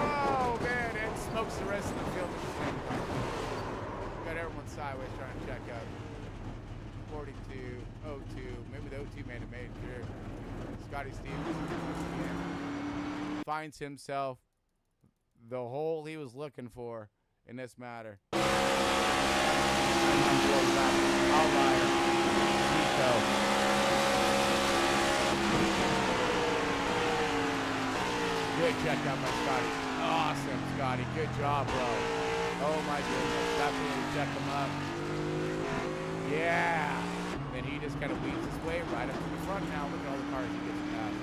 Oh, man, it smokes the rest of the field at the same time. Got everyone sideways trying to check out. 42, 02, maybe the 02 may have made it through. Scotty Stevens finds himself the hole he was looking for in this matter. Outlier. Nico. Good check out by Scotty. Awesome, Scotty. Good job, bro. Oh my goodness. Definitely check him up. Yeah. Then he just kind of weaves his way right up to the front now. Look at all the cars he gets past.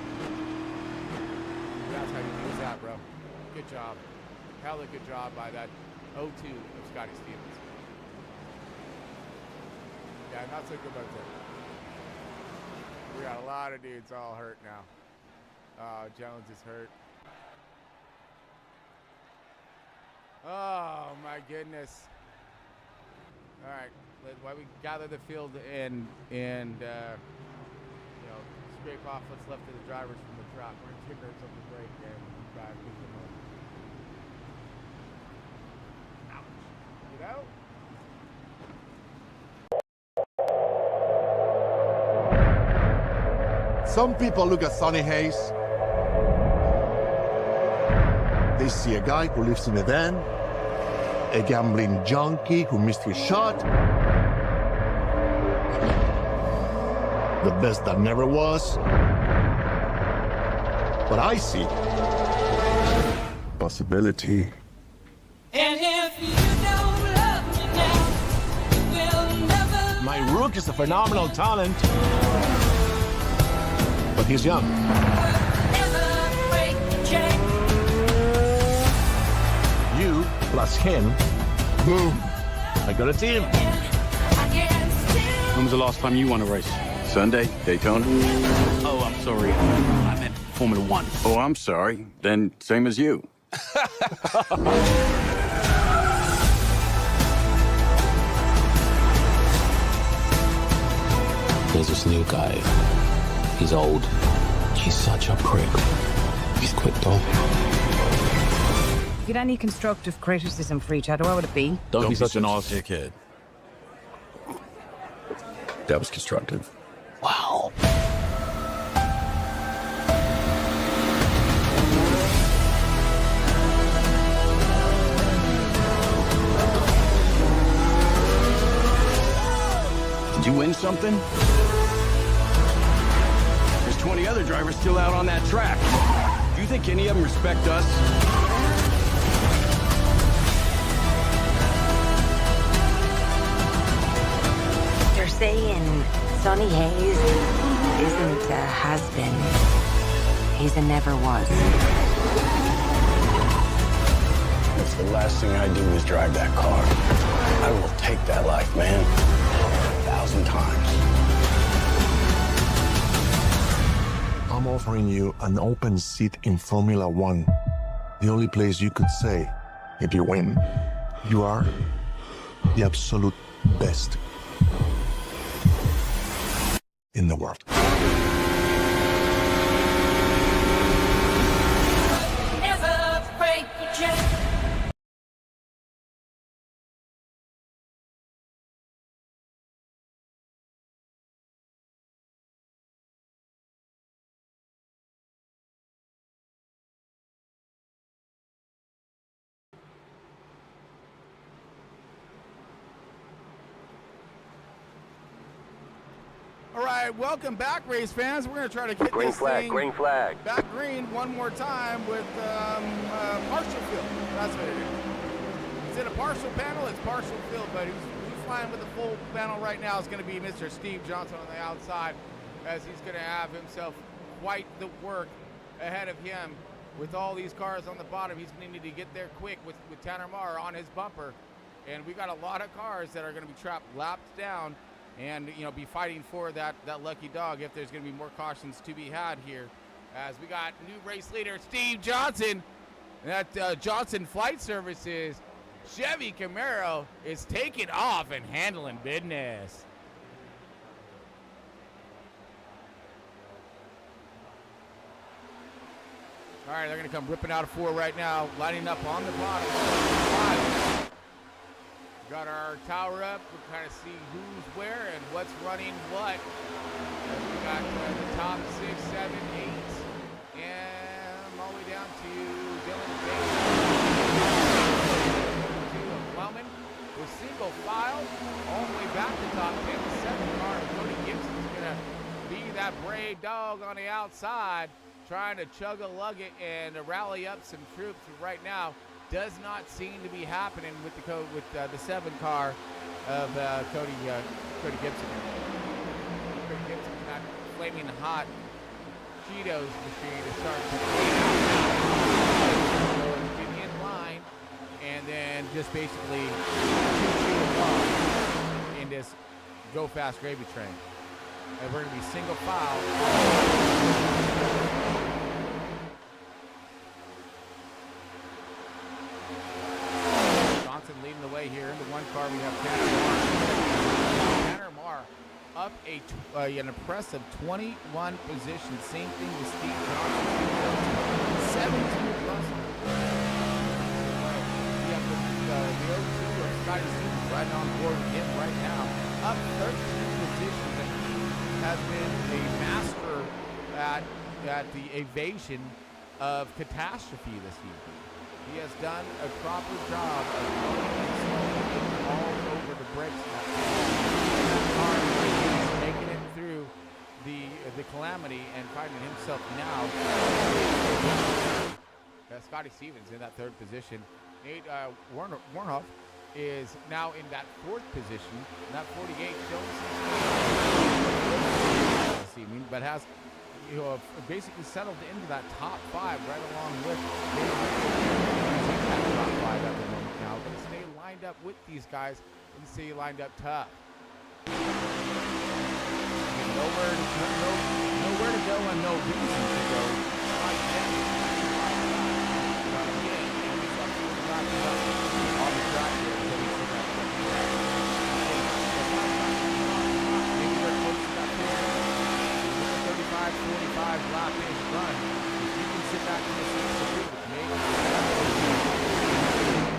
That's how you do that, bro. Good job. Hella good job by that 0-2 of Scotty Stevens. Yeah, not so good about that. We got a lot of dudes all hurt now. Jones is hurt. Oh my goodness. All right, while we gather the field and scrape off what's left of the drivers from the track, we're gonna take ourselves a break and drive with them. Ouch. Get out. Some people look at Sonny Hayes. They see a guy who lives in a van, a gambling junkie who missed his shot, the best that never was. But I see possibility. And if you don't love me now, we'll never. My rook is a phenomenal talent, but he's young. Never break the chain. You plus him, boom, I got a team. When was the last time you won a race? Sunday, Daytona. Oh, I'm sorry. I meant Formula One. Oh, I'm sorry. Then same as you. There's this new guy. He's old. He's such a prick. He's quick though. Get any constructive criticism for each other, what would it be? Don't be such an ass. Dickhead. That was constructive. Wow. Did you win something? There's 20 other drivers still out on that track. Do you think any of them respect us? You're saying Sonny Hayes isn't a has-been. He's a never was. If the last thing I do is drive that car, I will take that life, man. 1,000 times. I'm offering you an open seat in Formula One. The only place you could say, if you win, you are the absolute best in the world. Never break the chain. All right, welcome back, race fans. We're going to try to get Green this flag, thing green flag. back green one more time with partial field. That's what it is. Is it a partial panel? It's partial field, but who's flying with the full panel right now is going to be Mr. Steve Johnson on the outside, as he's going to have himself quite the work ahead of him with all these cars on the bottom. He's going to need to get there quick with Tanner Marr on his bumper. And we got a lot of cars that are going to be lapped down and be fighting for that lucky dog if there's going to be more cautions to be had here, as we got new race leader Steve Johnson. That Johnson Flight Services Chevy Camaro is taking off and handling business. All right, they're going to come ripping out of 4 right now, lining up on the bottom. 5. Got our tower up. We'll kind of see who's where and what's running what. We got the top 6, 7, 8, and all the way down to Dylan Bates. Wellman with Gray Dog on the outside, trying to chug-a-lug it and rally up some troops. Right now, does not seem to be happening with the 7 car of Cody Gibson. Cody Gibson, that flaming hot Cheetos machine is starting to get in line, and then just basically choo-choo along in this go fast gravy train. And we're going to be single file. Johnson leading the way here. Into one car, we have Tanner Marr up an impressive 21 position. Same thing with Steve Johnson. 17 plus. We have the 02 of Scotty Stevens right on board with him right now. Up 13 positions. And he has been a master at the evasion of catastrophe this year. He has done a proper job of getting all over the brakes. Making it through the calamity and finding himself now. Scotty Stevens in that 3rd position. Nate Warnhoff is now in that 4th position. That 48 this evening, but has basically settled into that top 5 right along with that top 5 at the moment now. Going to stay lined up with these guys and stay lined up tough. Nowhere to go and no reason to go. On the track here, so we see that. Maybe they're close to that 35-45 lap-ish run. If you can sit back in the seats to do it, maybe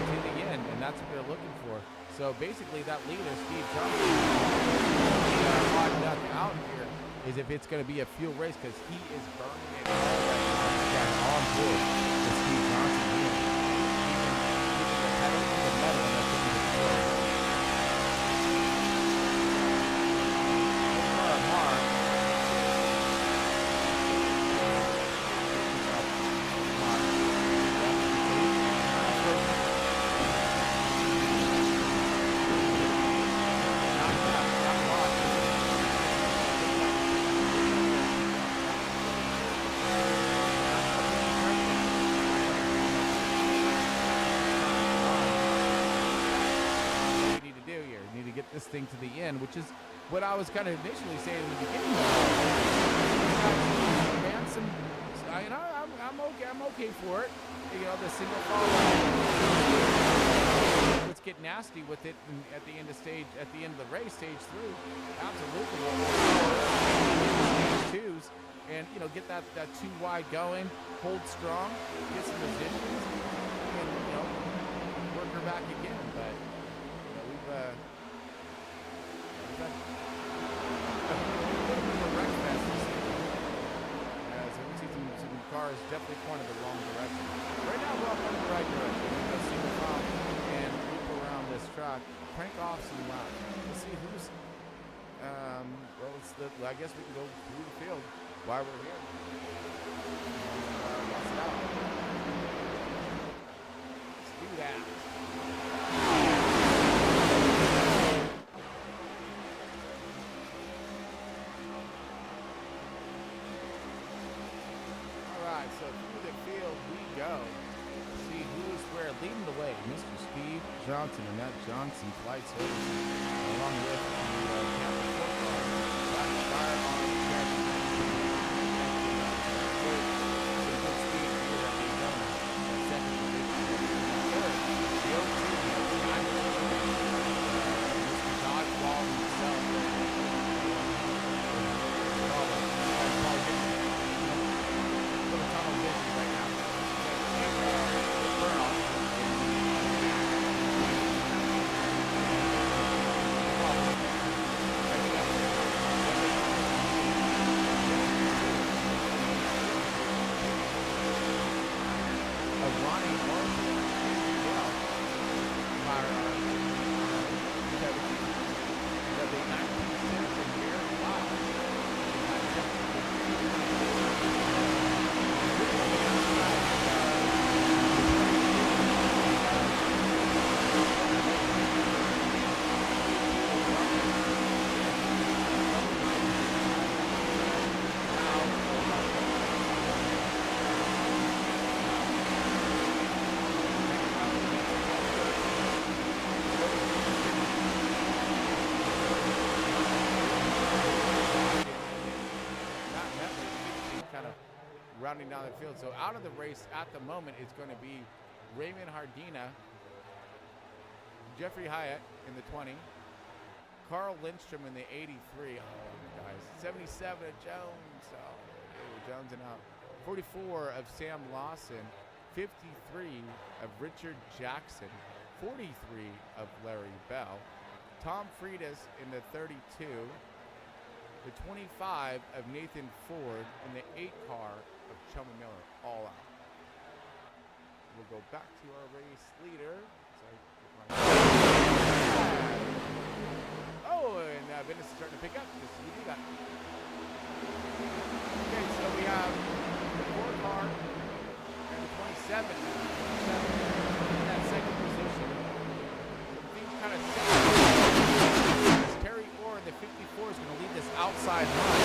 to the end, and that's what they're looking for. So basically, that leader, Steve Johnson, odd duck out here is if it's going to be a fuel race, because he is burning it all right now. On board with Steve Johnson here. Keeping the pedal to the metal and that's in the floor. This thing to the end, which is what I was kind of initially saying in the beginning. I'm okay for it. You know, the single follow. Let's get nasty with it at the end of the race, stage 3. Absolutely. Stage 2s, and get that 2 wide going, hold strong, get some positions, and work her back again. But we've so we see some cars definitely pointed the wrong direction. Right now we're up in the right direction. We're going to see the front and loop around this track, crank off some laps. Let's see who's I guess we can go through the field while we're here. Let's do that. So through the field we go. See who's where. Leading the way, Mr. Steve Johnson, and that Johnson Flight Services, along with the Tampa football. Fire on the track. Good speed here at DAYTONA. Second position. Third, the 02. Mr. Dodgeball himself. Tunnel vision right now. Burn off. Ronnie rounding down the field. So out of the race at the moment is going to be Raymond Hardina, Jeffrey Hyatt in the 20, Carl Lindstrom in the 83. Oh, guys, 77 of Jones. Oh, Jones and out. 44 of Sam Lawson, 53 of Richard Jackson, 43 of Larry Bell, Tom Freitas in the 32, the 25 of Nathan Ford, and the 8 car of Chummy Miller, all out. We'll go back to our race leader. Oh, and Venice is starting to pick up. This we do that. Okay, so we have the 4 car and the 27 in that second position. Things kind of set. Terry Orr in the 54 is going to lead this outside run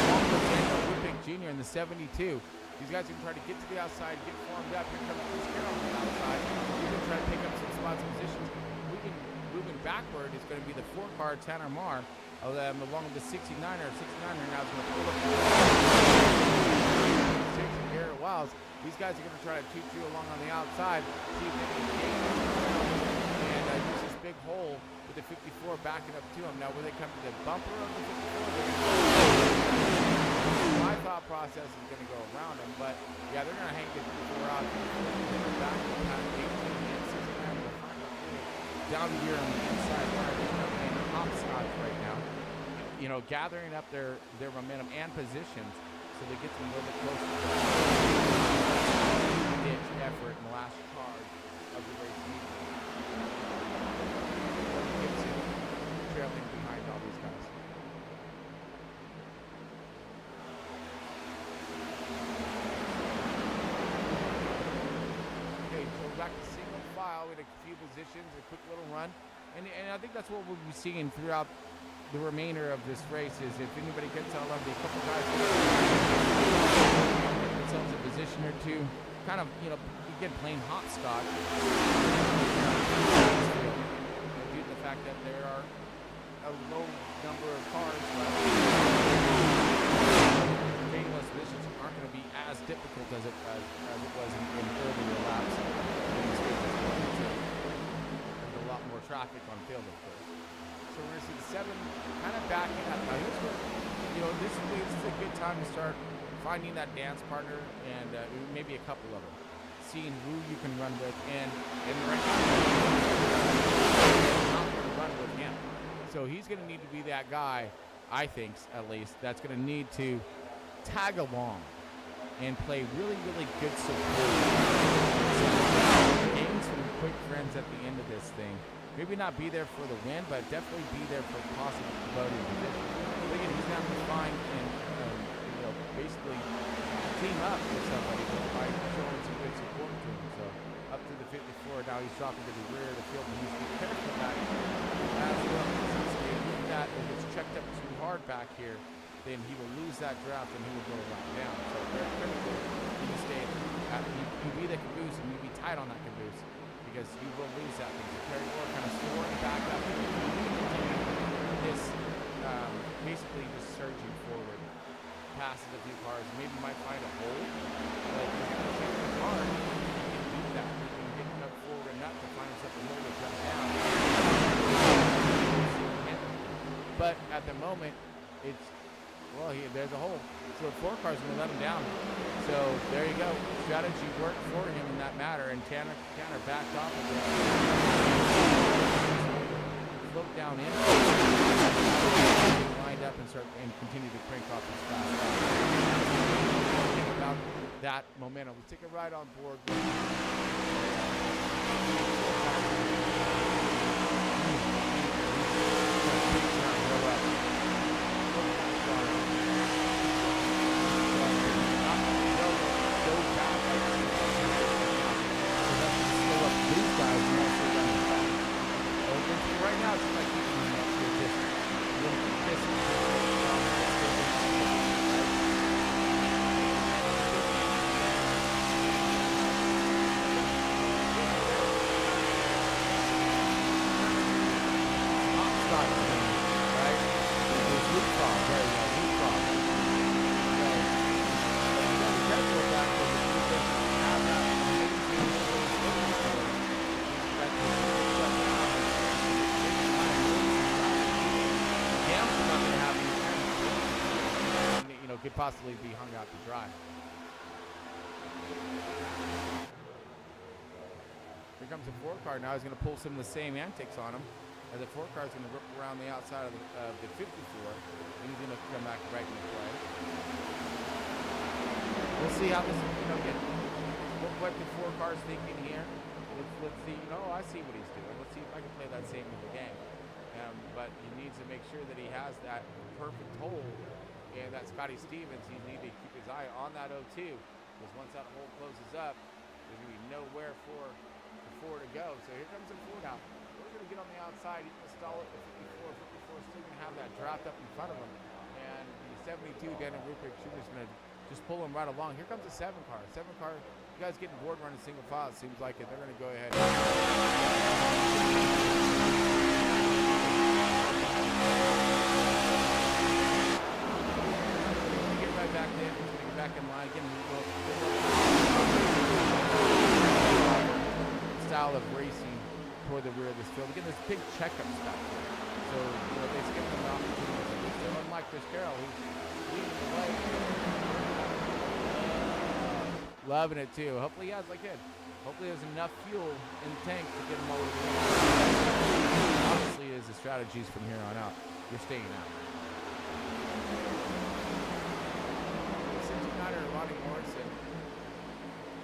along with Daniel Whippick Jr. in the 72. These guys are going to try to get to the outside, get formed up. Here comes Chris Carroll on the outside. He's going to try to pick up some spots and positions. Moving backward is going to be the 4 car Tanner Marr, along with the 69er. 69er now is going to pull up. Garrett Wiles. These guys are going to try to choo-choo along on the outside, see if they can gain and use this big hole with the 54 backing up to him. Now, when they come to the bumper of the 54, my thought process is going to go around them, but yeah, they're going to hang the 54 out. Back to the 18 and 69 will find out down here on the inside where they're playing hopscotch right now, you know, gathering up their momentum and positions so they get them a little bit closer to the ditch effort in the last charge of the race meeting. Gibson trailing behind all these guys. Okay, so back to single file with a few positions, a quick little run, and I think that's what we'll be seeing throughout the remainder of this race. Is if anybody gets out of a couple guys get themselves a position or two, kind of, you know, again playing hopscotch due to the fact that there are a low number of cars left. Gaining those positions aren't going to be as difficult as it was in earlier laps. There's a lot more traffic on field, of course. So we're going to see the 7 kind of backing up. Now, here's where, you know, this is a good time to start finding that dance partner, and maybe a couple of them, seeing who you can run with, and right now, not going to run with him. So he's going to need to be that guy, I think, at least, that's going to need to tag along and play really, really good support. Gain some quick friends at the end of this thing. Maybe not be there for the win, but definitely be there for possible voting position. But again, he's going to find and you know, basically team up with somebody by showing some good support to him. So up to the 54, now he's dropping to the rear of the field, and he's be careful back here as well. If that gets checked up too hard back here, then he will lose that draft and he will go right down. So very critical you stay you be the caboose and you be tight on that caboose, because you will lose that thing. So Terry Orr kind of soaring back up. This basically just surging forward, passes a few cars, maybe might find a hole, but if you're going to take the car, you can do that. You can get up forward enough to find yourself a hole to jump down. But at the moment, it's, well, there's a hole. So 4 cars going to let him down. So there you go. Strategy worked for him in that matter, and Tanner backed off of it. Float down in. Lined up and continue to crank off his fast. Think about that momentum. Let's take a ride on board. Right now, it's like keeping him up to a distance. Right? There's leapfrog. There you go. Leapfrog. possibly be hung out to dry. Here comes the 4 car now. He's going to pull some of the same antics on him. As the 4 car is going to rip around the outside of the 54. And he's going to come back right into play. We'll see how this, again, what the 4 car's thinking here. Let's see. I see what he's doing. Let's see if I can play that same little game. But he needs to make sure that he has that perfect hold. And that Scotty Stevens, he needs to keep his eye on that 0-2. Because once that hole closes up, there's going to be nowhere for the 4 to go. So here comes the 4 now. We're going to get on the outside. He's going to stall it. The 54 is still going to have that dropped up in front of him. And the 72, Daniel Rupert Jr. is going to just pull him right along. Here comes the 7 car. 7 car, you guys getting bored running single file. It seems like it. They're going to go ahead. Get right back in. He's going to get back in line. Get style of racing toward the rear of this field. Again, there's big checkups back there. So, they skip them an opportunity. So unlike Chris Carroll, who's leading the way. Loving it too. Hopefully he has, hopefully there's enough fuel in the tank to get him over the line. Obviously, is the strategies from here on out. You're staying out. 69er Ronnie Morrison.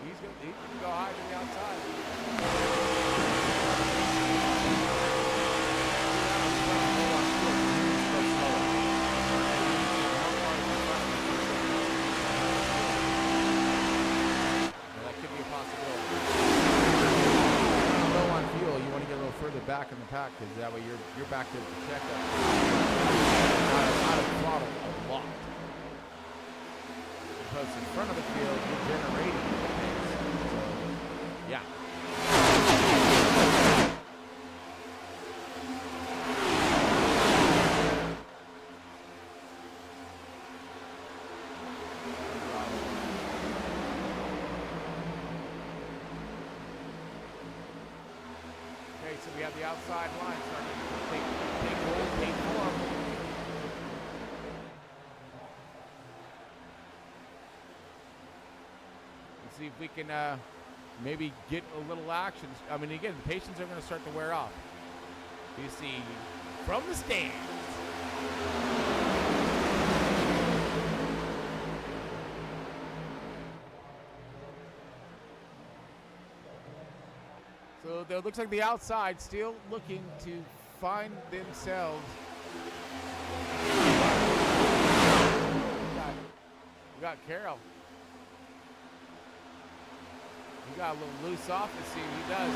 He's going to go high to the outside. Further back in the pack, because that way you're back to the checkup. Out of throttle locked. Because in front of the field, you're generating things. So, yeah. So we have the outside line starting to take hold, take form. Let's see if we can maybe get a little action. I mean, again, the patients are going to start to wear off. You see from the stands. So it looks like the outside still looking to find themselves. We got Carroll. He got a little loose off to see what he does.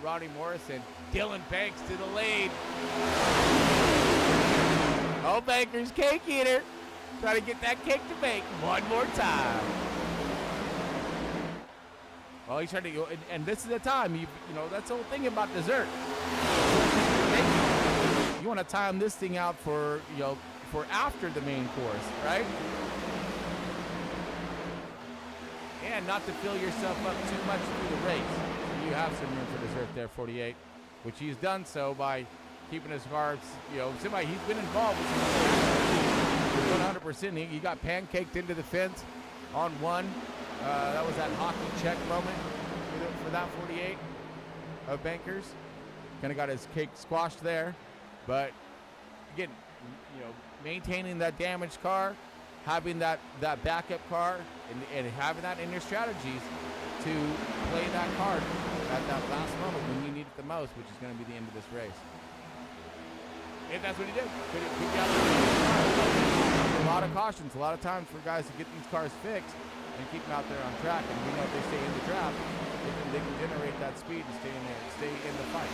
Ronnie Morrison. Dylan Banks to the lead. Oh, Banker's cake eater. Try to get that cake to bake one more time. Well, he's trying to go, and this is the time, that's the whole thing about dessert. You want to time this thing out for after the main course, right? And not to fill yourself up too much through the race. You have some room for dessert there, 48, which he's done so by keeping his car, he's been involved with some 100%. He got pancaked into the fence on one. That was that hockey check moment for that 48 of Bankers. Kind of got his cake squashed there. But, again, maintaining that damaged car, having that backup car, and having that in your strategies to play that card at that last moment when you need it the most, which is going to be the end of this race. If that's what he did. A lot of cautions, a lot of times for guys to get these cars fixed and keep them out there on track, and we know if they stay in the trap, they can generate that speed and stay in the fight.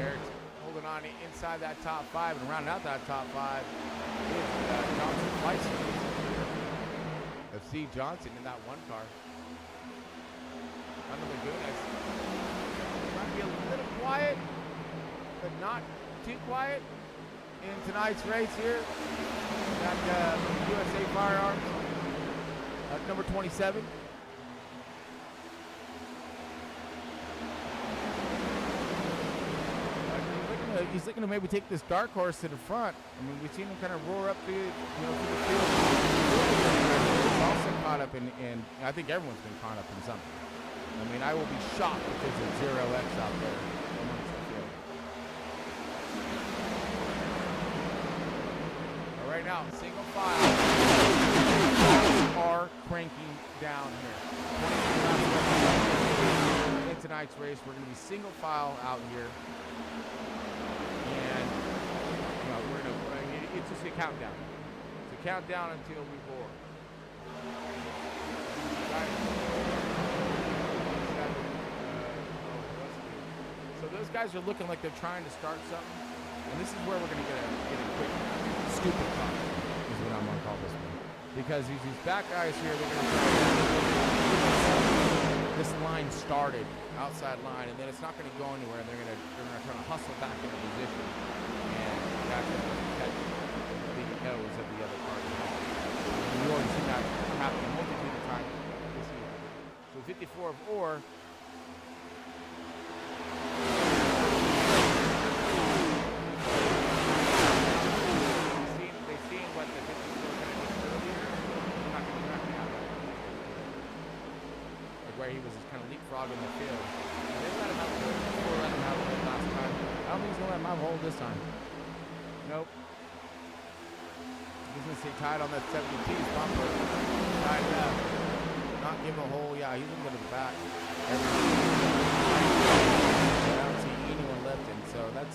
Garrett's holding on inside that top 5 and rounding out that top 5 is Johnson Fleissen of C. Johnson in that one car. Another good. It might be a little quiet, but not too quiet in tonight's race here. Got USA Firearms, number 27. looking to maybe take this dark horse to the front. I mean, we've seen him kind of roar up through the field. He's also caught up in I think everyone's been caught up in something. I mean, I will be shocked if there's a 0X out there amongst the field. All right, now, single file. Are cranking down here. 22 laps in tonight's race. We're going to be single file out here. And it's just a countdown. It's a countdown until we roar. So those guys are looking like they're trying to start something. And this is where we're going to get a quick stupid car, is what I'm going to call this one. Because these back guys here, they're going to this line started, outside line, and then it's not going to go anywhere, and they're going to try to hustle back into position, and that's going to catch the nose of the other car. We've already seen that happen a multitude of times this year. So 54 of Orr. They've seen what the 54 kind of did earlier. They're not going to back out. Like where he was just kind of leapfrogging the field. They let him out there. Before let him out there last time. I don't think he's going to let him out hold this time. Nope. He's going to stay tied on that 72's bumper. Tied it up. Not give a hole. Yeah, he's going to go to the back. I don't see anyone lifting. So that's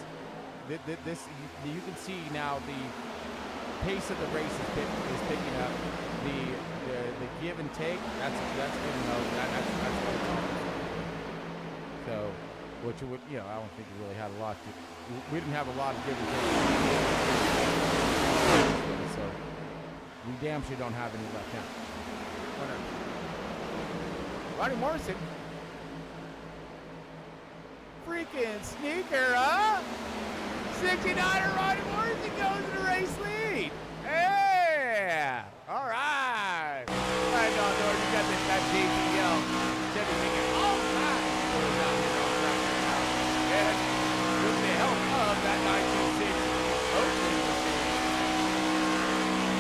this. You can see now the pace of the race is picking up. The give and take. That's what it's on. So, which would I don't think we really had a lot to. We didn't have a lot of give and take. So we damn sure don't have any left now. Roddy Morrison. Freaking sneaker, huh? 69er Roddy Morrison goes to the race lead. Yeah. All right. All right, Don Norton, you got that JPL. Said to make it all time. Down here on track right now. And with the help of that 1960 Ocean.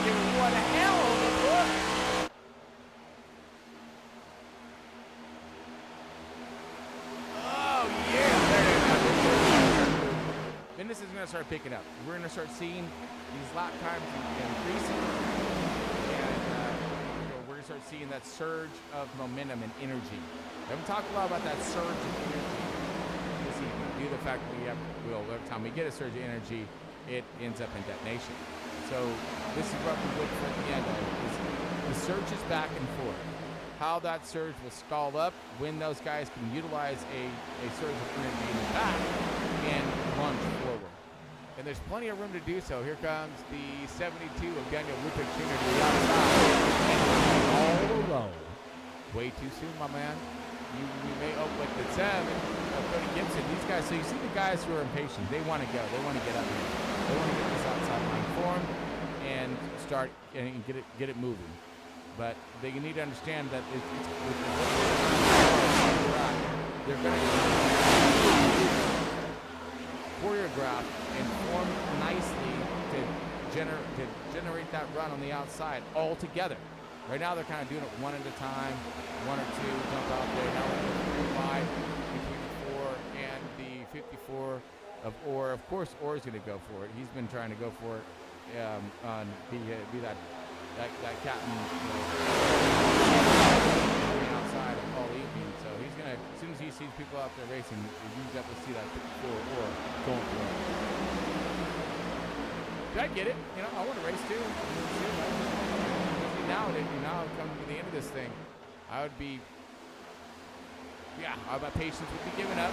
Give me one hell of a push. Oh, yeah. There it is. Then this is going to start picking up. We're going to start seeing these lap times increasing. And we're going to start seeing that surge of momentum and energy. We haven't talked a lot about that surge of energy this evening, due to the fact that every time we get a surge of energy, it ends up in detonation. So this is what we look for at the end of the surge is back and forth. How that surge will stall up, when those guys can utilize a surge of energy in the back and plunge forward. And there's plenty of room to do so. Here comes the 72 of Daniel Rupick Jr. to the outside. And all alone. Way too soon, my man. You may with the 7 of Cody Gibson. These guys, so you see the guys who are impatient. They want to go. They want to get up here. They want to get this outside line formed and start and get it moving. But they need to understand that they're going to choreograph and form nicely to generate that run on the outside all together. Right now they're kind of doing it one at a time, one or two jump out there. Now we're going to 5 between the 4 and the 54 of Orr. Of course, Orr is going to go for it. He's been trying to go for it on be that captain on the outside of all evening. So he's going to, as soon as he sees people out there racing, he's got to see that 54 Orr going for it. I get it. I want to race too. Now coming to the end of this thing, I would be, my patience would be given up.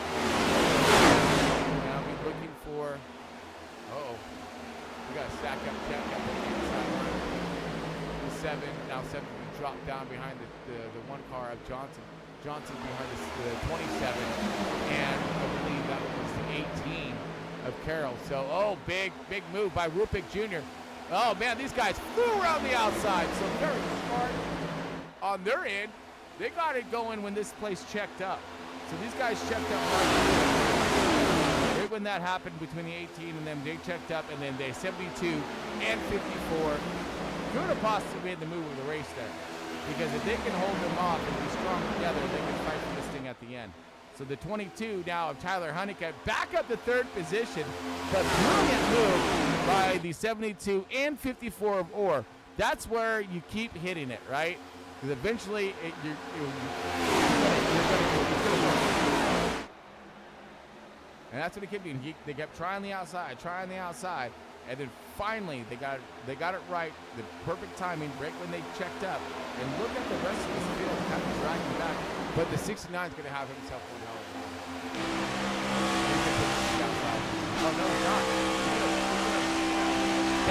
I'll be looking for, we got to stack up the sideline. The 7, now 7 will drop down behind the one car of Johnson. Johnson behind the 27, and I believe that was the 18 of Carroll. So, big move by Rupick Jr. Oh, man, these guys flew around the outside. So very smart on their end. They got it going when this place checked up. So these guys checked up right. They're when that happened between the 18 and them, they checked up, and then they 72 and 54 could have possibly made the move of the race there. Because if they can hold them off and be strong together, they can fight for this thing at the end. So the 22 now of Tyler Honeycutt back up to third position, but brilliant move by the 72 and 54 of Orr. That's where you keep hitting it, right? Because eventually you're going to. And that's what it kept doing. They kept trying the outside, and then finally they got it right. The perfect timing, right when they checked up. And look at the rest of this field kind of dragging back. But the 69 is going to have himself one hell of a time. Oh no, he's not.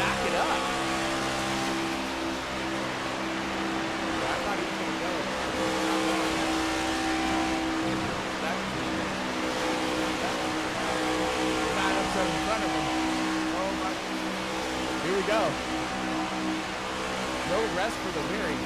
Back it up. I thought he was going to go. In front of him. Oh my. Here we go. No rest for the weary.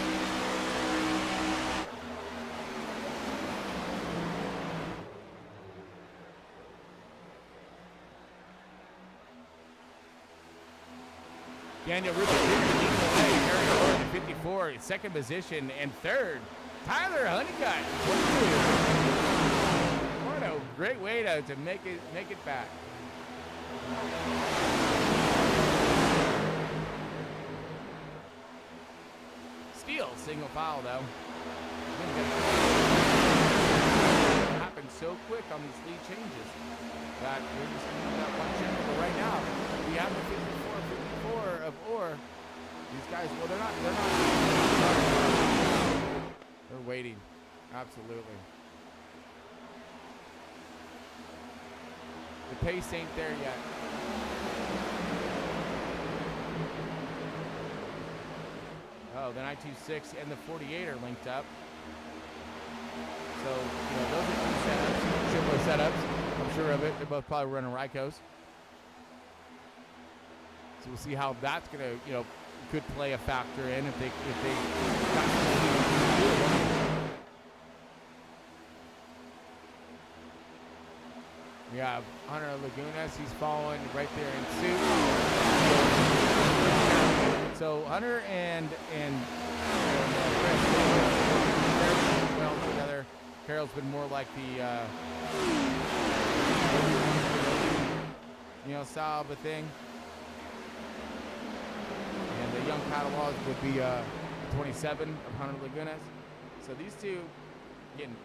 Daniel Rubin leading the way. Harry Orr to 54, second position, and third, Tyler Honeycutt. What a great way to make it back. Steele, single foul though. It happened so quick on these lead changes that we're just going to do that one change. But right now, we have the 54 of Orr. These guys, well, they're waiting. Absolutely. The pace ain't there yet. Oh, the 926 and the 48 are linked up. So, those are two setups, similar setups. I'm sure of it. They're both probably running Rykos. So we'll see how that's gonna, could play a factor in if they got We have Hunter Lagunas. He's following right there in suit. So Hunter and Chris, they're well together. Carroll's been more like the style of a thing. And the young catalogs would be 27 of Hunter Lagunas. So these two, again,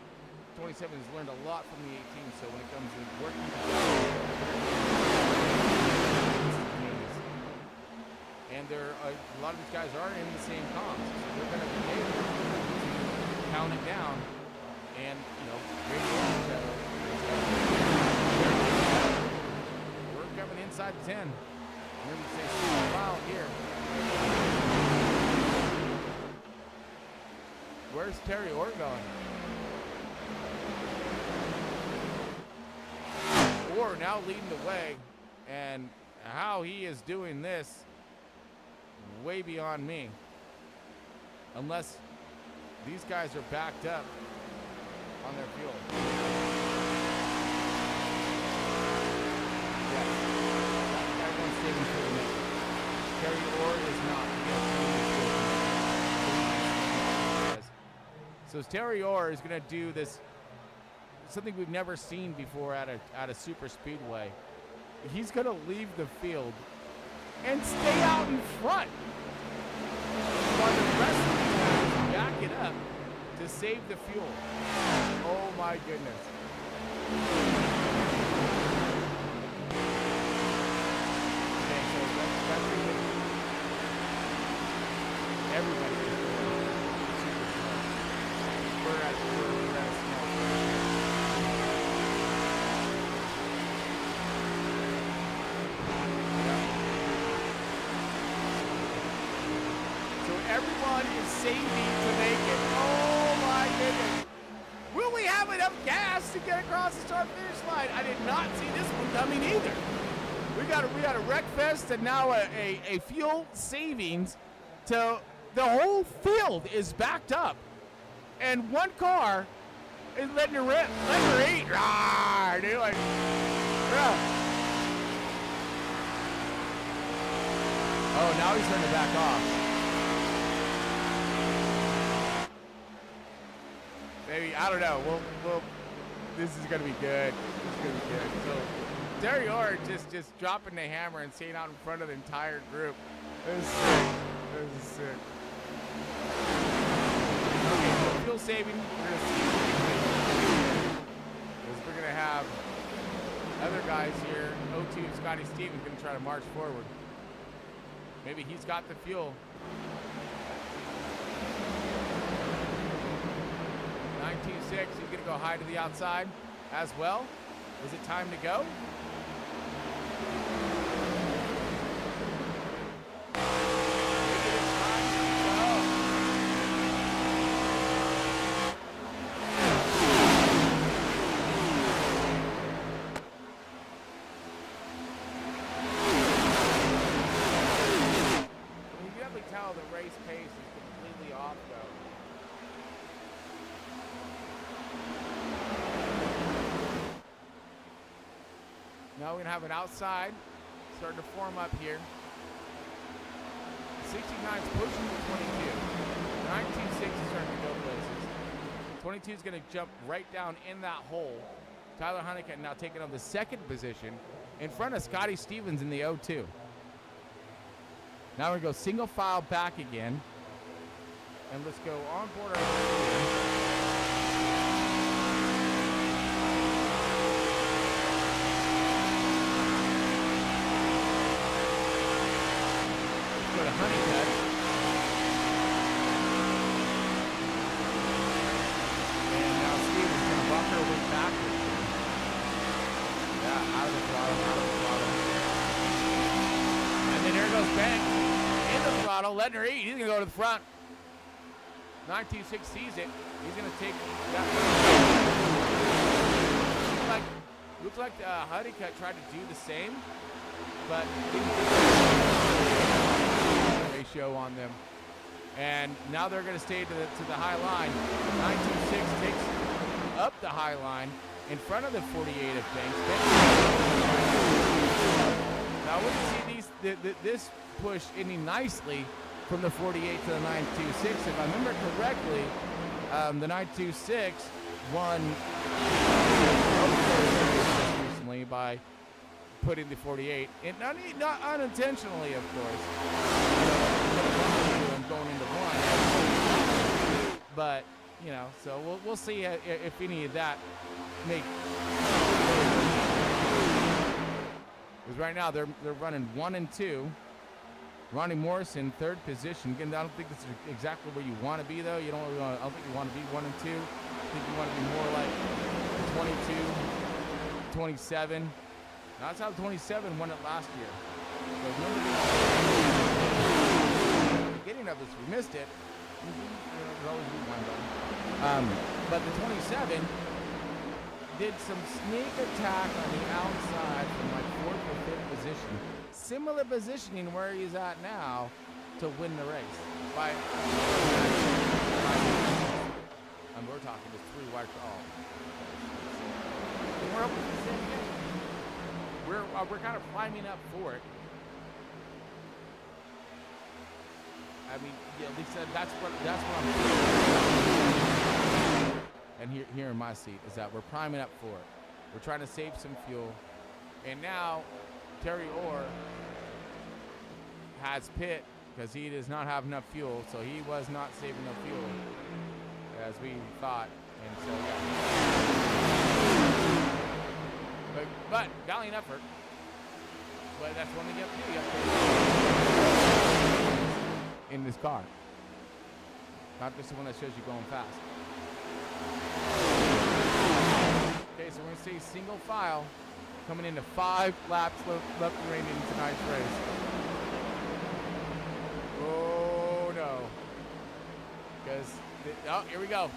27 has learned a lot from the 18, so when it comes to working together, and a lot of these guys are in the same comps, so they're going to be able to count it down and, radio each other. We're coming inside the 10. Here we say foul here. Where's Terry Orr going? Orr now leading the way, and how he is doing this, way beyond me. Unless these guys are backed up on their fuel. Yes. Everyone's saving for the minute. Terry Orr is not. So Terry Orr is going to do this, something we've never seen before at a super speedway. He's going to leave the field and stay out in front while the rest of the guys back it up to save the fuel. Oh my goodness. Okay, so that's everybody is super slow. We're at a small. Everyone is saving to make it. Oh my goodness. Will we have enough gas to get across the start-finish line? I did not see this one coming either. We got a wreck fest and now a fuel savings to the whole field is backed up. And one car is letting her rip. Let her eat. Rawr, dude. Like, bro. Oh, now he's starting to back off. Maybe, I don't know. We'll this is gonna be good. This is gonna be good. So Terry Orr just dropping the hammer and staying out in front of the entire group. This is sick. This is sick. Okay, so fuel saving. We're gonna see. Because we're gonna have other guys here. O2 Scotty Stevens gonna try to march forward. Maybe he's got the fuel. 926, he's gonna go high to the outside as well. Is it time to go? The race pace is completely off though. Now we're gonna have an outside starting to form up here. 69's pushing the 22. 926 is starting to go places. 22 is gonna jump right down in that hole. Tyler Honeycutt now taking on the second position in front of Scotty Stevens in the O2. Now we're going to go single file back again. And let's go on board our let's go to Honeycutt. And now Stevens going to rock her way backwards. Yeah, out of the throttle, out of the throttle. And then here goes Banks. In the throttle, letting her eat. He's going to go to the front. 926 sees it. He's going to take that. Looks like Honeycutt tried to do the same, but ratio on them. And now they're going to stay to the high line. 926 takes up the high line in front of the 48 of Banks. Now we can see this push ending nicely from the 48 to the 926. If I remember correctly, the 926 won recently by putting the 48, and not unintentionally, of course. Going into one, but you know, so we'll see if any of that make. Because right now they're running 1 and 2. Ronnie Morrison, third position. Again, I don't think this is exactly where you want to be, though. You don't. I don't think you want to be 1 and 2. I think you want to be more like 22, 27. Now, that's how 27 won it last year. So remember the beginning of this, we missed it. There's always a rewind button. But the 27 did some sneak attack on the outside from like 4th or 5th position. Similar positioning where he's at now to win the race. And we're talking just 3 wide all. We're up with the same thing. We're kind of climbing up for it. I mean, yeah, at least that's what I'm doing. And here in my seat is that we're priming up for it. We're trying to save some fuel. And now Terry Orr has pit because he does not have enough fuel, so he was not saving enough fuel as we thought. And so yeah. But valiant effort. But that's one thing you have to do. You have to in this car. Not just the one that shows you going fast. Okay, so we're going to see single file coming into 5 laps left remaining in tonight's race. Oh, no. Because, oh, here we go.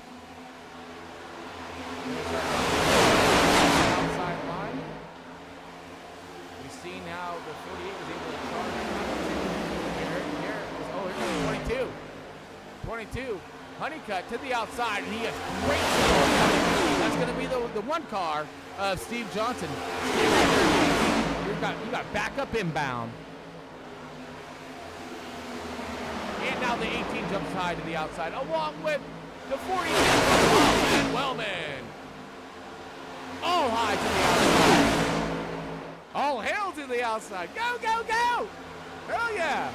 Outside line. We've seen how the 48 was able to charge. Here's 22. Honeycutt to the outside, and he has great control. That's going to be the one car of Steve Johnson. You got backup inbound. now the 18 jumps high to the outside, along with the 40 and Wellman. All high to the outside. All hail to the outside. Go, go, go! Hell yeah!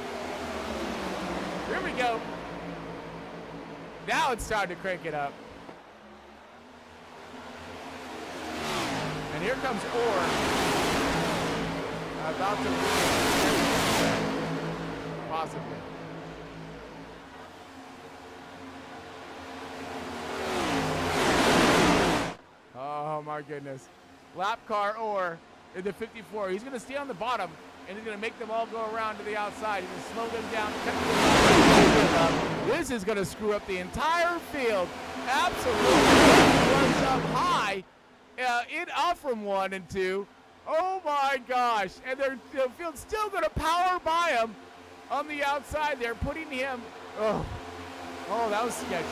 Here we go. Now it's starting to crank it up. And here comes Orr. About to possibly. Oh my goodness. Lap car Orr in the 54. He's going to stay on the bottom and he's going to make them all go around to the outside. He's going to slow them down. This is going to screw up the entire field. Absolutely. Runs up high. Up from 1 and 2. Oh my gosh. And the field's still going to power by him on the outside. They're putting him. Oh, that was sketchy.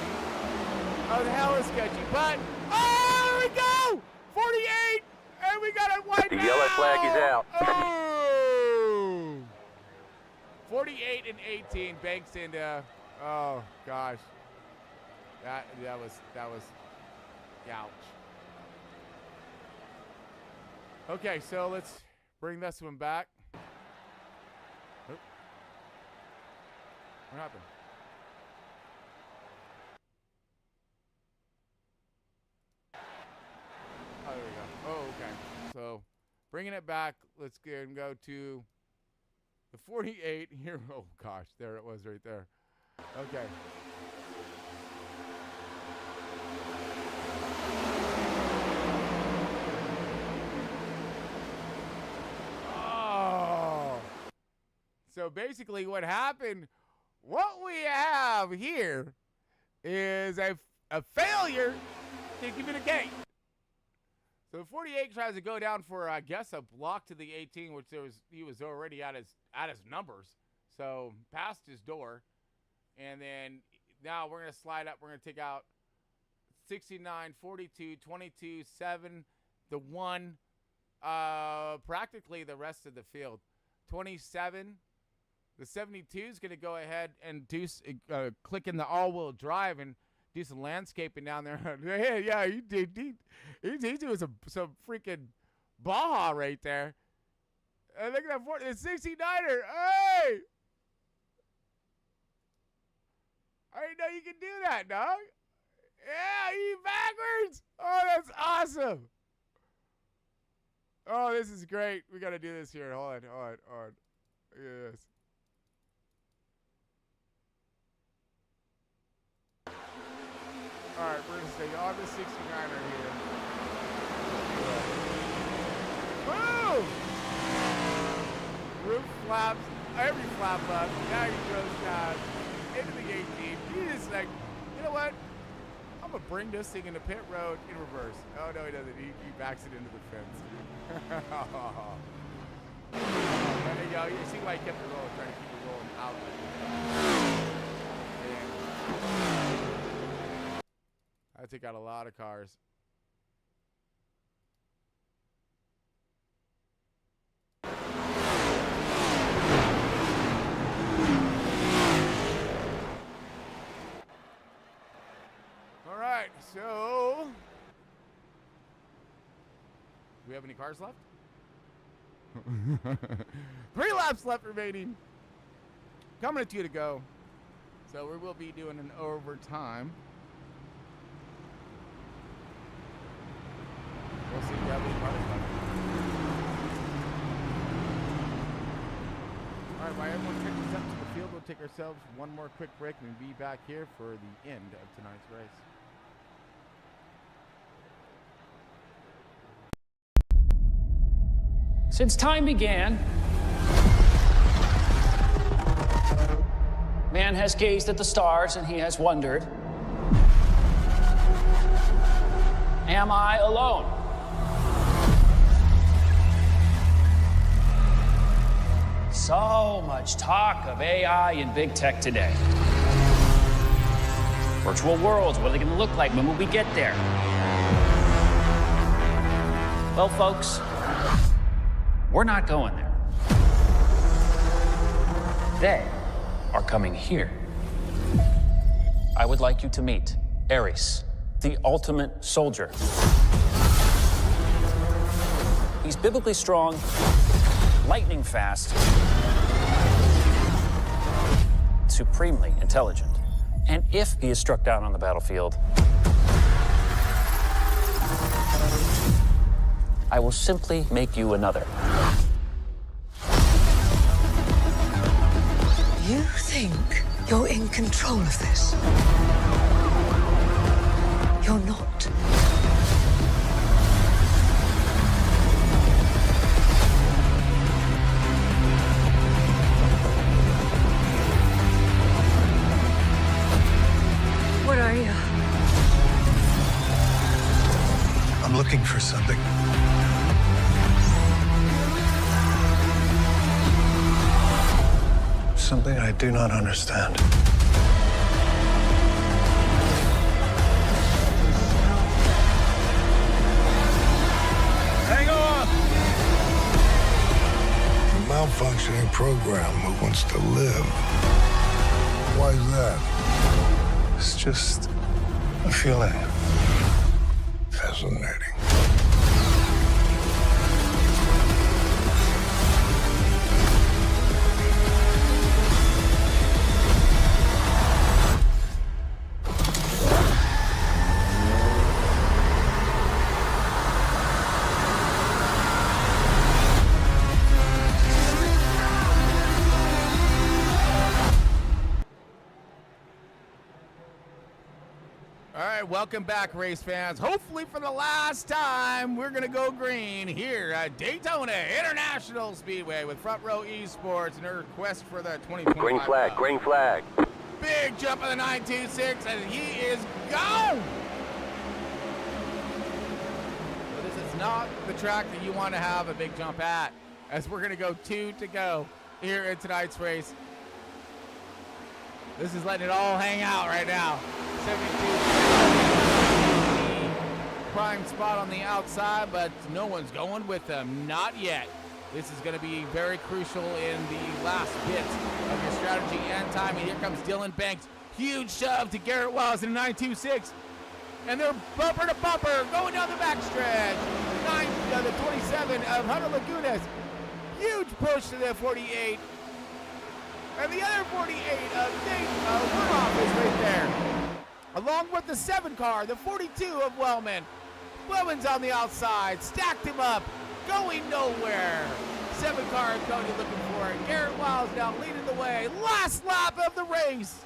Oh, the hell is sketchy. But, oh, there we go. 48. And we got it wide. The yellow flag is out. Oh. 48 and 18. Banks into. Oh gosh. That was ouch. Okay, so let's bring this one back. Oop. What happened? Oh, there we go. Oh, okay. So, bringing it back, let's go to the 48 here. Oh, gosh, there it was right there. Okay. So basically what happened, what we have here is a failure to communicate. So 48 tries to go down for, I guess, a block to the 18, which he was already at his numbers. So past his door. And then now we're going to slide up. We're going to take out 69, 42, 22, 7, the 1, practically the rest of the field. 27. The 72 is going to go ahead and do click in the all-wheel drive and do some landscaping down there. Yeah, he did. He's doing some freaking Baja right there. And look at that, the 69er. Hey! I didn't know you could do that, dog. Yeah, he backwards. Oh, that's awesome. Oh, this is great. We got to do this here. Hold on. Yes. All right, we're going to stay on the 69er here. Boom! Roof flaps, every flap up. Now he goes down into the 18. He just like, you know what? I'm going to bring this thing into pit road in reverse. Oh, no, he doesn't. He backs it into the fence. There you go. You see why he kept it rolling, trying to keep it rolling out. I take out a lot of cars. All right, so do we have any cars left? 3 laps left remaining. Coming at 2 to go. So we will be doing an overtime. We'll see if we have any cars left. All right, while everyone catches up to the field, we'll take ourselves one more quick break and be back here for the end of tonight's race. Since time began, man has gazed at the stars and he has wondered, am I alone? So much talk of AI and big tech today. Virtual worlds, what are they going to look like? When will we get there? Well, folks, we're not going there. They are coming here. I would like you to meet Ares, the ultimate soldier. He's biblically strong, lightning fast, supremely intelligent. And if he is struck down on the battlefield, I will simply make you another. You think you're in control of this? You're not. What are you? I'm looking for something. Something I do not understand. Hang on! A malfunctioning program who wants to live. Why is that? It's just a feeling. Fascinating. All right, welcome back, race fans. Hopefully for the last time, we're going to go green here at Daytona International Speedway with Front Row Esports and their quest for the 2025. Green flag, green flag. Big jump of the 926, and he is gone. But this is not the track that you want to have a big jump at, as we're going to go 2 to go here in tonight's race. This is letting it all hang out right now. 72. Prime spot on the outside, but no one's going with them. Not yet. This is going to be very crucial in the last bit of your strategy and timing. Here comes Dylan Banks. Huge shove to Garrett Wiles in a 926. And they're bumper to bumper going down the backstretch. The 27 of Hunter Lagunas. Huge push to the 48. And the other 48 of Nate Wurhoff is right there. Along with the 7 car, the 42 of Wellman. Wellman's on the outside, stacked him up, going nowhere. 7 car Cody looking for it. Garrett Wiles now leading the way. Last lap of the race.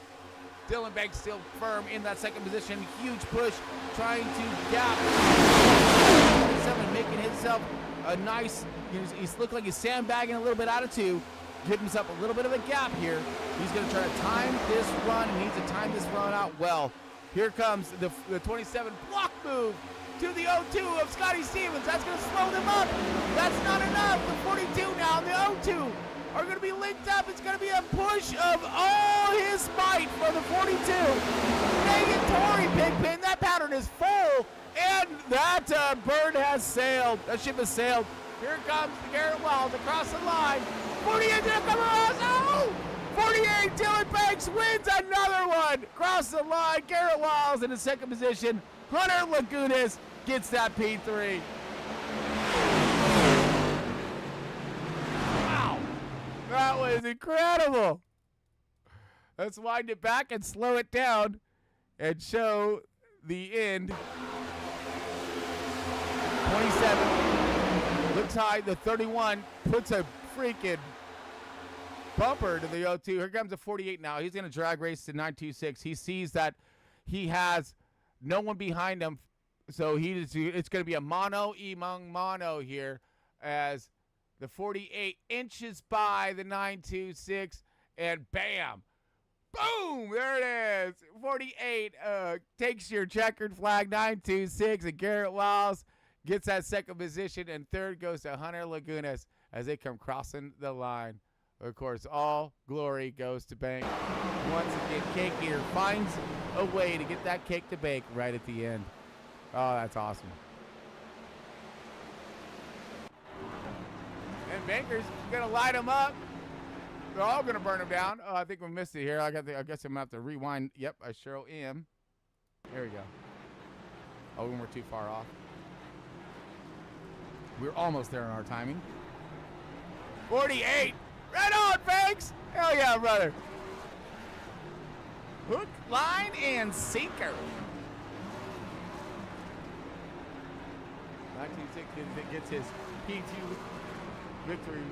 Dylan Banks still firm in that second position. Huge push, trying to gap. 27 making himself a nice, he's looking like he's sandbagging a little bit out of 2. Give himself a little bit of a gap here. He's going to try to time this run and needs to time this run out well. Here comes the 27 block move to the 02 of Scotty Stevens. That's going to slow them up. That's not enough. The 42 now and the 02 are going to be linked up. It's going to be a push of all his might for the 42. Negatory Pigpen. That pattern is full. And that bird has sailed. That ship has sailed. Here comes the Garrett Wiles across the line. 48 to come across. Oh! 48, Dylan Banks wins another one. Across the line, Garrett Wiles in the second position. Hunter Lagunas gets that P3. Wow. That was incredible. Let's wind it back and slow it down and show the end. 27. Looks high. The 31 puts a freaking bumper to the 02. Here comes a 48 now. He's going to drag race to 926. He sees that he has no one behind him, so it's going to be a mono among mono here as the 48 inches by the 926, and bam, boom, there it is. 48 takes your checkered flag. 926, and Garrett Wiles gets that second position, and third goes to Hunter Lagunas as they come crossing the line. Of course, all glory goes to Bank. Once again, Cake Eater finds a way to get that cake to bake right at the end. Oh, that's awesome. And Banker's going to light him up. They're all going to burn them down. Oh, I think we missed it here. I guess I'm going to have to rewind. Yep, I sure am. There we go. Oh, we weren't too far off. We're almost there in our timing. 48. Right on, Banks. Hell yeah, brother. Hook, line, and sinker. 1960 gets his P2 victory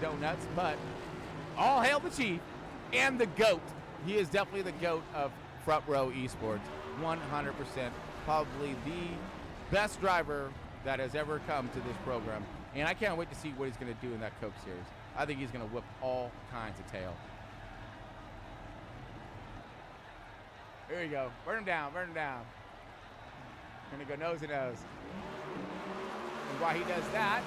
donuts, but all hail the Chief and the GOAT. He is definitely the GOAT of front row esports. 100%. Probably the best driver that has ever come to this program. And I can't wait to see what he's going to do in that Coke Series. I think he's going to whip all kinds of tail. Here we go. Burn him down, burn him down. Going to go nose to nose. And while he does that,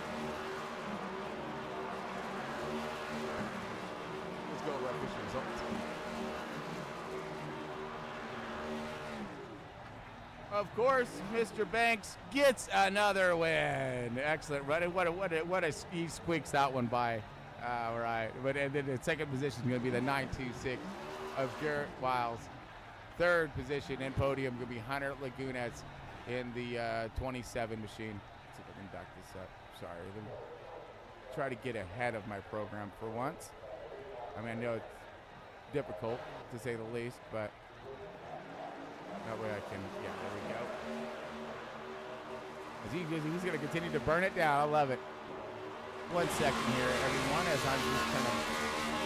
let's go over our official results. Of course, Mr. Banks gets another win. Excellent running. What a he squeaks that one by. All right. But and then the second position is going to be the 926 of Garrett Wiles. Third position in podium going to be Hunter Lagunas in the 27 machine. Let's see if I can back this up. Sorry. Let me try to get ahead of my program for once. I mean, I know it's difficult to say the least, but that way I can, yeah, there we go. He's going to continue to burn it down. I love it. 1 second here, everyone, as I'm just kind of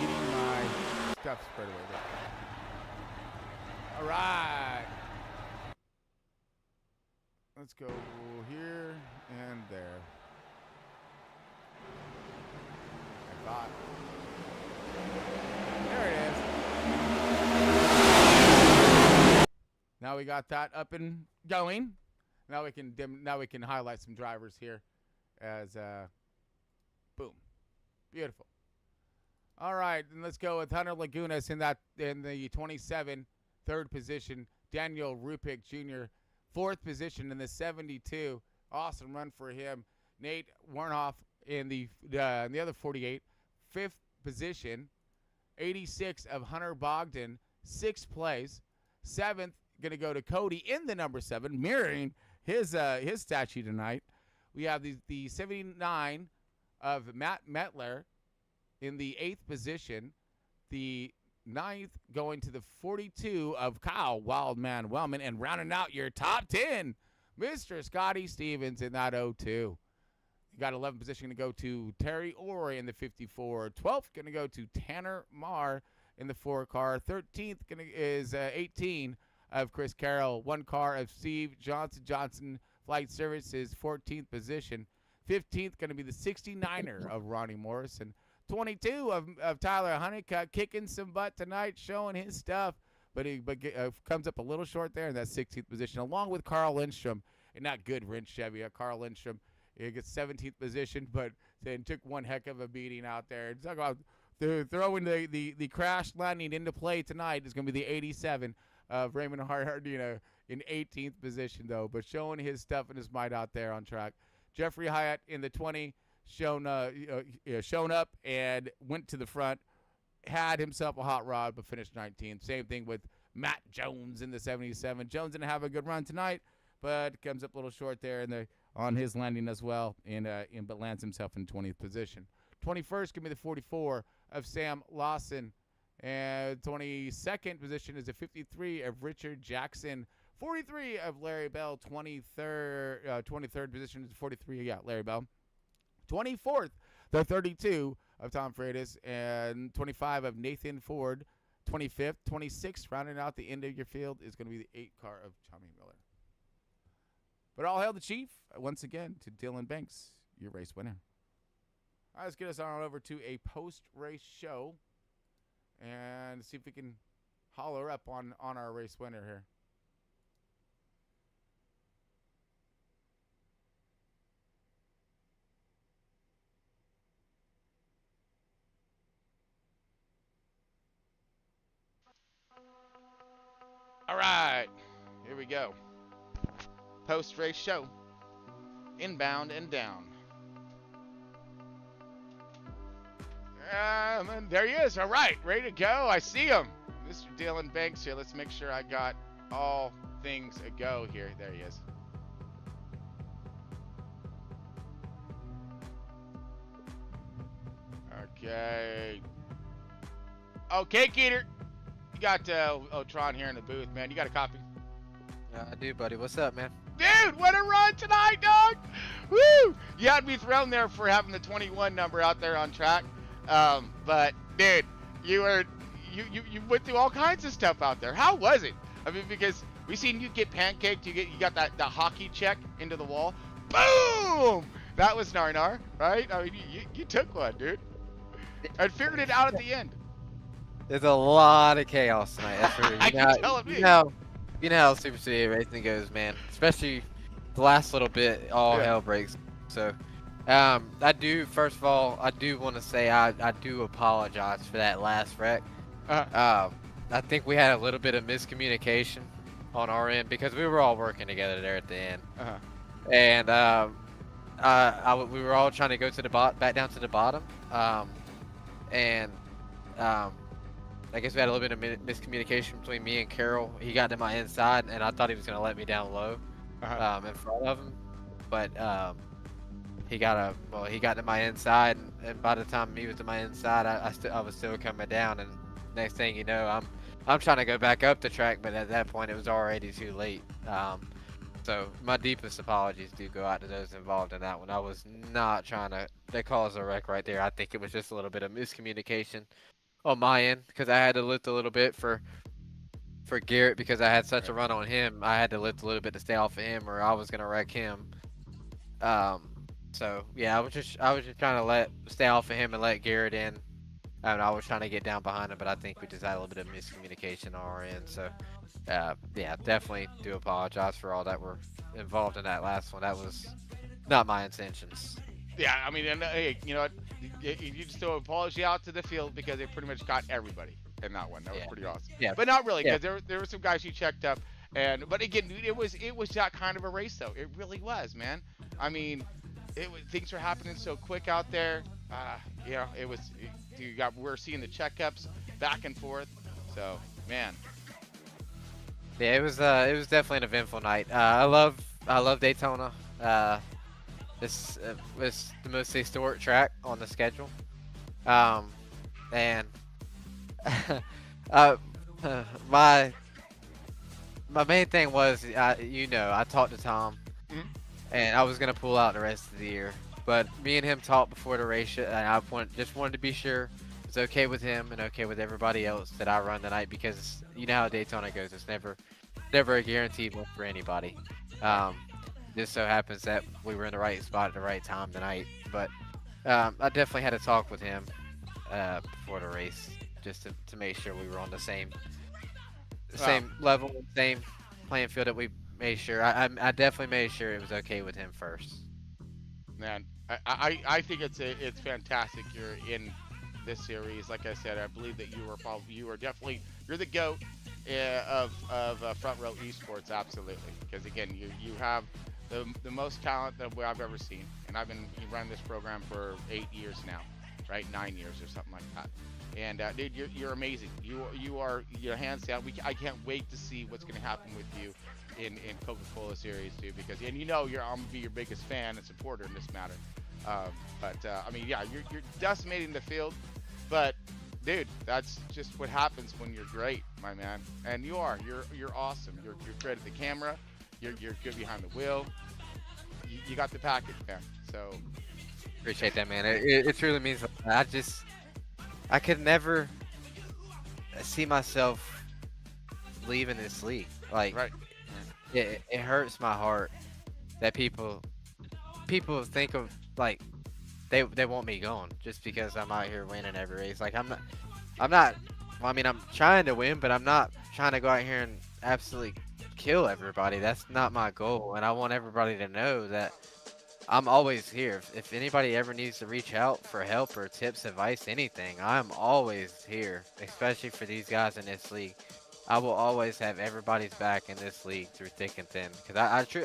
getting my stuff spread away there. All right. Let's go here and there. I thought. There it is. Now we got that up and going. Now we can highlight some drivers here as boom. Beautiful. All right, and let's go with Hunter Lagunas in the 27, third position. Daniel Rupik Jr., fourth position in the 72. Awesome run for him. Nate Warnoff in the other 48, fifth position. 86 of Hunter Bogdan, sixth place. Seventh going to go to Cody in the number 7, mirroring his statue tonight. We have the 79 of Matt Metler in the 8th position. The 9th going to the 42 of Kyle Wildman Wellman, and rounding out your top 10, Mr. Scotty Stevens in that 02. You got 11th position going to go to Terry Orr in the 54. 12th going to go to Tanner Marr in the 4 car. 13th is 18 of Chris Carroll. 1 car of Steve Johnson Flight Services, 14th position. 15th going to be the 69er of Ronnie Morrison. 22 of Tyler Honeycutt, kicking some butt tonight, showing his stuff, but comes up a little short there in that 16th position, along with Carl Lindstrom in that good wrench Chevy. Carl Lindstrom, he gets 17th position, but then took one heck of a beating out there. Talk about throwing the crash landing into play tonight is going to be the 87 of Raymond Hardino in 18th position, though, but showing his stuff and his might out there on track. Jeffrey Hyatt in the 20, shown up and went to the front, had himself a hot rod, but finished 19th. Same thing with Matt Jones in the 77. Jones didn't have a good run tonight, but comes up a little short there on his landing as well, but lands himself in 20th position. 21st can be the 44 of Sam Lawson, and 22nd position is the 53 of Richard Jackson. 43 of Larry Bell. 23rd position is 43. Larry Bell. 24th, the 32 of Tom Freitas, and 25 of Nathan Ford. 25th, 26th, rounding out the end of your field is going to be the 8 car of Tommy Miller. But all hail the Chief once again to Dylan Banks, your race winner. All right, let's get us on over to a post-race show and see if we can holler up on our race winner here. All right, here we go. Post-race show. Inbound and down. And there he is. All right, ready to go. I see him. Mr. Dylan Banks here. Let's make sure I got all things a go here. There he is. Okay. Okay, Keeter. You got Tron here in the booth, man. You got a copy? I do, buddy. What's up, man? Dude, what a run tonight, dog! Woo! You had me thrown there for having the 21 number out there on track. But dude, you went through all kinds of stuff out there. How was it? I mean, because we seen you get pancaked. You got that hockey check into the wall. Boom! That was Narnar, right? I mean, you took one, dude. And figured it out at the end. There's a lot of chaos tonight. That's for you know how Super City racing goes, man. Especially the last little bit, all hell breaks. So, I do. First of all, I do want to say I do apologize for that last wreck. I think we had a little bit of miscommunication on our end because we were all working together there at the end, and we were all trying to go to the back down to the bottom, and I guess we had a little bit of miscommunication between me and Carroll. He got to my inside, and I thought he was going to let me down low in front of him. But he got to my inside, and by the time he was to my inside, I was still coming down. And next thing you know, I'm trying to go back up the track, but at that point, it was already too late. So my deepest apologies do go out to those involved in that one. I was not trying to cause a wreck right there. I think it was just a little bit of miscommunication on my end, because I had to lift a little bit for Garrett because I had such a run on him. I had to lift a little bit to stay off of him, or I was gonna wreck him. So yeah, I was just trying to stay off of him and let Garrett in, and I was trying to get down behind him, but I think we just had a little bit of miscommunication on our end. So yeah, definitely do apologize for all that were involved in that last one. That was not my intentions. Yeah, I mean, and hey, you know what? You just throw an apology out to the field because they pretty much got everybody in that one. That was pretty awesome. Yeah, but not really, because there were some guys you checked up, but again, it was that kind of a race though. It really was, man. I mean, things were happening so quick out there. We're seeing the checkups back and forth. So, man. Yeah, it was definitely an eventful night. I love Daytona. This was the most historic track on the schedule, and my main thing was, I talked to Tom, and I was gonna pull out the rest of the year, but me and him talked before the race, and I just wanted to be sure it's okay with him and okay with everybody else that I run tonight, because you know how Daytona goes. It's never a guaranteed win for anybody. Just so happens that we were in the right spot at the right time tonight. But I definitely had a talk with him before the race, just to make sure we were on the same level, same playing field, that we made sure. I definitely made sure it was okay with him first. Man, I think it's fantastic you're in this series. Like I said, I believe that you're the GOAT of Front Row Esports, absolutely. Because again, you have the most talent that I've ever seen, and I've been running this program for 8 years now, right? 9 years or something like that. And dude, you're amazing. You're hands down. I can't wait to see what's going to happen with you in Coca-Cola Series too, because I'm gonna be your biggest fan and supporter in this matter. I mean, yeah, you're decimating the field, but dude, that's just what happens when you're great, my man. And you're awesome. You're great at the camera. You're good behind the wheel. You got the package, man. So appreciate that, man. It truly means. I could never see myself leaving this league. Like, right. It hurts my heart that people think of, like, they want me gone just because I'm out here winning every race. Like, I'm not. Well, I mean, I'm trying to win, but I'm not trying to go out here and absolutely kill everybody. That's not my goal, and I want everybody to know that I'm always here. If anybody ever needs to reach out for help or tips, advice, anything, I'm always here, especially for these guys in this league. I will always have everybody's back in this league through thick and thin, because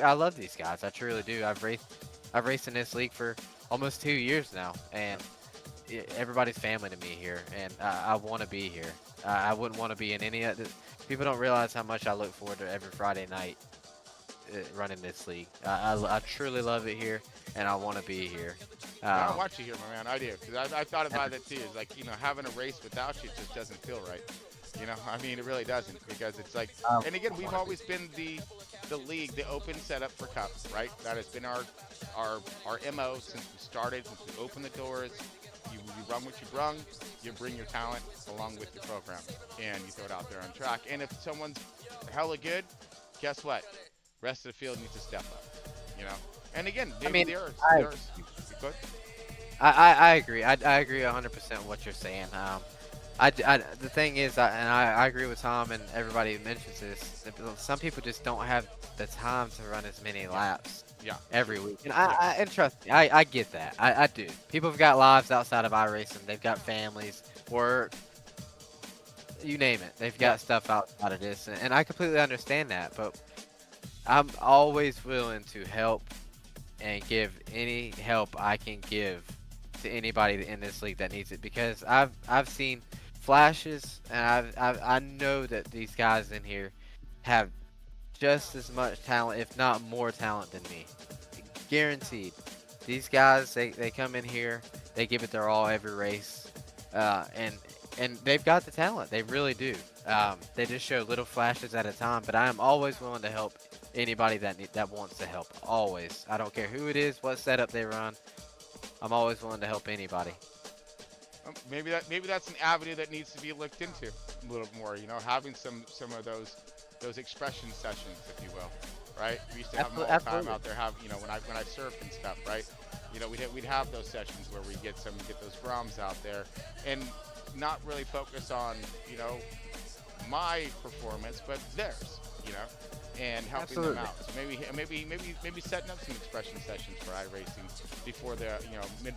I love these guys. I truly do. I've raced in this league for almost 2 years now, and everybody's family to me here, and I want to be here. I wouldn't want to be in any other. People don't realize how much I look forward to every Friday night running this league. I truly love it here, and I want to be here. I watch you here, my man. I do, because I thought about that too. It's like, having a race without you just doesn't feel right. I mean, it really doesn't, because it's like, and again, we've always been the league, the open setup for Cup, right? That has been our MO since we started, since we opened the doors. You run what you brung, you bring your talent along with your program, and you throw it out there on track. And if someone's hella good, guess what? Rest of the field needs to step up, And again, I agree. I agree 100% with what you're saying. The thing is, I agree with Tom and everybody who mentions this. Some people just don't have the time to run as many laps every week. And and trust me, I get that. I do. People have got lives outside of iRacing. They've got families, work, you name it. They've got stuff outside of this. And I completely understand that. But I'm always willing to help and give any help I can give to anybody in this league that needs it, because I've seen flashes, and I know that these guys in here have just as much talent, if not more talent than me. Guaranteed. These guys, they come in here, they give it their all every race, and they've got the talent. They really do. They just show little flashes at a time, but I am always willing to help anybody that wants to help. Always. I don't care who it is, what setup they run. I'm always willing to help anybody. Maybe that's an avenue that needs to be looked into a little more. Having some of those expression sessions, if you will, right? We used to have them all the time out there. When I surfed and stuff, right? We'd have those sessions where we get those ROMs out there, and not really focus on my performance, but theirs, and helping them out. So maybe setting up some expression sessions for iRacing before the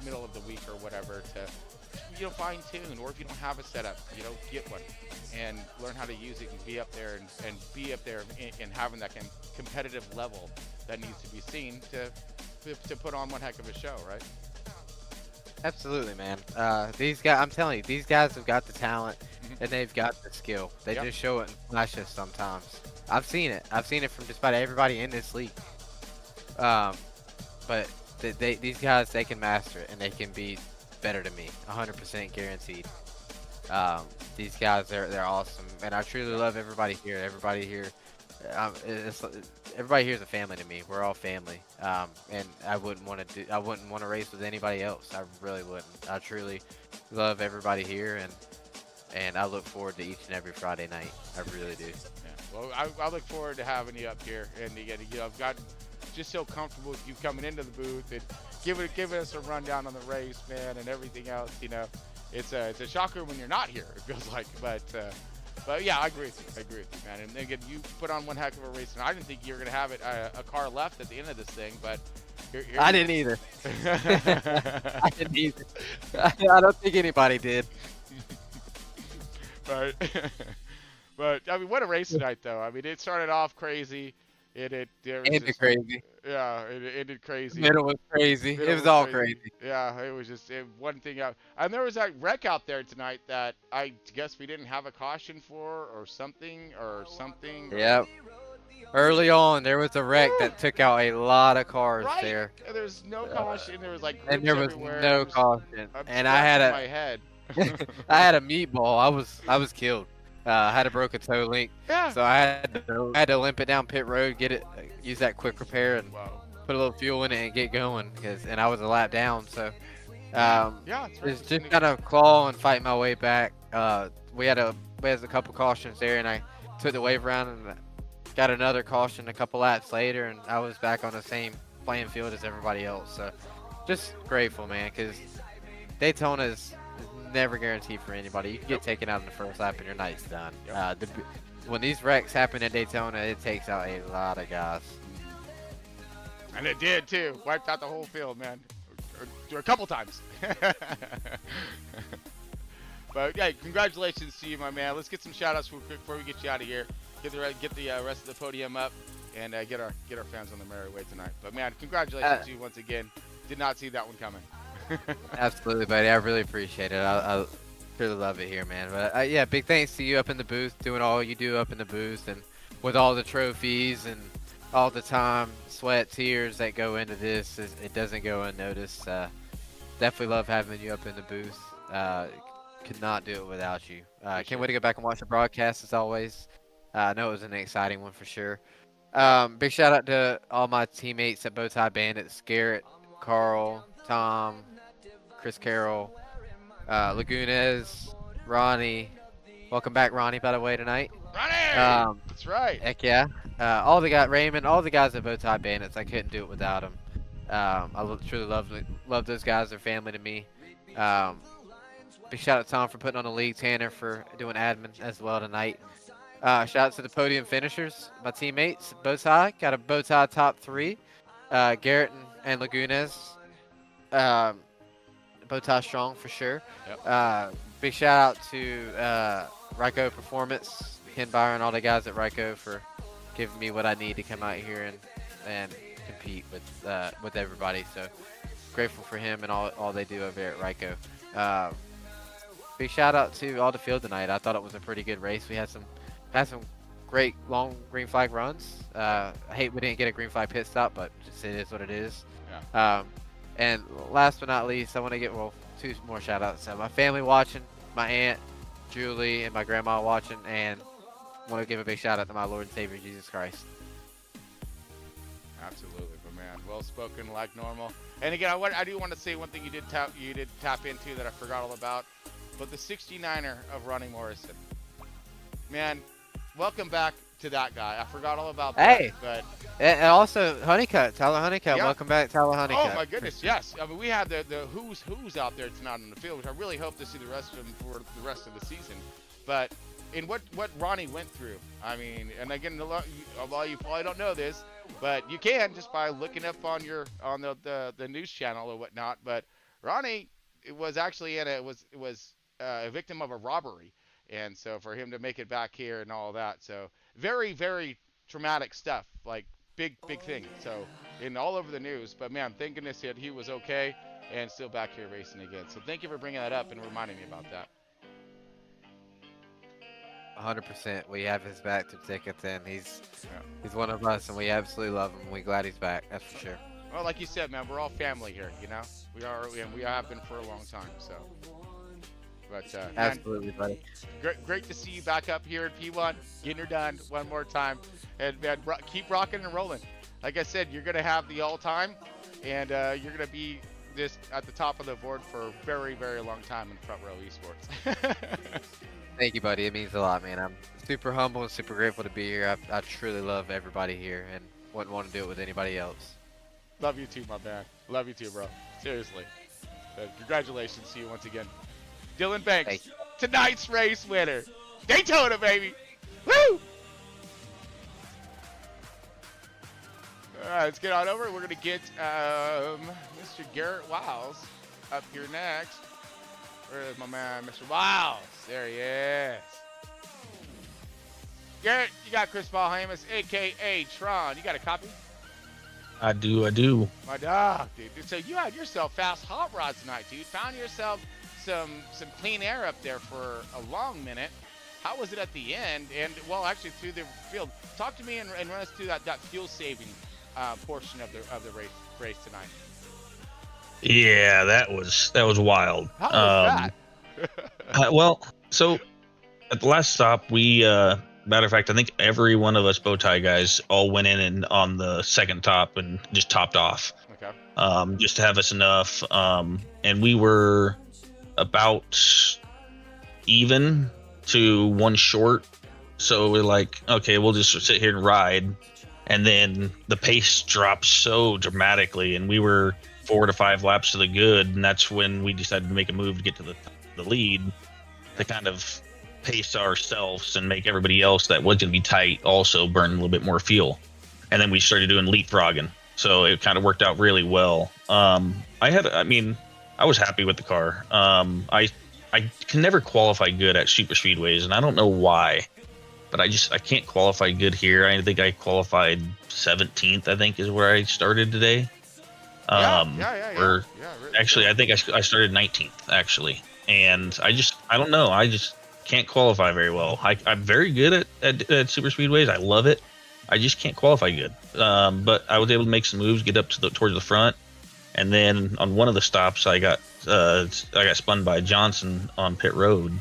middle of the week or whatever to fine tune, or if you don't have a setup, get one and learn how to use it and be up there and be up there and having that competitive level that needs to be seen to put on one heck of a show, right? Absolutely, man. These guys, I'm telling you, these guys have got the talent and they've got the skill. They just show it in flashes sometimes. I've seen it. I've seen it from just about everybody in this league. But these guys, they can master it and they can be better than me, 100% guaranteed. These guys, they're awesome, and I truly love everybody here. Everybody here, everybody here is a family to me. We're all family, and I wouldn't want to race with anybody else. I really wouldn't. I truly love everybody here, and I look forward to each and every Friday night. I really do. Yeah. Well, I look forward to having you up here, and again, I've got just so comfortable with you coming into the booth and giving us a rundown on the race, man, and everything else. It's a shocker when you're not here, it feels like, but yeah, I agree with you, man. And again, you put on one heck of a race, and I didn't think you were gonna have it a car left at the end of this thing, but I didn't either. I didn't either. I don't think anybody did. Right. But I mean, what a race tonight, though. I mean, it started off crazy. It ended crazy. Yeah, it ended crazy. Middle was crazy. It was all crazy. Yeah, it was just one thing out. And there was that wreck out there tonight that I guess we didn't have a caution for, or something. Yep. Early on, there was a wreck that took out a lot of cars there. And there's no caution. There was like groups and there was everywhere. no caution. And I had my head. I had a meatball. I was killed. I had a broken toe link, so I had to limp it down pit road, use that quick repair, and put a little fuel in it and get going. And I was a lap down, so just kind of claw and fight my way back. We had a couple cautions there, and I took the wave around and got another caution a couple laps later, and I was back on the same playing field as everybody else. So just grateful, man, because Daytona is never guaranteed for anybody. You can get taken out in the first lap and your night's done. When these wrecks happen at Daytona, it takes out a lot of guys. And it did too. Wiped out the whole field, man. Or a couple times. But yeah, congratulations to you, my man. Let's get some shout outs before we get you out of here. Get the rest of the podium up and get our fans on the merry way tonight. But man, congratulations to you once again. Did not see that one coming. Absolutely, buddy. I really appreciate it. I really love it here, man. But yeah, big thanks to you up in the booth, doing all you do up in the booth, and with all the trophies and all the time, sweat, tears that go into this. It doesn't go unnoticed. Definitely love having you up in the booth. Could not do it without you. Can't wait to go back and watch the broadcast as always. I know it was an exciting one for sure. Big shout out to all my teammates at Bowtie Bandits: Garrett, Carl, Tom, Chris Carroll, Lagunes, Ronnie. Welcome back, Ronnie, by the way, tonight. Ronnie! That's right. Heck yeah. All the guys, Raymond, all the guys at Bowtie Bandits. I couldn't do it without them. Truly love those guys. They're family to me. Big shout out to Tom for putting on the league, Tanner for doing admin as well tonight. Shout out to the podium finishers, my teammates. Bowtie got a Bowtie top 3. Garrett and Lagunes. Bowtie strong for sure. Yep. Big shout out to Ryko Performance, Ken Byron, all the guys at Ryko for giving me what I need to come out here and compete with everybody. So grateful for him and all they do over there at Ryko. Big shout out to all the field tonight. I thought it was a pretty good race. We had some great long green flag runs. I hate we didn't get a green flag pit stop, but just it is what it is. Yeah. And last but not least, I want to get 2 more shout outs. So my family watching, my aunt Julie and my grandma watching, and I want to give a big shout out to my Lord and Savior Jesus Christ. Absolutely, but man, well spoken like normal. And again, I do want to say one thing you did tap into that I forgot all about, but the 69er of Ronnie Morrison. Man, welcome back to that guy. I forgot all about that. Hey, but and also Honeycutt, Tyler Honeycutt. Yeah. Welcome back, Tyler Honeycutt. Oh my goodness, yes. I mean, we had the who's out there tonight on the field, which I really hope to see the rest of them for the rest of the season. But in what Ronnie went through, I mean, and again, a lot of you probably don't know this, but you can just by looking up on the news channel or whatnot. But Ronnie was actually was a victim of a robbery. And so for him to make it back here and all that, so very, very traumatic stuff, like big thing. So all over the news, but man, thank goodness that he was okay and still back here racing again. So thank you for bringing that up and reminding me about that. 100%. We have his back to tickets, and he's one of us, and we absolutely love him. We're glad he's back. That's for sure. Well, like you said, man, we're all family here. You know, we are, and we have been for a long time. So. But absolutely, man, buddy. Great to see you back up here at P1, getting her done one more time, and man, keep rocking and rolling. Like I said, you're gonna have the all-time, and you're gonna be this at the top of the board for a very, very long time in Front Row Esports. Thank you, buddy. It means a lot, man. I'm super humble and super grateful to be here. I truly love everybody here, and wouldn't want to do it with anybody else. Love you too, my man. Love you too, bro. Seriously. Congratulations to you once again. Dylan Banks, tonight's race winner. Daytona, baby. Woo! All right, let's get on over. We're going to get Mr. Garrett Wiles up here next. Where is my man, Mr. Wiles? There he is. Garrett, you got Chris Valhamus, a.k.a. Tron. You got a copy? I do. My dog, dude. So you had yourself fast hot rods tonight, dude. Found yourself some clean air up there for a long minute. How was it at the end? And well, actually through the field. Talk to me and run us through that fuel saving portion of the race tonight. Yeah, that was wild. How was that? Well, so at the last stop, we matter of fact, I think every one of us bow tie guys all went in and on the second top and just topped off. Okay. Just to have us enough. And we were about even to one short, so we're like, okay, we'll just sit here and ride. And then the pace dropped so dramatically, and we were 4 to 5 laps to the good, and that's when we decided to make a move to get to the lead to kind of pace ourselves and make everybody else that was going to be tight also burn a little bit more fuel. And then we started doing leapfrogging, so it kind of worked out really well. I was happy with the car. I can never qualify good at super speedways, and I don't know why, but I can't qualify good here. I think I qualified 17th, I think is where I started today. Really actually, I think I started 19th actually, and I don't know, I just can't qualify very well. I'm very good at super speedways. I love it. I just can't qualify good. But I was able to make some moves, get up to towards the front, and then on one of the stops, I got spun by Johnson on pit road,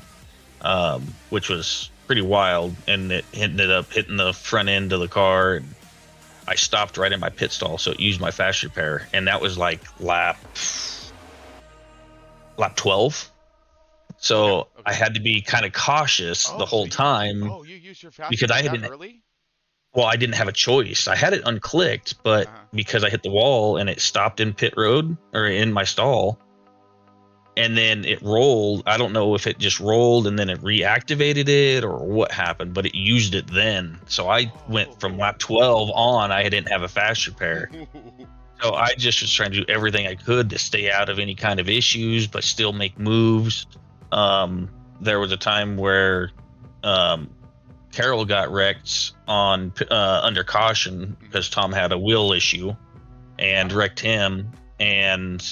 which was pretty wild, and it ended up hitting the front end of the car. And I stopped right in my pit stall, so it used my fast repair, and that was like lap 12. So okay. I had to be kind of cautious the whole time. You used your fast because I didn't. Early? Well, I didn't have a choice. I had it unclicked, but because I hit the wall and it stopped in pit road or in my stall, and then it rolled. I don't know if it just rolled and then it reactivated it or what happened, but it used it then. So I went from lap 12 on. I didn't have a fast repair. So I just was trying to do everything I could to stay out of any kind of issues, but still make moves. There was a time where Carroll got wrecked on under caution because Tom had a wheel issue and wrecked him, and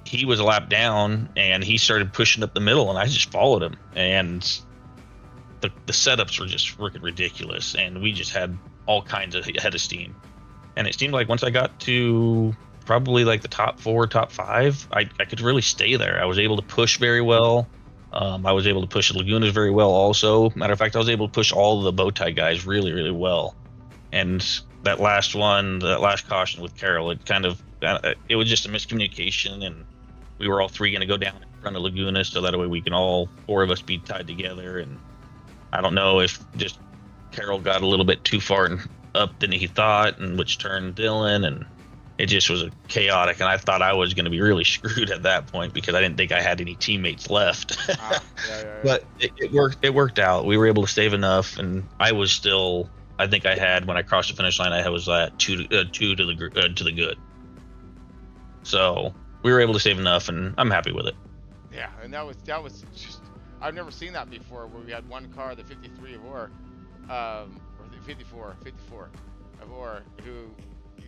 he was a lap down and he started pushing up the middle, and I just followed him, and the setups were just freaking ridiculous, and we just had all kinds of head of steam. And it seemed like once I got to probably like the top 4, top 5, I could really stay there. I was able to push very well. I was able to push the Lagunas very well also. Matter of fact, I was able to push all of the bow tie guys really, really well. And that last one, that last caution with Carroll, it was just a miscommunication, and we were all 3 going to go down in front of Laguna, so that way we can all 4 of us be tied together. And I don't know if just Carroll got a little bit too far up than he thought, and which turned Dylan, and it just was chaotic, and I thought I was going to be really screwed at that point because I didn't think I had any teammates left. But it worked out. We were able to save enough, and I was still, I think I had, when I crossed the finish line, I was at 2 to the good. So we were able to save enough, and I'm happy with it. Yeah, and that was just, I've never seen that before, where we had one car, the 53 of Orr, or the 54 of Orr, who,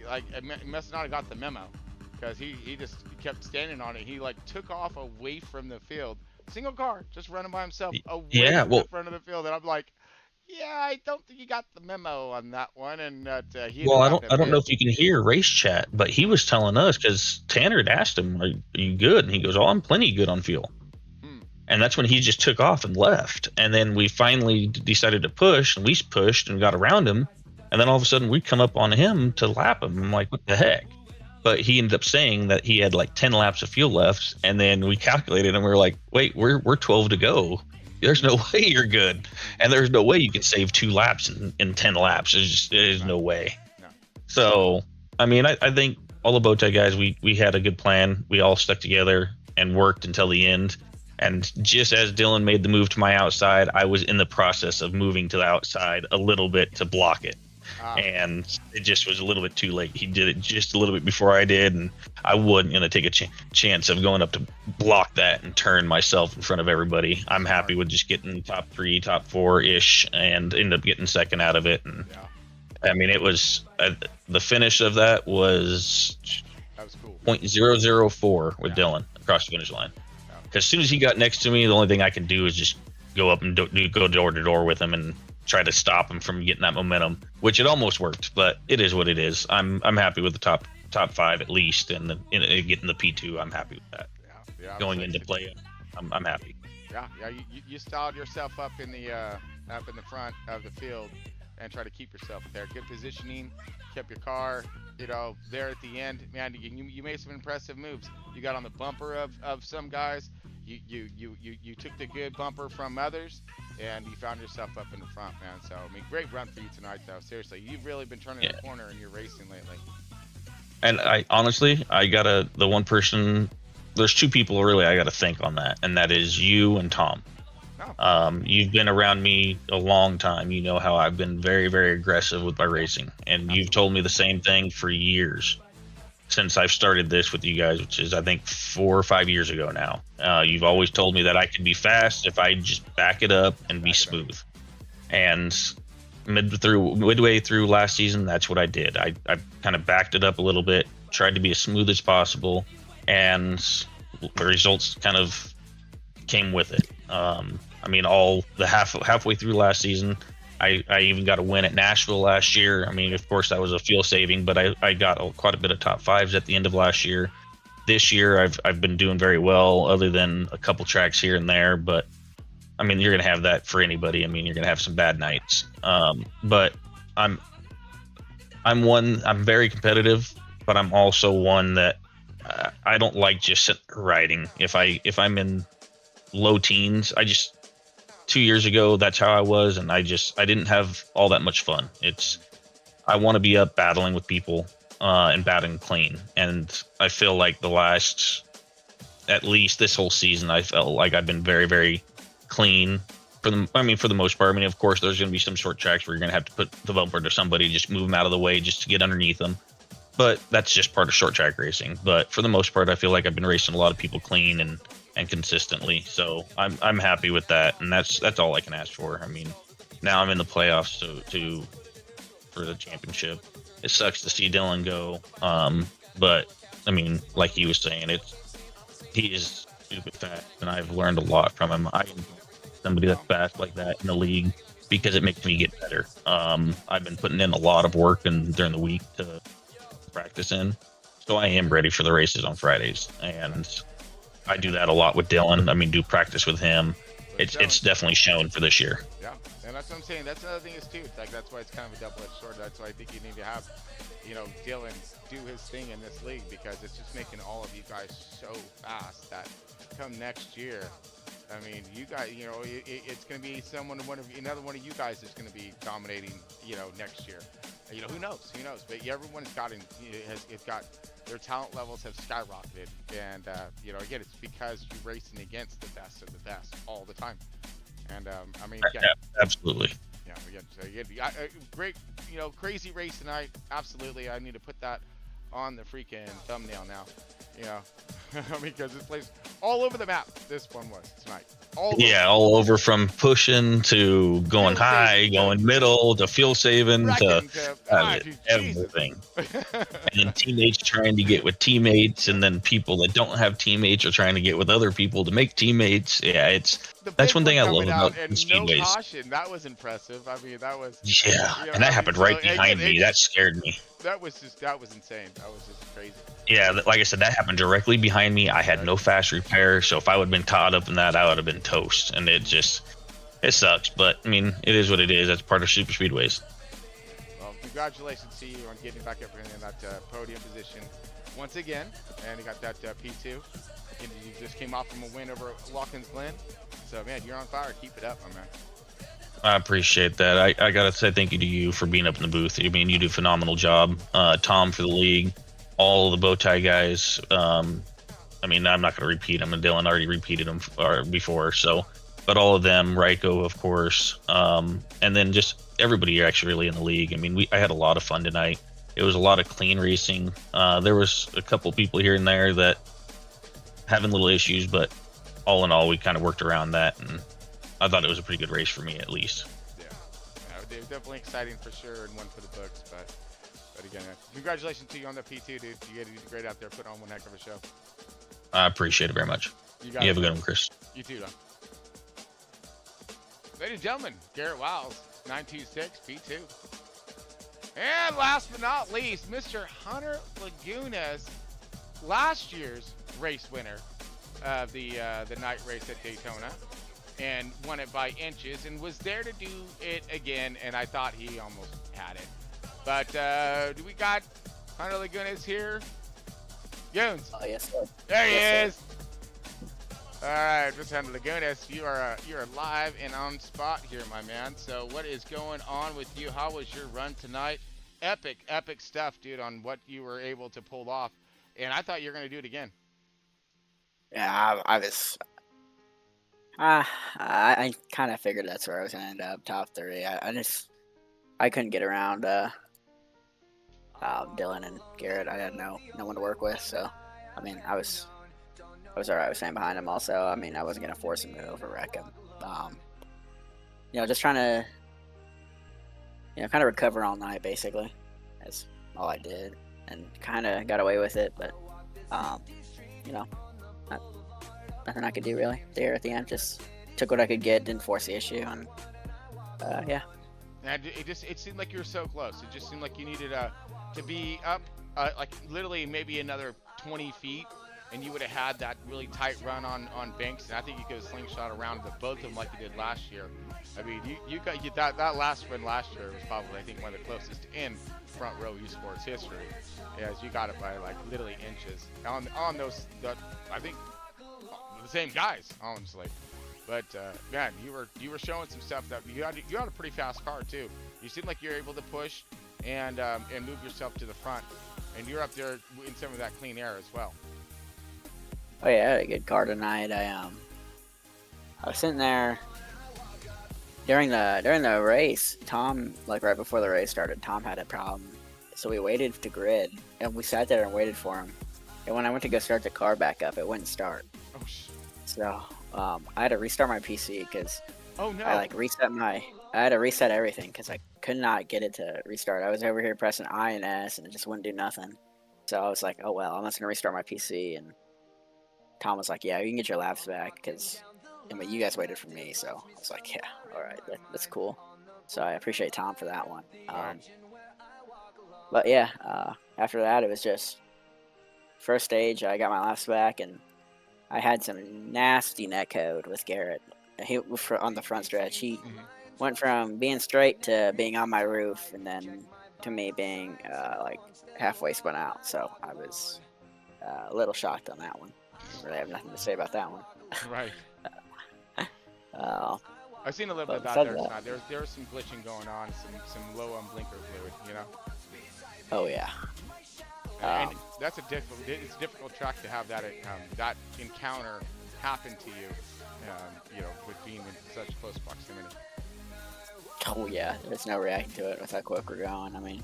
like, must not have got the memo, because he just kept standing on it. He like took off away from the field, single car, just running by himself away from the front of the field. And I'm like, yeah, I don't think you got the memo on that one. And that I don't know if you can hear race chat, but he was telling us, because Tanner had asked him, "Are you good?" And he goes, "Oh, I'm plenty good on fuel." And that's when he just took off and left. And then we finally decided to push, and we pushed and got around him. And then all of a sudden we come up on him to lap him. I'm like, what the heck? But he ended up saying that he had like 10 laps of fuel left. And then we calculated, and we were like, wait, we're 12 to go. There's no way you're good. And there's no way you can save 2 laps in 10 laps. There's no way. No. So, I mean, I think all the bow tie guys, we had a good plan. We all stuck together and worked until the end. And just as Dylan made the move to my outside, I was in the process of moving to the outside a little bit to block it. And it just was a little bit too late. He did it just a little bit before I did, and I wasn't going to take a chance of going up to block that and turn myself in front of everybody. I'm happy with just getting top 3, top 4-ish, and end up getting second out of it. And I mean, it was the finish of that was cool. 0.004 with Dylan across the finish line. Because as soon as he got next to me, the only thing I can do is just go up and go door to door with him and try to stop him from getting that momentum, which it almost worked, but it is what it is. I'm happy with the top 5 at least, and getting the P2. I'm happy with that. Yeah, going into play, I'm happy. Yeah. You styled yourself up in the front of the field and try to keep yourself there. Good positioning, kept your car, there at the end. Man, you made some impressive moves. You got on the bumper of some guys. You took the good bumper from others, and you found yourself up in the front, man. So, I mean, great run for you tonight, though. Seriously, you've really been turning the corner in your racing lately. And I honestly, the one person, there's 2 people really I got to thank on that, and that is you and Tom. You've been around me a long time. You know how I've been very, very aggressive with my racing, and you've told me the same thing for years since I've started this with you guys, which is I think 4 or 5 years ago now. You've always told me that I could be fast if I just back it up and be smooth. And midway through last season, that's what I did. I kind of backed it up a little bit, tried to be as smooth as possible, and the results kind of came with it. I mean, all the halfway through last season, I even got a win at Nashville last year. I mean, of course, that was a fuel saving, but I got quite a bit of top fives at the end of last year. This year, I've been doing very well, other than a couple tracks here and there. But I mean, you're gonna have that for anybody. I mean, you're gonna have some bad nights. But I'm very competitive, but I'm also one that I don't like just sitting there riding. If I'm in low teens, 2 years ago, that's how I was, and I didn't have all that much fun. I want to be up battling with people and battling clean. And I feel like at least this whole season, I felt like I've been very, very clean for the most part. I mean, of course, there's going to be some short tracks where you're going to have to put the bumper to somebody, just move them out of the way just to get underneath them. But that's just part of short track racing. But for the most part, I feel like I've been racing a lot of people clean and consistently. So I'm happy with that, and that's all I can ask for. I mean, now I'm in the playoffs for the championship. It sucks to see Dylan go, but I mean, like he was saying, he is stupid fast, and I've learned a lot from him. I am somebody that's fast like that in the league because it makes me get better. I've been putting in a lot of work during the week to practice in, so I am ready for the races on Fridays, and I do that a lot with Dylan. I mean, do practice with him. It's definitely shown for this year. Yeah, and that's what I'm saying. That's another thing is too. It's like that's why it's kind of a double-edged sword. That's why I think you need to have, Dylan do his thing in this league, because it's just making all of you guys so fast that come next year, I mean, you guys, it's going to be another one of you guys is going to be dominating, next year. Who knows? But everyone's their talent levels have skyrocketed, and again, it's because you're racing against the best of the best all the time. And I mean, yeah, absolutely. Yeah, great, crazy race tonight. Absolutely, I need to put that on the freaking thumbnail now. Because this place all over the map. This one was tonight. All over, from pushing to going high, going middle, to fuel saving, to everything. And then teammates trying to get with teammates, and then people that don't have teammates are trying to get with other people to make teammates. Yeah, that's one thing I love about the speedways. No caution, that was impressive. I mean, that was and that happened right behind me. That scared me. That was insane. That was just crazy. Yeah, like I said, that happened directly behind me. I had no fast repair, so if I would have been caught up in that, I would have been toast. And it sucks, but I mean, it is what it is. That's part of super speedways. Well, congratulations to you on getting back up in that podium position once again, and you got that P2. And you just came off from a win over Watkins Glen, so man, you're on fire. Keep it up, my man. I appreciate that. I gotta say thank you to you for being up in the booth. I mean, you do a phenomenal job. Tom for the league, all the bow tie guys. I mean, I'm not gonna repeat them, and Dylan already repeated them before. So, but all of them, Ryko, of course, and then just everybody actually really in the league. I mean, I had a lot of fun tonight. It was a lot of clean racing. There was a couple people here and there that having little issues, but all in all, we kind of worked around that, and I thought it was a pretty good race for me, at least. Yeah, it was definitely exciting for sure, and one for the books. But again, congratulations to you on the P2, dude. You did great out there, putting on one heck of a show. I appreciate it very much. You have a good one, Chris. You too, Don. Ladies and gentlemen, Garrett Wiles, 926 P2. And last but not least, Mr. Hunter Lagunas, last year's race winner of the night race at Daytona, and won it by inches, and was there to do it again, and I thought he almost had it. But do we got Hunter Lagunas here? Goons. Oh, yes, sir. There he is. All right, Mr. Hunter Lagunas, you are live and on spot here, my man. So what is going on with you? How was your run tonight? Epic stuff, dude, on what you were able to pull off. And I thought you were going to do it again. Yeah, I was. I kind of figured that's where I was going to end up, top 3. I couldn't get around Dylan and Garrett. I had no one to work with, so I mean, I was alright. I was staying behind him. Also, I mean, I wasn't going to force him to over-wreck him. Just trying to, kind of recover all night, basically. That's all I did. and kind of got away with it. But you know, nothing I could do really there at the end. Just took what I could get, didn't force the issue, and yeah. And it seemed like you were so close. It just seemed like you needed to be up like literally maybe another 20 feet, and you would have had that really tight run on Banks. And I think you could have slingshot around the both of them like you did last year. I mean, you got that last run last year was probably, I think, one of the closest in front row esports history. As you got it by like literally inches on those. I think the same guys, honestly. But man, you were showing some stuff that you had a pretty fast car too. You seemed like you're able to push and move yourself to the front, and you're up there in some of that clean air as well. Oh yeah, I had a good car tonight. I was sitting there during the race. Tom, like right before the race started, Tom had a problem, so we waited to grid, and we sat there and waited for him. And when I went to go start the car back up, it wouldn't start. Oh shit. So I had to restart my PC because oh no, I had to reset everything because I could not get it to restart. I was over here pressing I and S, and it just wouldn't do nothing. So I was like, oh well, I'm just gonna restart my PC. And Tom was like, yeah, you can get your laps back because you guys waited for me. So I was like, yeah, all right, that's cool. So I appreciate Tom for that one. But yeah, after that, it was just first stage. I got my laps back, and I had some nasty netcode with Garrett. He on the front stretch. He went from being straight to being on my roof, and then to me being like halfway spun out. So I was a little shocked on that one. Really have nothing to say about that one. Right. I've seen a little bit but about there besides tonight. There was some glitching going on, some low on blinker fluid, you know. Oh yeah. And that's it's a difficult track to have that that encounter happen to you, you know, with being in such close proximity. Oh yeah, there's no reacting to it with how quick we're going. I mean,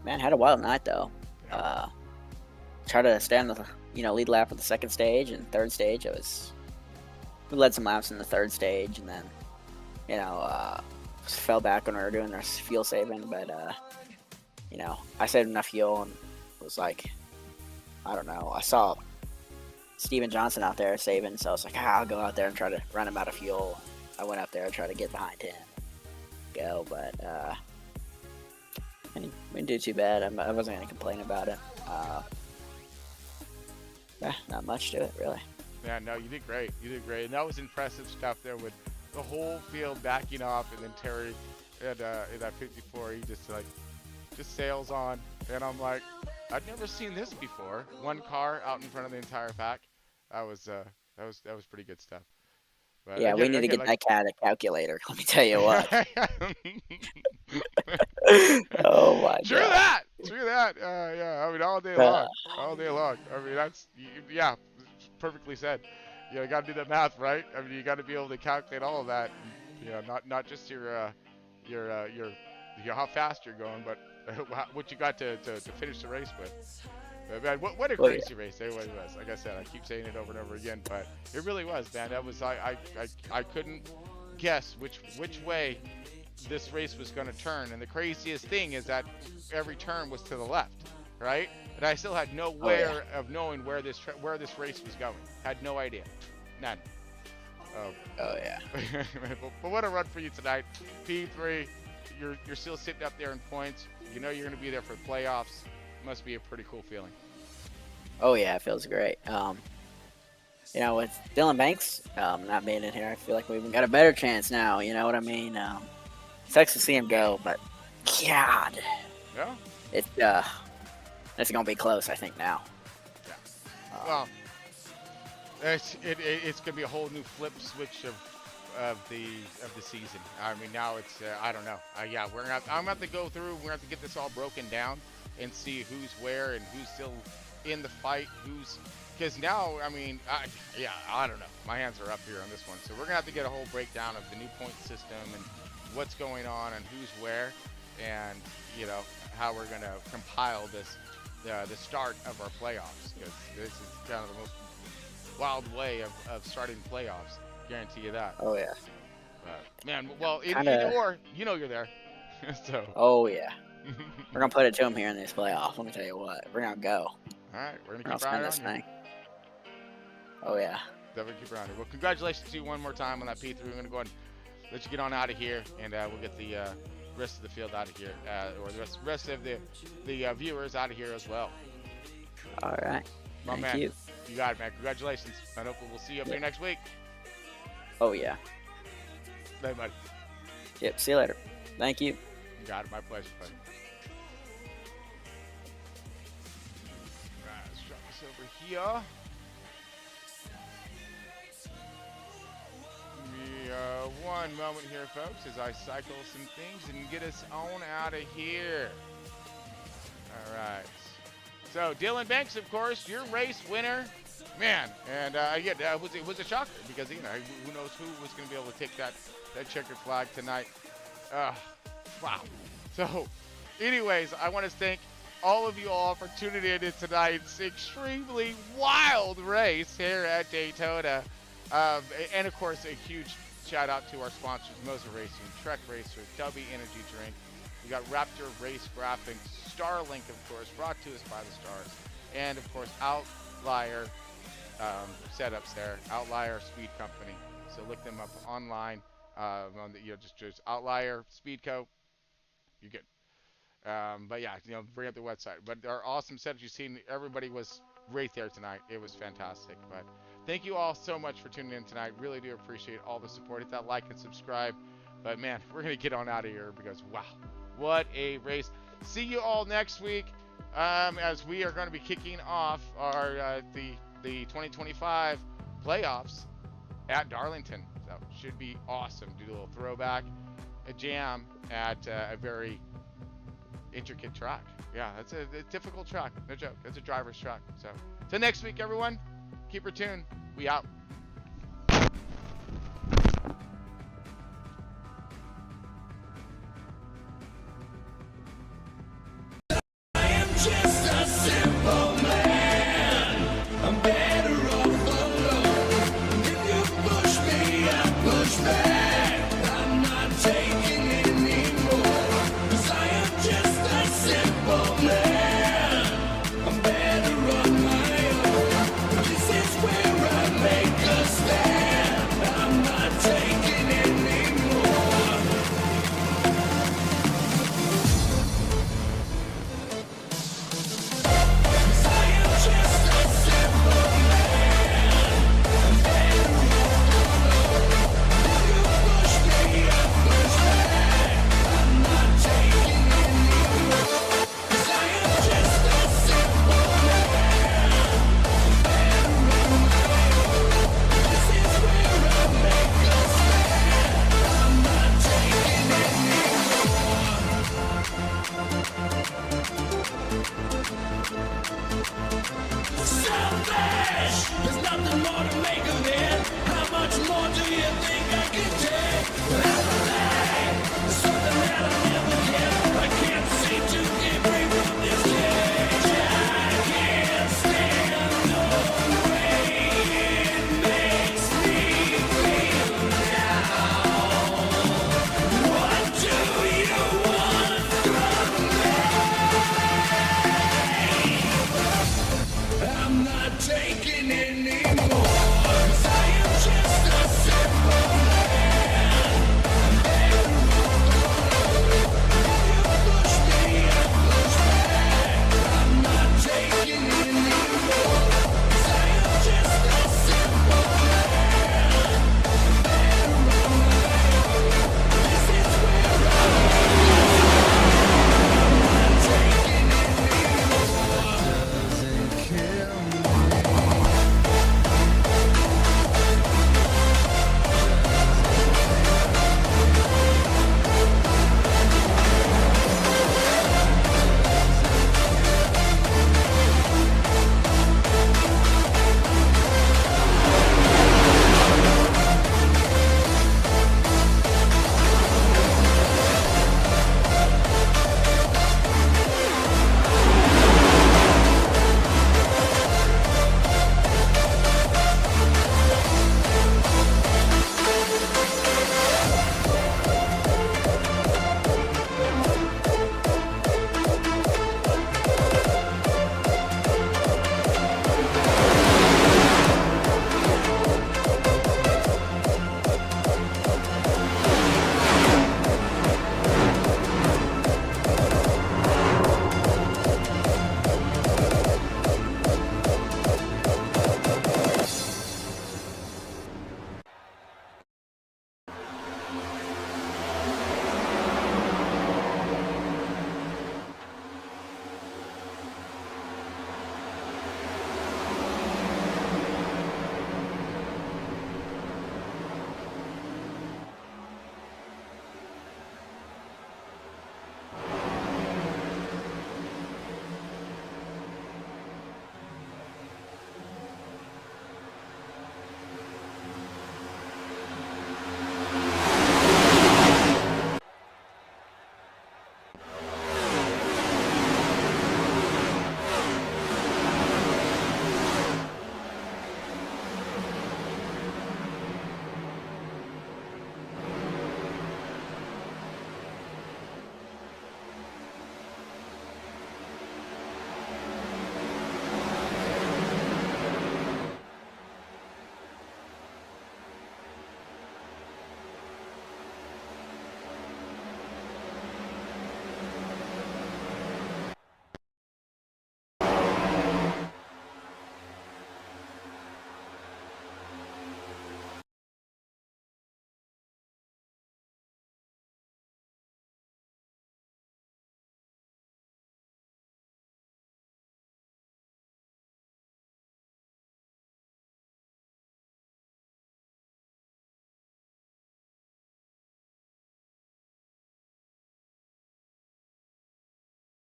man, had a wild night though. Tried to stay on the lead lap of the second stage and third stage. We led some laps in the third stage, and then fell back when we were doing our fuel saving, but I saved enough fuel and was like, I don't know. I saw Steven Johnson out there saving, so I was like, I'll go out there and try to run him out of fuel. I went out there and tried to get behind him, but we didn't do too bad. I wasn't gonna complain about it. Not much to it, really. Yeah, no, you did great. You did great, and that was impressive stuff there with the whole field backing off, and then Terry in that 54, he just sails on, and I'm like, I've never seen this before. One car out in front of the entire pack. That was pretty good stuff. But yeah, we need to get that cat a calculator. Let me tell you what. Oh my god. True that. Yeah, I mean all day long. I mean that's perfectly said. You got to do the math, right? I mean you got to be able to calculate all of that. Not just your how fast you're going, but what you got to finish the race with. Man, what a crazy race it was. Like I said, I keep saying it over and over again, but it really was, man. That was I couldn't guess which way this race was going to turn, and the craziest thing is that every turn was to the left, right? And I still had no way of knowing where this race was going. Had no idea, none. Oh yeah. but what a run for you tonight, P3. You're still sitting up there in points. You know you're going to be there for the playoffs. Must be a pretty cool feeling. Oh yeah, it feels great. With Dylan Banks not being in here, I feel like we even got a better chance now. You know what I mean? Sucks to see him go, but God, yeah, it's gonna be close. I think now. Yeah. Well, it's gonna be a whole new flip switch of the season. I mean, now it's I don't know. I'm gonna have to go through. We're gonna have to get this all broken down and see who's where and who's still in the fight, because now, I mean, I don't know. My hands are up here on this one. So we're going to have to get a whole breakdown of the new point system and what's going on and who's where, and, how we're going to compile this, the start of our playoffs, because this is kind of the most wild way of starting playoffs. Guarantee you that. Oh, yeah. Man, well, either or, you're there. So. Oh, yeah. We're gonna put it to him here in this playoff. Let me tell you what, we're gonna go. All right, we're We're gonna gonna keep our spin eye this on you. thing. Oh yeah. Definitely keep around here. Well, congratulations to you one more time on that P3. We're going to go ahead and let you get on out of here, and we'll get the rest of the field out of here, or the rest of the viewers out of here as well. All right. My Thank man, you. You got it, man. Congratulations. And hopefully we'll see you up here next week. Oh yeah. Bye, buddy. Yep. See you later. Thank you. You got it. My pleasure, buddy. All right, let's drop this over here. Give me one moment here, folks, as I cycle some things and get us on out of here. All right. So, Dylan Banks, of course, your race winner. Man, and it was a shocker because, you know, who knows who was going to be able to take that checkered flag tonight. Wow. So, anyways, I want to thank all of you all for tuning in to tonight's extremely wild race here at Daytona. And, of course, a huge shout out to our sponsors, Moser Racing, Trek Racer, W Energy Drink. We got Raptor Race Graphics, Starlink, of course, brought to us by the Stars. And, of course, Outlier setups there, Outlier Speed Company. So look them up online. On the, just Outlier Speedco. You're good. But yeah, bring up the website. But our awesome setups you've seen, everybody was right there tonight. It was fantastic. But thank you all so much for tuning in tonight. Really do appreciate all the support. Hit that like and subscribe. But man, we're gonna get on out of here because wow, what a race! See you all next week as we are going to be kicking off our the 2025 playoffs at Darlington. So should be awesome. Do a little throwback, a jam at a very intricate track. Yeah, that's a difficult track. No joke. That's a driver's track. So till next week, everyone. Keep her tuned. We out. Just a simple man. I'm better off alone. If you push me, I push back. I'm not taking anymore. 'Cause I am just a simple man. I'm better on my own. This is where I make a